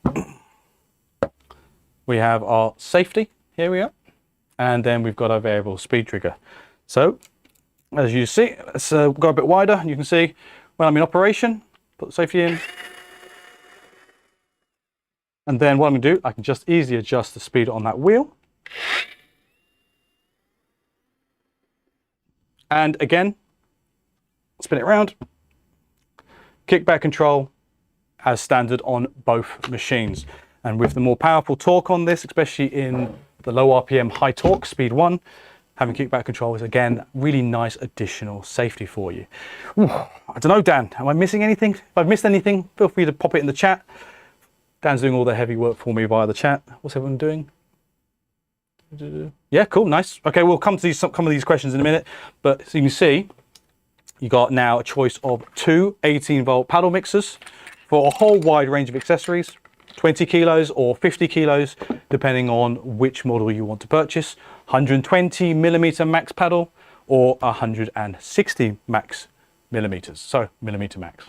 Speaker 1: we have our safety. Here we are. And then we've got our variable speed trigger. So as you see, let's go a bit wider, and you can see when I'm in operation, put the safety in. And then what I'm going to do, I can just easily adjust the speed on that wheel. And again, spin it around. Kickback control as standard on both machines. And with the more powerful torque on this, especially in the low RPM high torque speed 1, having kickback control is again really nice additional safety for you. Ooh, I don't know, Dan, am I missing anything? If I've missed anything, feel free to pop it in the chat. Dan's doing all the heavy work for me via the chat. What's everyone doing? Yeah, cool, nice. Okay, we'll come to some of these questions in a minute, but so you can see, you got now a choice of two 18-volt paddle mixers for a whole wide range of accessories, 20 kilos or 50 kilos, depending on which model you want to purchase, 120 millimeter max paddle or 160 max millimeters, so millimeter max,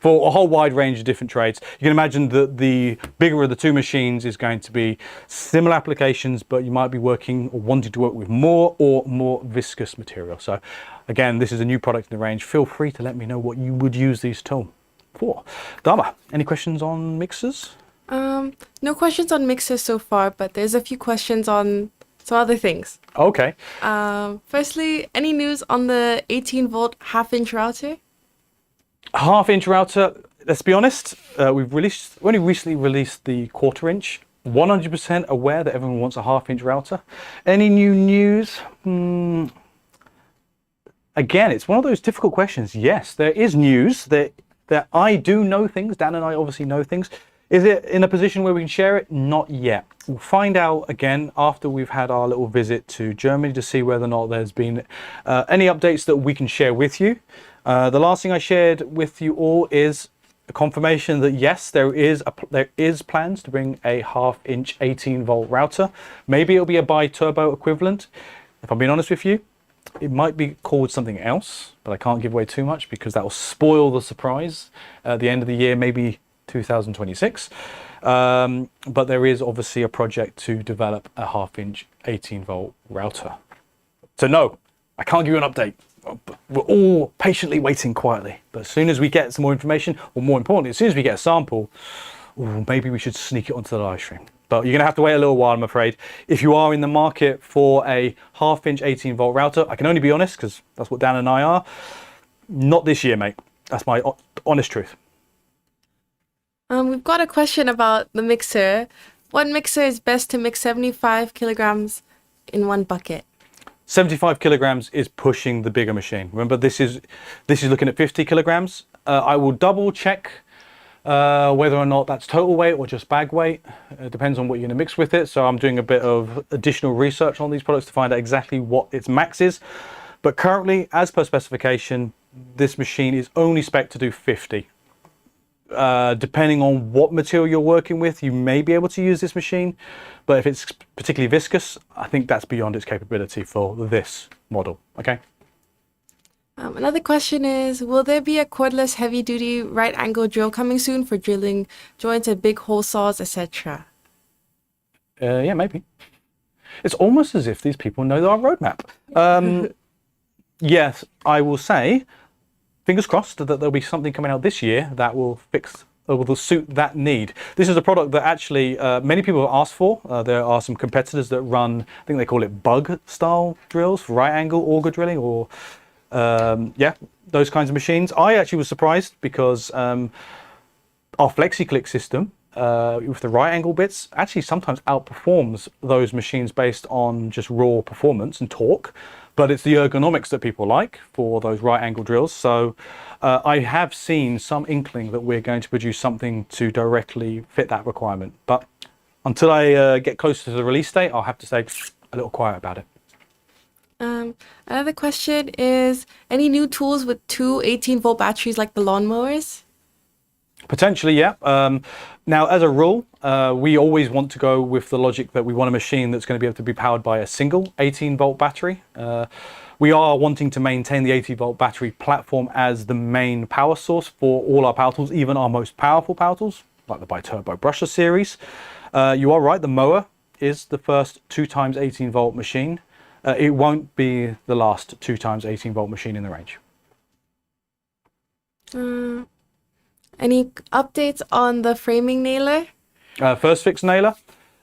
Speaker 1: for a whole wide range of different trades. You can imagine that the bigger of the two machines is going to be similar applications, but you might be working or wanting to work with more or more viscous material. So again, this is a new product in the range. Feel free to let me know what you would use these tools for. Dharma, any questions on mixers?
Speaker 2: No questions on mixers so far, but there's a few questions on some other things.
Speaker 1: Okay.
Speaker 2: Firstly, any news on the 18-volt half-inch router?
Speaker 1: Half-inch router, let's be honest, we've only recently released the quarter-inch. 100% aware that everyone wants a half-inch router. Any new news? Again, it's one of those difficult questions. Yes, there is news that I do know things. Dan and I obviously know things. Is it in a position where we can share it? Not yet. We'll find out again after we've had our little visit to Germany to see whether or not there's been any updates that we can share with you. The last thing I shared with you all is a confirmation that yes, there is plans to bring a half-inch 18-volt router. Maybe it'll be a bi-turbo equivalent. If I'm being honest with you, it might be called something else, but I can't give away too much because that will spoil the surprise at the end of the year, maybe 2026. But there is obviously a project to develop a half-inch 18-volt router. So no, I can't give you an update. We're all patiently waiting quietly. But as soon as we get some more information, or more importantly, as soon as we get a sample, maybe we should sneak it onto the live stream. But you're going to have to wait a little while, I'm afraid. If you are in the market for a half-inch 18-volt router, I can only be honest, because that's what Dan and I are. Not this year, mate. That's my honest truth.
Speaker 2: We've got a question about the mixer. What mixer is best to mix 75 kilograms in one bucket?
Speaker 1: 75 kilograms is pushing the bigger machine. Remember, this is looking at 50 kilograms. I will double check whether or not that's total weight or just bag weight. It depends on what you're going to mix with it. So I'm doing a bit of additional research on these products to find out exactly what its max is. But currently, as per specification, this machine is only spec'd to do 50. Depending on what material you're working with, you may be able to use this machine, but if it's particularly viscous, I think that's beyond its capability for this model. Okay.
Speaker 2: Another question is, will there be a cordless heavy-duty right-angle drill coming soon for drilling joints at big hole saws, etc.?
Speaker 1: Yeah, maybe. It's almost as if these people know our roadmap. Yes, I will say, fingers crossed that there'll be something coming out this year that will suit that need. This is a product that actually many people have asked for. There are some competitors that run, I think they call it bug style drills for right angle auger drilling, or yeah, those kinds of machines. I actually was surprised because our FlexiClick system with the right angle bits actually sometimes outperforms those machines based on just raw performance and torque. but it's the ergonomics that people like for those right angle drills. So I have seen some inkling that we're going to produce something to directly fit that requirement. But until I get closer to the release date, I'll have to stay a little quiet about it.
Speaker 2: Another question is, any new tools with two 18-volt batteries like the lawnmowers?
Speaker 1: Potentially, yeah. Now, as a rule, we always want to go with the logic that we want a machine that's going to be able to be powered by a single 18-volt battery. We are wanting to maintain the 18-volt battery platform as the main power source for all our power tools, even our most powerful power tools, like the Bi-Turbo brushless series. You are right, the mower is the first 2x 18-volt machine. It won't be the last 2x 18-volt machine in the range.
Speaker 2: Any updates on the framing nailer?
Speaker 1: First fix nailer.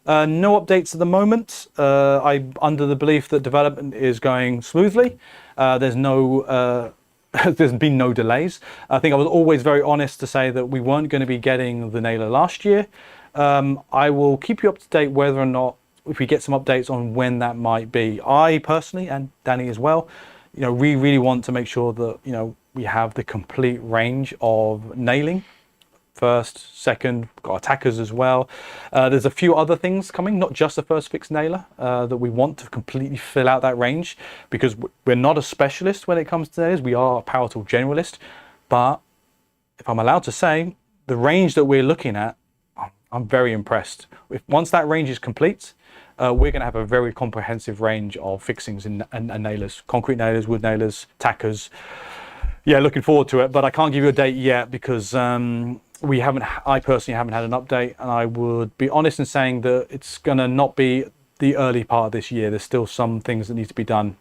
Speaker 1: No updates at the moment. I'm under the belief that development is going smoothly. There's been no delays. I think I was always very honest to say that we weren't going to be getting the nailer last year. I will keep you up to date whether or not, if we get some updates on when that might be. I personally, and Danny as well, we really want to make sure that, we have the complete range of nailing. First, second, got attackers as well. There's a few other things coming, not just the first fix nailer, that we want to completely fill out that range, because we're not a specialist when it comes to nailers. We are a power tool generalist, but if I'm allowed to say, the range that we're looking at, I'm very impressed. Once that range is complete, we're going to have a very comprehensive range of fixings and nailers, concrete nailers, wood nailers, tackers. Yeah, looking forward to it, but I can't give you a date yet because I personally haven't had an update, and I would be honest in saying that it's going to not be the early part of this year. There's still some things that need to be done,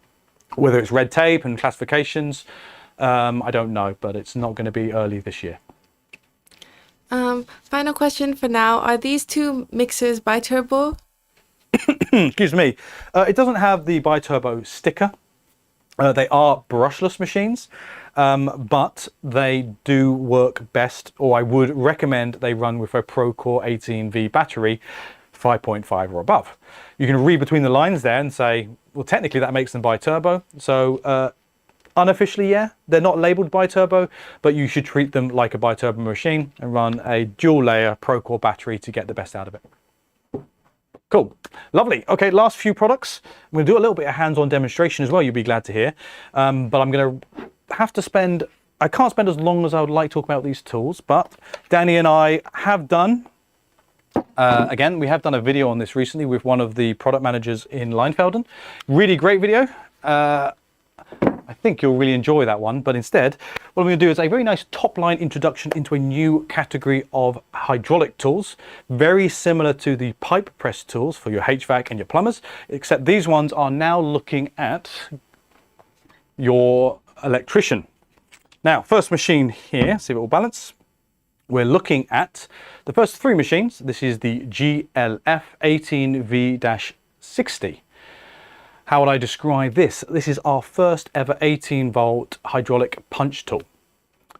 Speaker 1: whether it's red tape and classifications. I don't know, but it's not going to be early this year.
Speaker 2: Final question for now. Are these two mixers Bi-Turbo?
Speaker 1: Excuse me. It doesn't have the Bi-Turbo sticker. They are brushless machines, but they do work best, or I would recommend they run with a Procore 18V battery, 5.5 or above. You can read between the lines there and say, well, technically that makes them Bi-Turbo. So unofficially, yeah, they're not labeled Bi-Turbo, but you should treat them like a Bi-Turbo machine and run a dual layer Procore battery to get the best out of it. Cool, lovely. Okay, last few products. I'm going to do a little bit of hands-on demonstration as well, you'll be glad to hear. But I'm going to have to spend, I can't spend as long as I would like talking about these tools, but Danny and I have done, again, we have done a video on this recently with one of the product managers in Leinfelden. Really great video. I think you'll really enjoy that one, but instead, what I'm going to do is a very nice top-line introduction into a new category of hydraulic tools, very similar to the pipe press tools for your HVAC and your plumbers, except these ones are now looking at your electrician. Now, first machine here, see if it will balance. We're looking at the first three machines. This is the GLF 18V-60. How would I describe this? This is our first ever 18-volt hydraulic punch tool.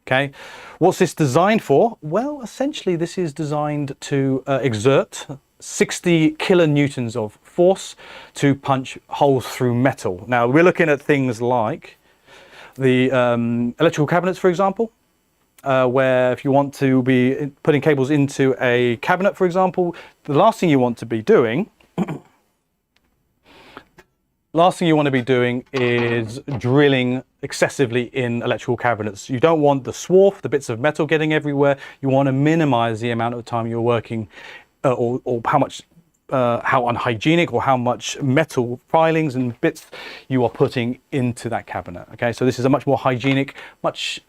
Speaker 1: Okay, what's this designed for? Well, essentially this is designed to exert 60 kilonewtons of force to punch holes through metal. Now we're looking at things like the electrical cabinets, for example, where if you want to be putting cables into a cabinet, for example, the last thing you want to be doing is drilling excessively in electrical cabinets. You don't want the swarf, the bits of metal getting everywhere. You want to minimize the amount of time you're working or how unhygienic or how much metal filings and bits you are putting into that cabinet. Okay, so this is a much more hygienic, so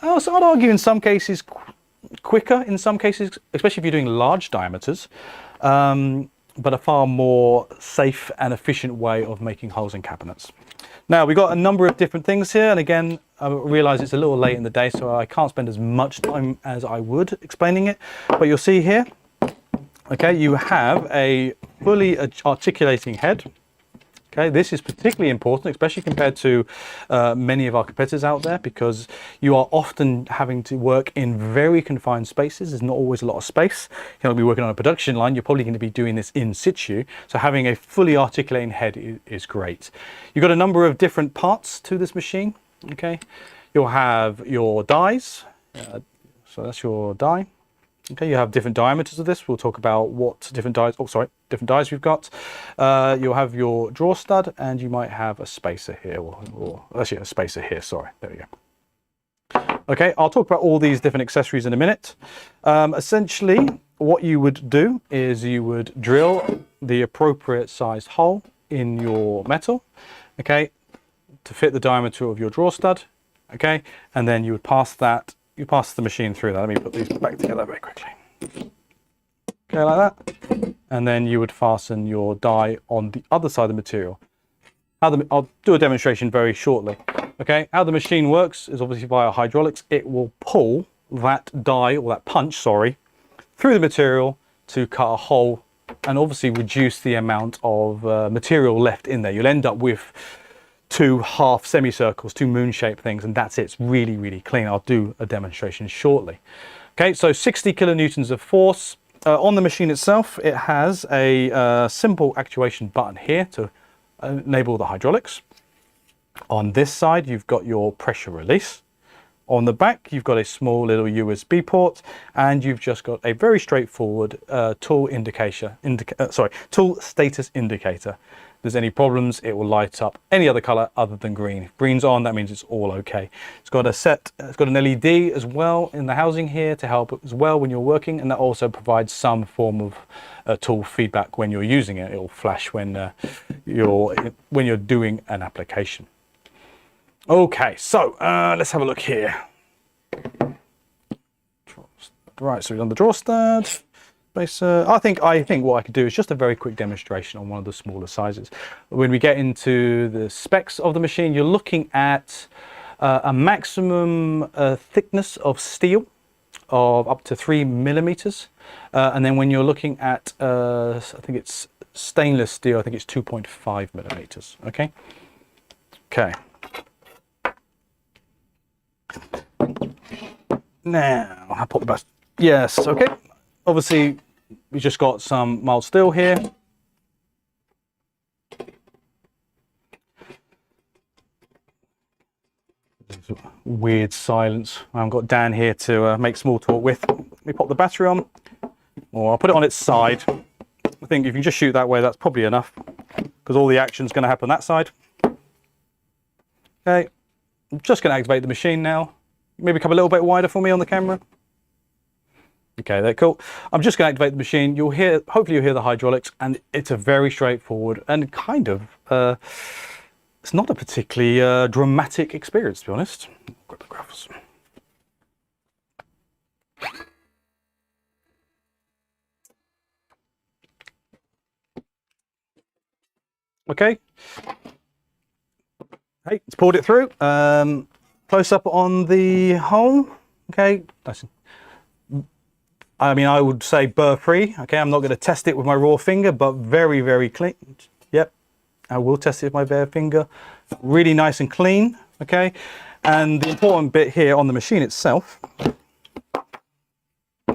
Speaker 1: I'd argue in some cases quicker, in some cases, especially if you're doing large diameters, but a far more safe and efficient way of making holes in cabinets. Now, we've got a number of different things here, and again, I realize it's a little late in the day, so I can't spend as much time as I would explaining it, but you'll see here, okay, you have a fully articulating head, Okay, this is particularly important, especially compared to many of our competitors out there, because you are often having to work in very confined spaces. There's not always a lot of space. You're going to be working on a production line. You're probably going to be doing this in situ. So having a fully articulating head is great. You've got a number of different parts to this machine. Okay, you'll have your dies. So that's your die. Okay, you have different diameters of this. We'll talk about what different dies, different dies we've got. You'll have your draw stud, and you might have a spacer here, or actually a spacer here, sorry, there we go. Okay, I'll talk about all these different accessories in a minute. Essentially, what you would do is you would drill the appropriate sized hole in your metal, okay, to fit the diameter of your draw stud, okay, and then you would pass the machine through that. Let me put these back together very quickly. Okay, like that. And then you would fasten your die on the other side of the material. I'll do a demonstration very shortly. Okay, how the machine works is obviously via hydraulics. It will pull that die, or that punch, sorry, through the material to cut a hole and obviously reduce the amount of material left in there. You'll end up with 2 half semicircles, 2 moon-shaped things, and that's it. It's really, really clean. I'll do a demonstration shortly. Okay, so 60 kilonewtons of force. On the machine itself, it has a simple actuation button here to enable the hydraulics. On this side, you've got your pressure release. On the back, you've got a small little USB port, and you've just got a very straightforward tool status indicator. If there's any problems, it will light up any other color other than green. If green's on, that means it's all okay. It's got an LED as well in the housing here to help as well when you're working, and that also provides some form of tool feedback when you're using it. It will flash when you're doing an application. Okay, so let's have a look here. Right, so we've done the draw stud. I think what I could do is just a very quick demonstration on one of the smaller sizes. When we get into the specs of the machine, you're looking at a maximum thickness of steel of up to 3 millimeters. And then when you're looking at, I think it's stainless steel, I think it's 2.5 millimeters, okay? Okay. Now, I'll put the best. Yes, okay. Obviously, we just got some mild steel here. Weird silence. I haven't got Dan here to make small talk with. Let me pop the battery on, or I'll put it on its side. I think if you can just shoot that way, that's probably enough, because all the action's going to happen that side. Okay, I'm just going to activate the machine now. Maybe come a little bit wider for me on the camera. Okay, there, cool. I'm just going to activate the machine. Hopefully you'll hear the hydraulics, and it's a very straightforward and kind of, it's not a particularly dramatic experience, to be honest. Grab the graphs. Okay. Hey, it's pulled it through. Close up on the hole. Okay, nice. I mean, I would say burr-free. Okay, I'm not going to test it with my raw finger, but very, very clean. Yep, I will test it with my bare finger. Really nice and clean. Okay, and the important bit here on the machine itself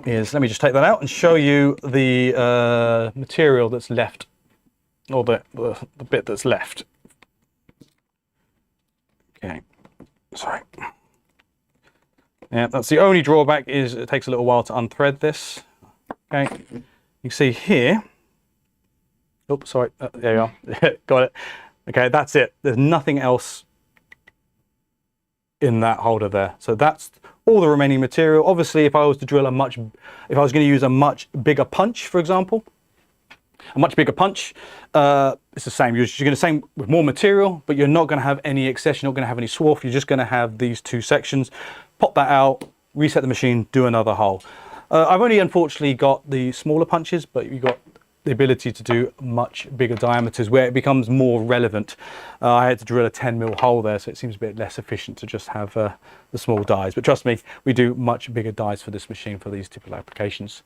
Speaker 1: is, let me just take that out and show you the material that's left, or the bit that's left. Okay, sorry. Yeah, that's the only drawback, is it takes a little while to unthread this. Okay, you see here. Oh, sorry, there you are. Got it. Okay, that's it. There's nothing else in that holder there. So that's all the remaining material. Obviously, if I was going to use a much bigger punch, for example, it's the same. You're going to same with more material, but you're not going to have any excess. You're not going to have any swarf. You're just going to have these 2 sections. Pop that out, reset the machine, do another hole. I've only unfortunately got the smaller punches, but you've got the ability to do much bigger diameters where it becomes more relevant. I had to drill a 10mm hole there, so it seems a bit less efficient to just have the small dies. But trust me, we do much bigger dies for this machine for these typical applications.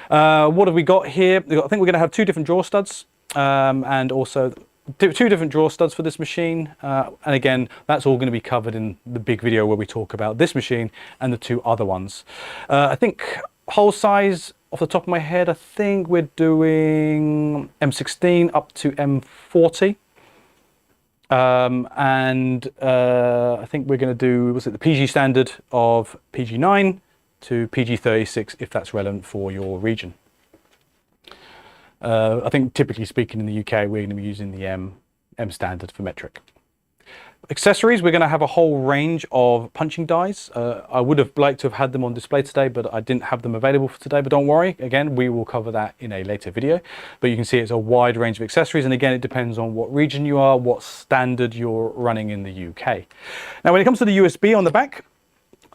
Speaker 1: What have we got here? I think we're going to have 2 different draw studs, and also two different draw studs for this machine, and again, that's all going to be covered in the big video where we talk about this machine and the two other ones. I think hole size, off the top of my head, I think we're doing M16 up to M40. I think we're going to do, was it the PG standard of PG9 to PG36 if that's relevant for your region. I think typically speaking in the UK, we're going to be using the M standard for metric. Accessories, we're going to have a whole range of punching dies. I would have liked to have had them on display today, but I didn't have them available for today. But don't worry, again, we will cover that in a later video. But you can see it's a wide range of accessories. And again, it depends on what region you are, what standard you're running in the UK. Now, when it comes to the USB on the back,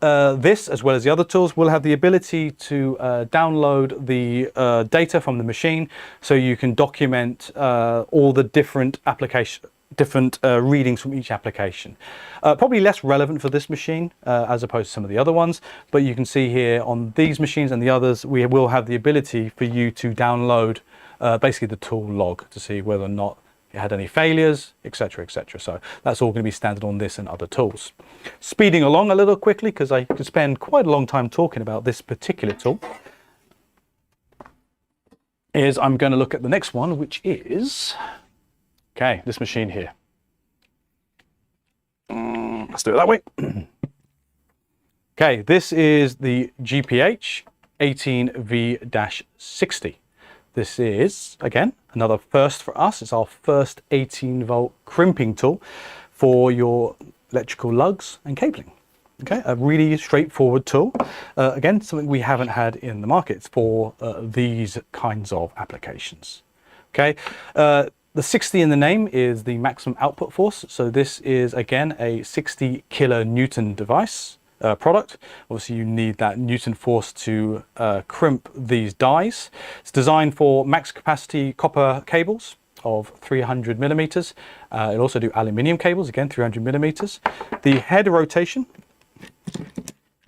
Speaker 1: this, as well as the other tools, will have the ability to download the data from the machine, so you can document all the different readings from each application. Probably less relevant for this machine as opposed to some of the other ones, but you can see here on these machines and the others, we will have the ability for you to download basically the tool log to see whether or not it had any failures, etc, etc. So that's all going to be standard on this and other tools. Speeding along a little quickly, because I could spend quite a long time talking about this particular tool, is I'm going to look at the next one, which is, okay, this machine here. Let's do it that way. Okay, this is the GPH 18V-60. This is, again, another first for us. It's our first 18-volt crimping tool for your electrical lugs and cabling. Okay, a really straightforward tool. Again, something we haven't had in the market for these kinds of applications. Okay, the 60 in the name is the maximum output force. So this is, again, a 60 kilonewton device. Product. Obviously you need that Newton force to crimp these dies. It's designed for max capacity copper cables of 300 millimeters. It'll also do aluminium cables, again 300 millimeters. The head rotation,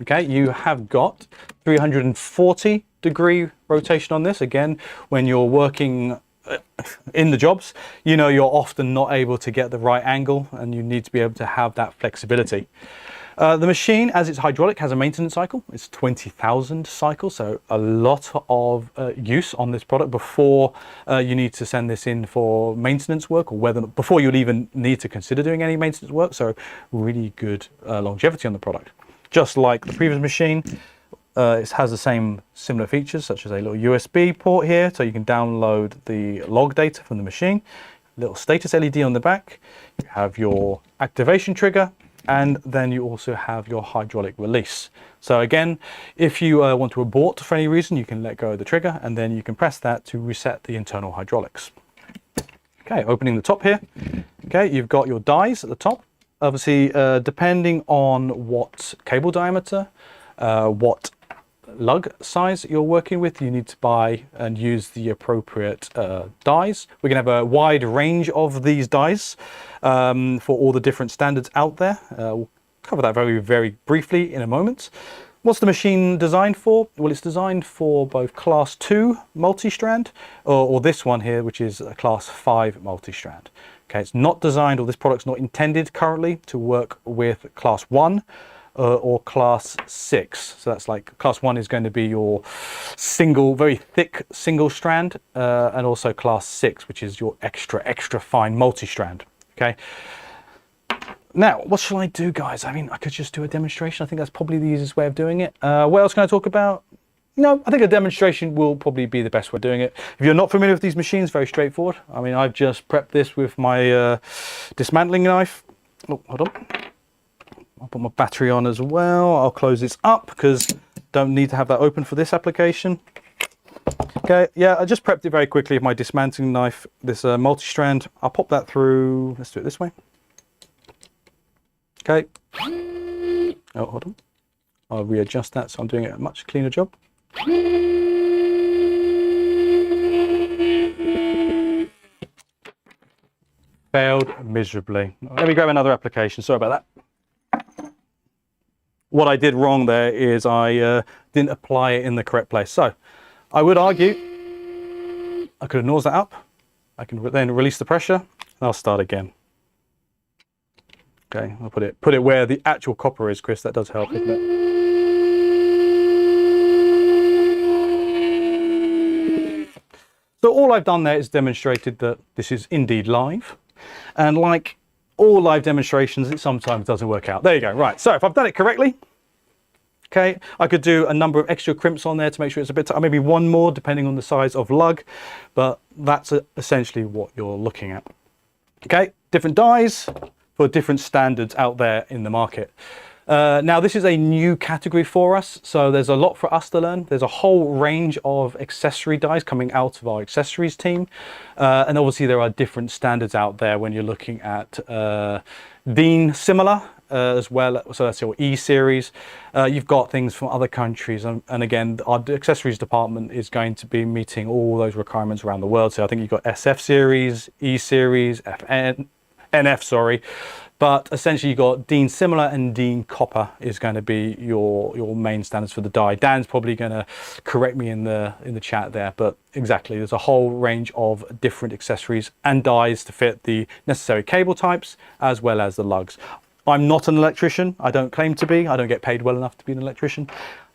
Speaker 1: okay, you have got 340 degree rotation on this. Again, when you're working in the jobs, you know you're often not able to get the right angle and you need to be able to have that flexibility. The machine, as it's hydraulic, has a maintenance cycle. It's 20,000 cycles, so a lot of use on this product before you need to send this in for maintenance work, or before you'll even need to consider doing any maintenance work. So really good longevity on the product. Just like the previous machine, it has the same similar features, such as a little USB port here, so you can download the log data from the machine. Little status LED on the back. You have your activation trigger, and then you also have your hydraulic release. So again, if you want to abort for any reason, you can let go of the trigger and then you can press that to reset the internal hydraulics. Okay, opening the top here. Okay, you've got your dies at the top. Obviously, depending on what cable diameter, what lug size you're working with, you need to buy and use the appropriate dies. We're going to have a wide range of these dies for all the different standards out there. We'll cover that very, very briefly in a moment. What's the machine designed for? Well, it's designed for both class 2 multi-strand or this one here, which is a class 5 multi-strand. Okay, it's not designed, or this product's not intended currently to work with class 1 or class 6. So that's like class 1 is going to be your single, very thick single strand, and also class 6, which is your extra fine multi-strand. Okay. Now, what shall I do, guys? I mean, I could just do a demonstration. I think that's probably the easiest way of doing it. What else can I talk about? No, I think a demonstration will probably be the best way of doing it. If you're not familiar with these machines, very straightforward. I mean, I've just prepped this with my dismantling knife. Oh, hold on. I'll put my battery on as well. I'll close this up because don't need to have that open for this application. Okay, yeah, I just prepped it very quickly with my dismantling knife, this multi-strand. I'll pop that through. Let's do it this way. Okay. Oh, hold on. I'll readjust that so I'm doing a much cleaner job. Failed miserably. Let me grab another application. Sorry about that. What I did wrong there is I didn't apply it in the correct place. So I would argue I could have nosed that up. I can then release the pressure I'll start again. Okay, I'll put it where the actual copper is, Chris. That does help, doesn't it? So all I've done there is demonstrated that this is indeed live. And like all live demonstrations, it sometimes doesn't work out. There you go. Right, so if I've done it correctly, okay, I could do a number of extra crimps on there to make sure it's a bit, maybe one more depending on the size of lug, but that's essentially what you're looking at. Okay, different dies for different standards out there in the market. Now this is a new category for us, so there's a lot for us to learn. There's a whole range of accessory dies coming out of our accessories team, and obviously there are different standards out there when you're looking at Dean similar as well, so that's your E series. You've got things from other countries, and again our accessories department is going to be meeting all those requirements around the world. So I think you've got SF series, E series, NF, sorry. But essentially you've got Dean similar and Dean copper is going to be your main standards for the die. Dan's probably going to correct me in the chat there, but exactly, there's a whole range of different accessories and dies to fit the necessary cable types as well as the lugs. I'm not an electrician. I don't claim to be. I don't get paid well enough to be an electrician.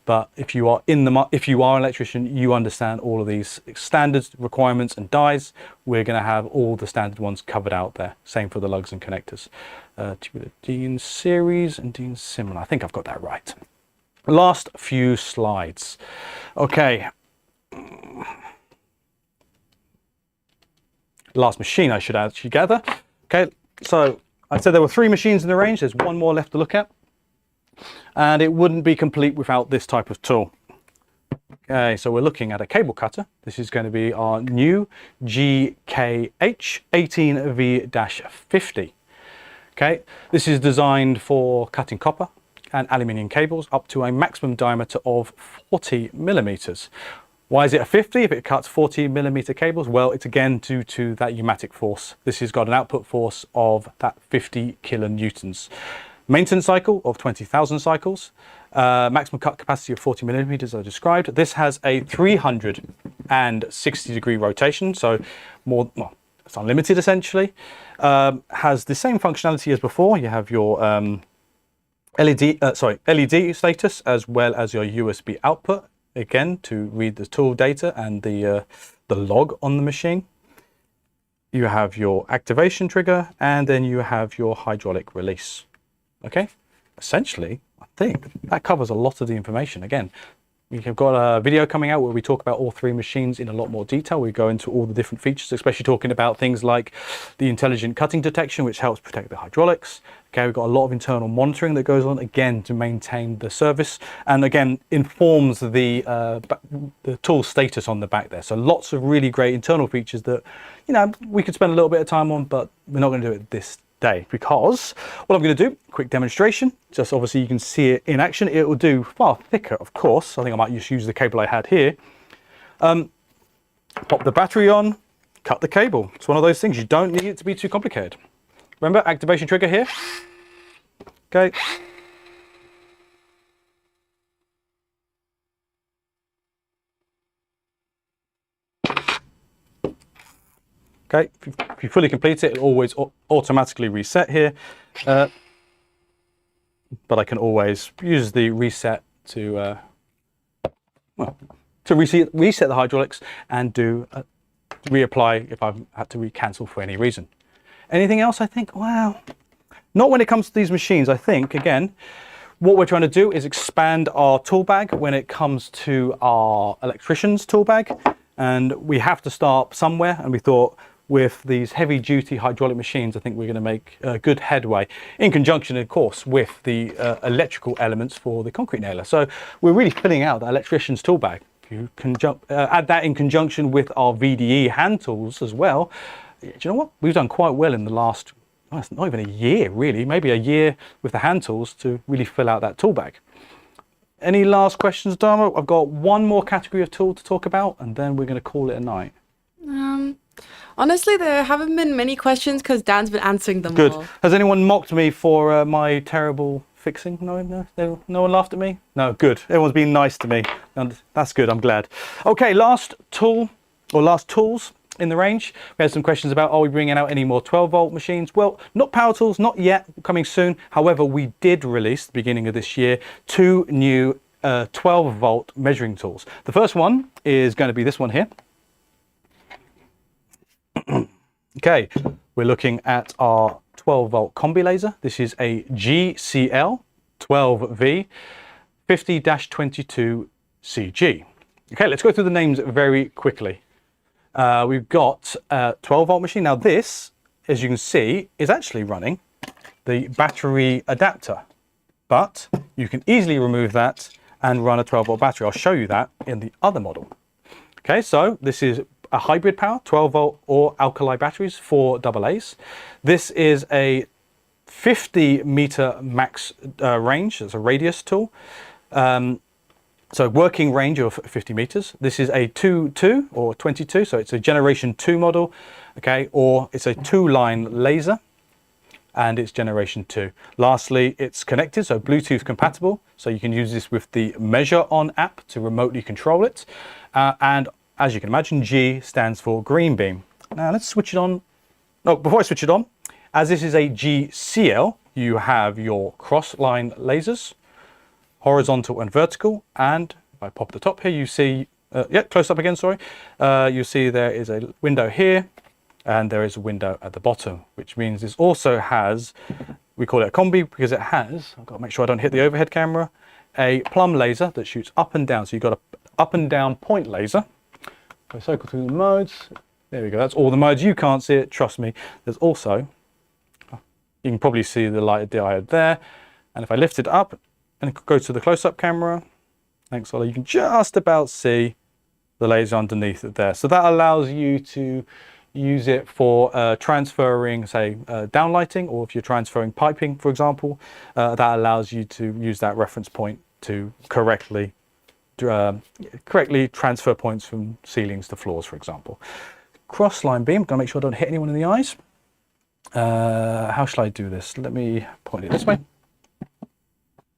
Speaker 1: But if you are an electrician, you understand all of these standards, requirements, and dies. We're going to have all the standard ones covered out there. Same for the lugs and connectors. Tubular Dean series and Dean similar. I think I've got that right. Last few slides. Okay. Last machine I should actually gather. Okay, so I said there were 3 machines in the range. There's one more left to look at. And it wouldn't be complete without this type of tool. Okay, so we're looking at a cable cutter. This is going to be our new GKH 18V-50. Okay, this is designed for cutting copper and aluminium cables up to a maximum diameter of 40 millimeters. Why is it a 50 if it cuts 40 millimeter cables? Well, it's again due to that pneumatic force. This has got an output force of that 50 kilonewtons. Maintenance cycle of 20,000 cycles, maximum cut capacity of 40 millimeters as I described. This has a 360-degree rotation, so more, well, it's unlimited essentially. Has the same functionality as before. You have your LED status as well as your USB output, again to read the tool data and the log on the machine. You have your activation trigger, and then you have your hydraulic release. Okay, essentially, I think that covers a lot of the information. Again, we've got a video coming out where we talk about all 3 machines in a lot more detail. We go into all the different features, especially talking about things like the intelligent cutting detection, which helps protect the hydraulics. Okay, we've got a lot of internal monitoring that goes on, again, to maintain the service, and again, informs the tool status on the back there. So lots of really great internal features that, you know, we could spend a little bit of time on, but we're not going to do it this day, because what I'm going to do, quick demonstration, just obviously you can see it in action. It will do far thicker, of course. I think I might just use the cable I had here. Pop the battery on, cut the cable. It's one of those things, you don't need it to be too complicated. Remember, activation trigger here. Okay. Okay, if you fully complete it, it'll always automatically reset here. But I can always use the reset to reset the hydraulics and do reapply if I've had to recancel for any reason. Anything else? I think, wow, not when it comes to these machines. I think, again, what we're trying to do is expand our tool bag when it comes to our electrician's tool bag, and we have to start somewhere, and we thought, with these heavy duty hydraulic machines, I think we're going to make good headway in conjunction, of course, with the electrical elements for the concrete nailer. So we're really filling out the electrician's tool bag. If you add that in conjunction with our VDE hand tools as well, do you know what? We've done quite well in the last, well, it's not even a year really, maybe a year with the hand tools to really fill out that tool bag. Any last questions, Dharma? I've got one more category of tool to talk about, and then we're going to call it a night.
Speaker 2: Honestly, there haven't been many questions because Dan's been answering them
Speaker 1: Good.
Speaker 2: all.
Speaker 1: Has anyone mocked me for my terrible fixing? No one laughed at me? No, good. Everyone's been nice to me. And that's good, I'm glad. Okay, last tool, or last tools. in the range. We had some questions about, are we bringing out any more 12-volt machines? Well, not power tools, not yet, coming soon. However, we did release, at the beginning of this year, 2 new 12-volt measuring tools. The first one is going to be this one here. Okay, we're looking at our 12-volt combi laser. This is a GCL 12V 50-22 CG. Okay, let's go through the names very quickly. We've got a 12-volt machine. Now this, as you can see, is actually running the battery adapter, but you can easily remove that and run a 12-volt battery. I'll show you that in the other model. Okay, so this is a hybrid power, 12-volt or alkali batteries for AA's. This is a 50-meter max range. It's a radius tool. So working range of 50 meters. This is a 2 or 22, so it's a generation 2 model, okay, or it's a 2-line laser, and it's generation 2. Lastly, it's connected, so Bluetooth compatible, so you can use this with the Measure On app to remotely control it. And as you can imagine, G stands for green beam. Now let's switch it on. No, before I switch it on, as this is a GCL, you have your cross-line lasers, horizontal and vertical, and if I pop the top here, you see, close up again, sorry, you see there is a window here, and there is a window at the bottom, which means this also has, we call it a combi because it has, I've got to make sure I don't hit the overhead camera, a plumb laser that shoots up and down. So you've got a up and down point laser. If I cycle through the modes, there we go, that's all the modes. You can't see it, trust me. There's also, you can probably see the lighted diode there, and if I lift it up, and go to the close-up camera, thanks Ollie, you can just about see the laser underneath it there. So that allows you to use it for transferring, say, downlighting, or if you're transferring piping, for example, that allows you to use that reference point to correctly transfer points from ceilings to floors, for example. Cross-line beam, gotta make sure I don't hit anyone in the eyes. How shall I do this? Let me point it this way.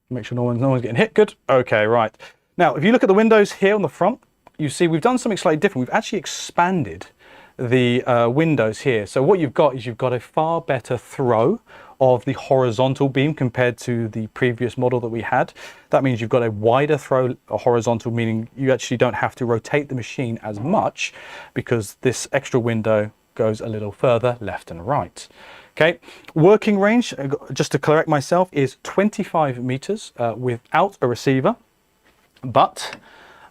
Speaker 1: Make sure no one's getting hit. Good. Okay, right. Now, if you look at the windows here on the front, you see we've done something slightly different. We've actually expanded the windows here. So what you've got is you've got a far better throw of the horizontal beam compared to the previous model that we had. That means you've got a wider throw, a horizontal, meaning you actually don't have to rotate the machine as much because this extra window goes a little further left and right. Okay, working range, just to correct myself, is 25 meters without a receiver, but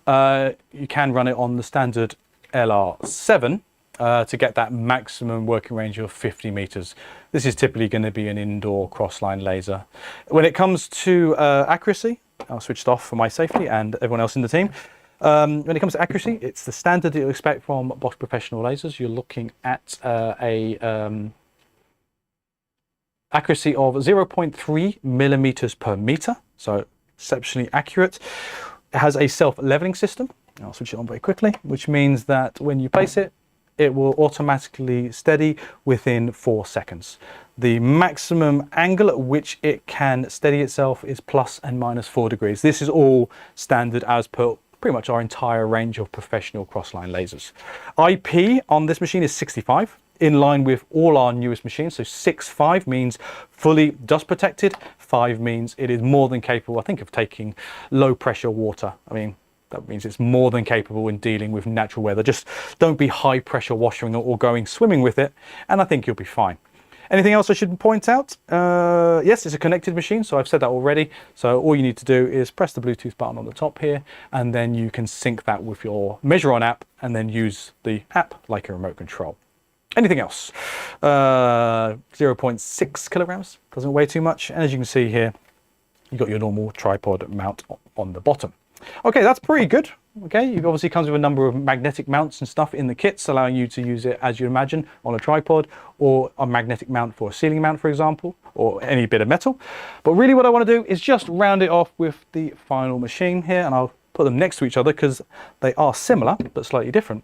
Speaker 1: you can run it on the standard LR7 to get that maximum working range of 50 meters. This is typically going to be an indoor cross-line laser. When it comes to accuracy, I'll switch it off for my safety and everyone else in the team. When it comes to accuracy, it's the standard that you expect from Bosch Professional lasers. You're looking at accuracy of 0.3 millimeters per meter, so exceptionally accurate. It has a self-leveling system. I'll switch it on very quickly, which means that when you place it, it will automatically steady within 4 seconds. The maximum angle at which it can steady itself is plus and minus 4 degrees. This is all standard as per pretty much our entire range of professional cross-line lasers. IP on this machine is 65. In line with all our newest machines. So 6.5 means fully dust protected. 5 means it is more than capable, I think, of taking low pressure water. I mean, that means it's more than capable in dealing with natural weather. Just don't be high pressure washing or going swimming with it, and I think you'll be fine. Anything else I should point out? Yes, it's a connected machine, so I've said that already. So all you need to do is press the Bluetooth button on the top here, and then you can sync that with your Measure On app, and then use the app like a remote control. Anything else? 0.6 kilograms, doesn't weigh too much. And as you can see here, you've got your normal tripod mount on the bottom. Okay, that's pretty good. Okay, it obviously comes with a number of magnetic mounts and stuff in the kits, allowing you to use it, as you imagine, on a tripod or a magnetic mount for a ceiling mount, for example, or any bit of metal. But really what I want to do is just round it off with the final machine here, and I'll put them next to each other because they are similar, but slightly different.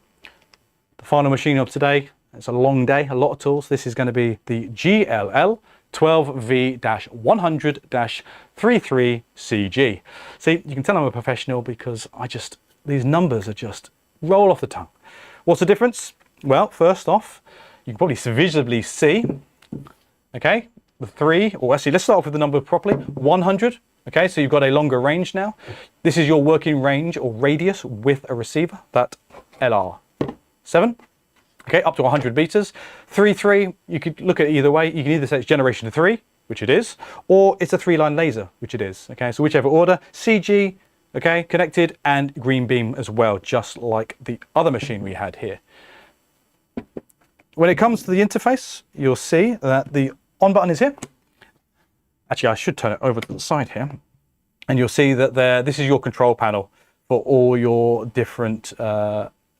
Speaker 1: The final machine of today, it's a long day, a lot of tools. This is going to be the GLL 12V-100-33 CG. See, you can tell I'm a professional because these numbers are just roll off the tongue. What's the difference? Well, first off, you can probably visibly see, okay, the 3, or actually let's start off with the number properly, 100. Okay, so you've got a longer range now. This is your working range or radius with a receiver, that LR7. Okay, up to 100 meters. 3.3, you could look at it either way. You can either say it's generation 3, which it is, or it's a 3-line laser, which it is. Okay, so whichever order. CG, okay, connected, and green beam as well, just like the other machine we had here. When it comes to the interface, you'll see that the on button is here. Actually, I should turn it over to the side here. And you'll see that this is your control panel for all your different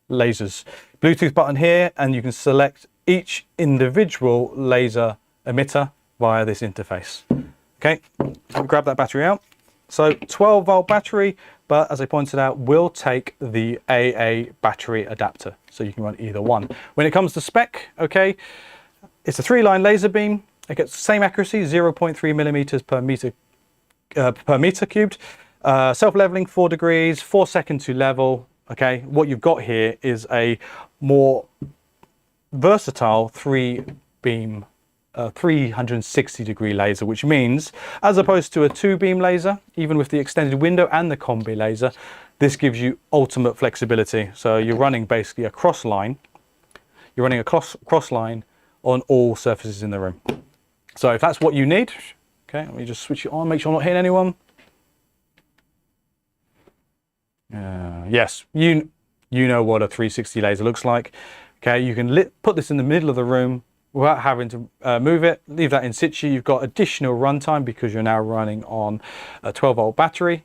Speaker 1: lasers. Bluetooth button here, and you can select each individual laser emitter via this interface. Okay, grab that battery out. So 12-volt battery, but as I pointed out, will take the AA battery adapter. So you can run either one. When it comes to spec, okay, it's a 3-line laser beam. It gets the same accuracy, 0.3 millimeters per meter cubed. Self-leveling 4 degrees, 4 seconds to level. Okay, what you've got here is a more versatile 3-beam, 360-degree laser, which means, as opposed to a 2-beam laser, even with the extended window and the combi laser, this gives you ultimate flexibility. So you're running basically a cross line. You're running a cross line on all surfaces in the room. So if that's what you need, okay, let me just switch it on, make sure I'm not hitting anyone. Yes, you know what a 360 laser looks like. Okay, you can put this in the middle of the room without having to move it, leave that in situ. You've got additional runtime because you're now running on a 12-volt battery.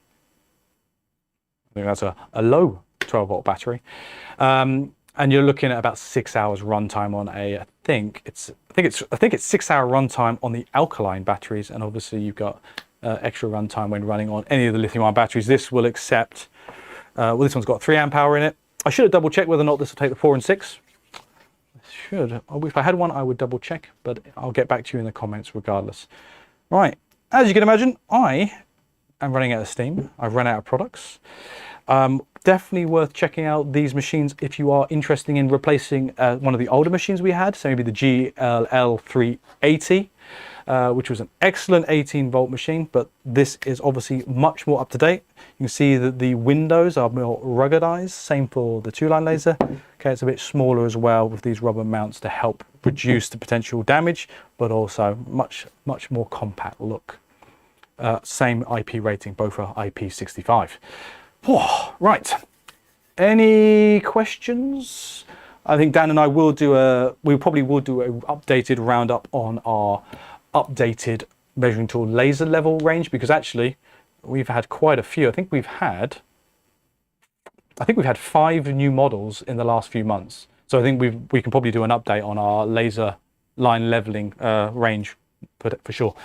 Speaker 1: I think that's a low 12-volt battery. And you're looking at about 6 hours runtime on I think it's 6-hour runtime on the alkaline batteries, and obviously you've got extra runtime when running on any of the lithium-ion batteries. This will accept. Well, this one's got 3 amp hour in it. I should have double checked whether or not this will take the 4 and 6. Should. If I had one, I would double check, but I'll get back to you in the comments regardless. Right, as you can imagine, I am running out of steam. I've run out of products. Definitely worth checking out these machines if you are interested in replacing one of the older machines we had, so maybe the GLL380, which was an excellent 18-volt machine, but this is obviously much more up to date. You can see that the windows are more ruggedized, same for the 2-line laser. Okay, it's a bit smaller as well with these rubber mounts to help reduce the potential damage, but also much more compact look. Same IP rating, both are IP65. Oh, right. Any questions? I think Dan and I will do we probably will do an updated roundup on our updated measuring tool laser level range, because actually we've had quite a few. I think we've had 5 new models in the last few months. So I think we can probably do an update on our laser line leveling range for sure.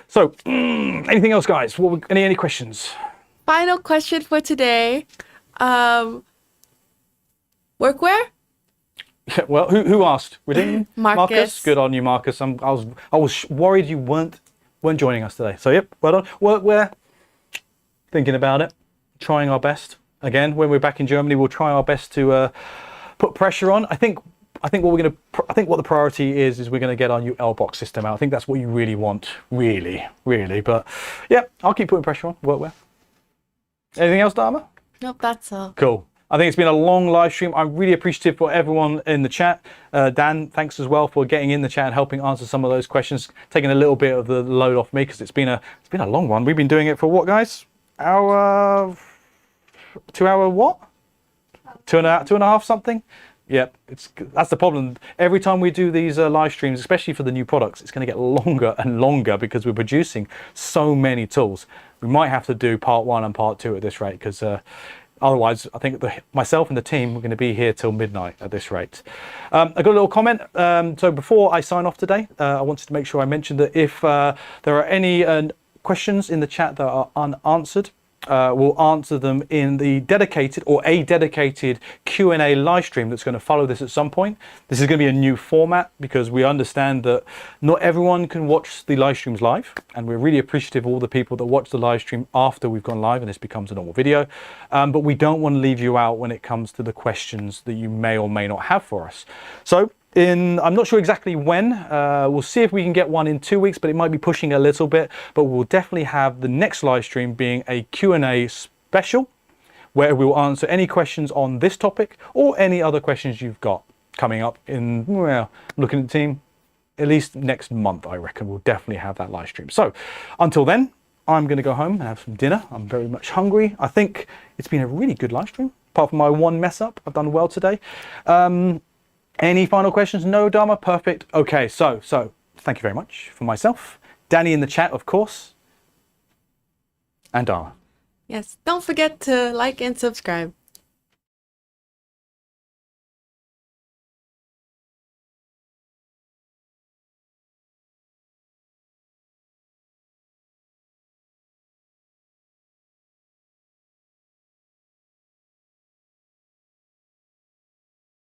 Speaker 1: So anything else, guys? Any questions?
Speaker 2: Final question for today. Workwear?
Speaker 1: Well, who asked? Redeem?
Speaker 2: Marcus.
Speaker 1: Good on you, Marcus. I was worried you weren't joining us today. So yep, well done. Workwear. Thinking about it, trying our best. Again, when we're back in Germany, we'll try our best to put pressure on. I think what the priority is we're going to get our new L box system out. I think that's what you really want, really. But yeah, I'll keep putting pressure on workwear. Anything else, Dharma?
Speaker 2: Nope, that's all.
Speaker 1: Cool. I think it's been a long live stream. I'm really appreciative for everyone in the chat. Dan, thanks as well for getting in the chat and helping answer some of those questions, taking a little bit of the load off me because it's been a long one. We've been doing it for what, guys? 2 hour what? 2.5 something? Yep, that's the problem. Every time we do these live streams, especially for the new products, it's going to get longer and longer because we're producing so many tools. We might have to do part 1 and part 2 at this rate, because otherwise, I think myself and the team, we're going to be here till midnight at this rate. I got a little comment. So before I sign off today, I wanted to make sure I mentioned that if there are any questions in the chat that are unanswered, we'll answer them in the dedicated or a dedicated Q&A live stream that's going to follow this at some point. This is going to be a new format because we understand that not everyone can watch the live streams live, and we're really appreciative of all the people that watch the live stream after we've gone live and this becomes a normal video. But we don't want to leave you out when it comes to the questions that you may or may not have for us. So I'm not sure exactly when, we'll see if we can get one in 2 weeks, but it might be pushing a little bit, but we'll definitely have the next live stream being a Q&A special where we'll answer any questions on this topic or any other questions you've got coming up in, well, looking at the team, at least next month, I reckon we'll definitely have that live stream. So until then, I'm going to go home and have some dinner. I'm very much hungry. I think it's been a really good live stream. Apart from my one mess up, I've done well today. Any final questions? No, Dharma? Perfect. Okay, so thank you very much for myself. Danny in the chat, of course. And Dharma.
Speaker 2: Yes, don't forget to like and subscribe.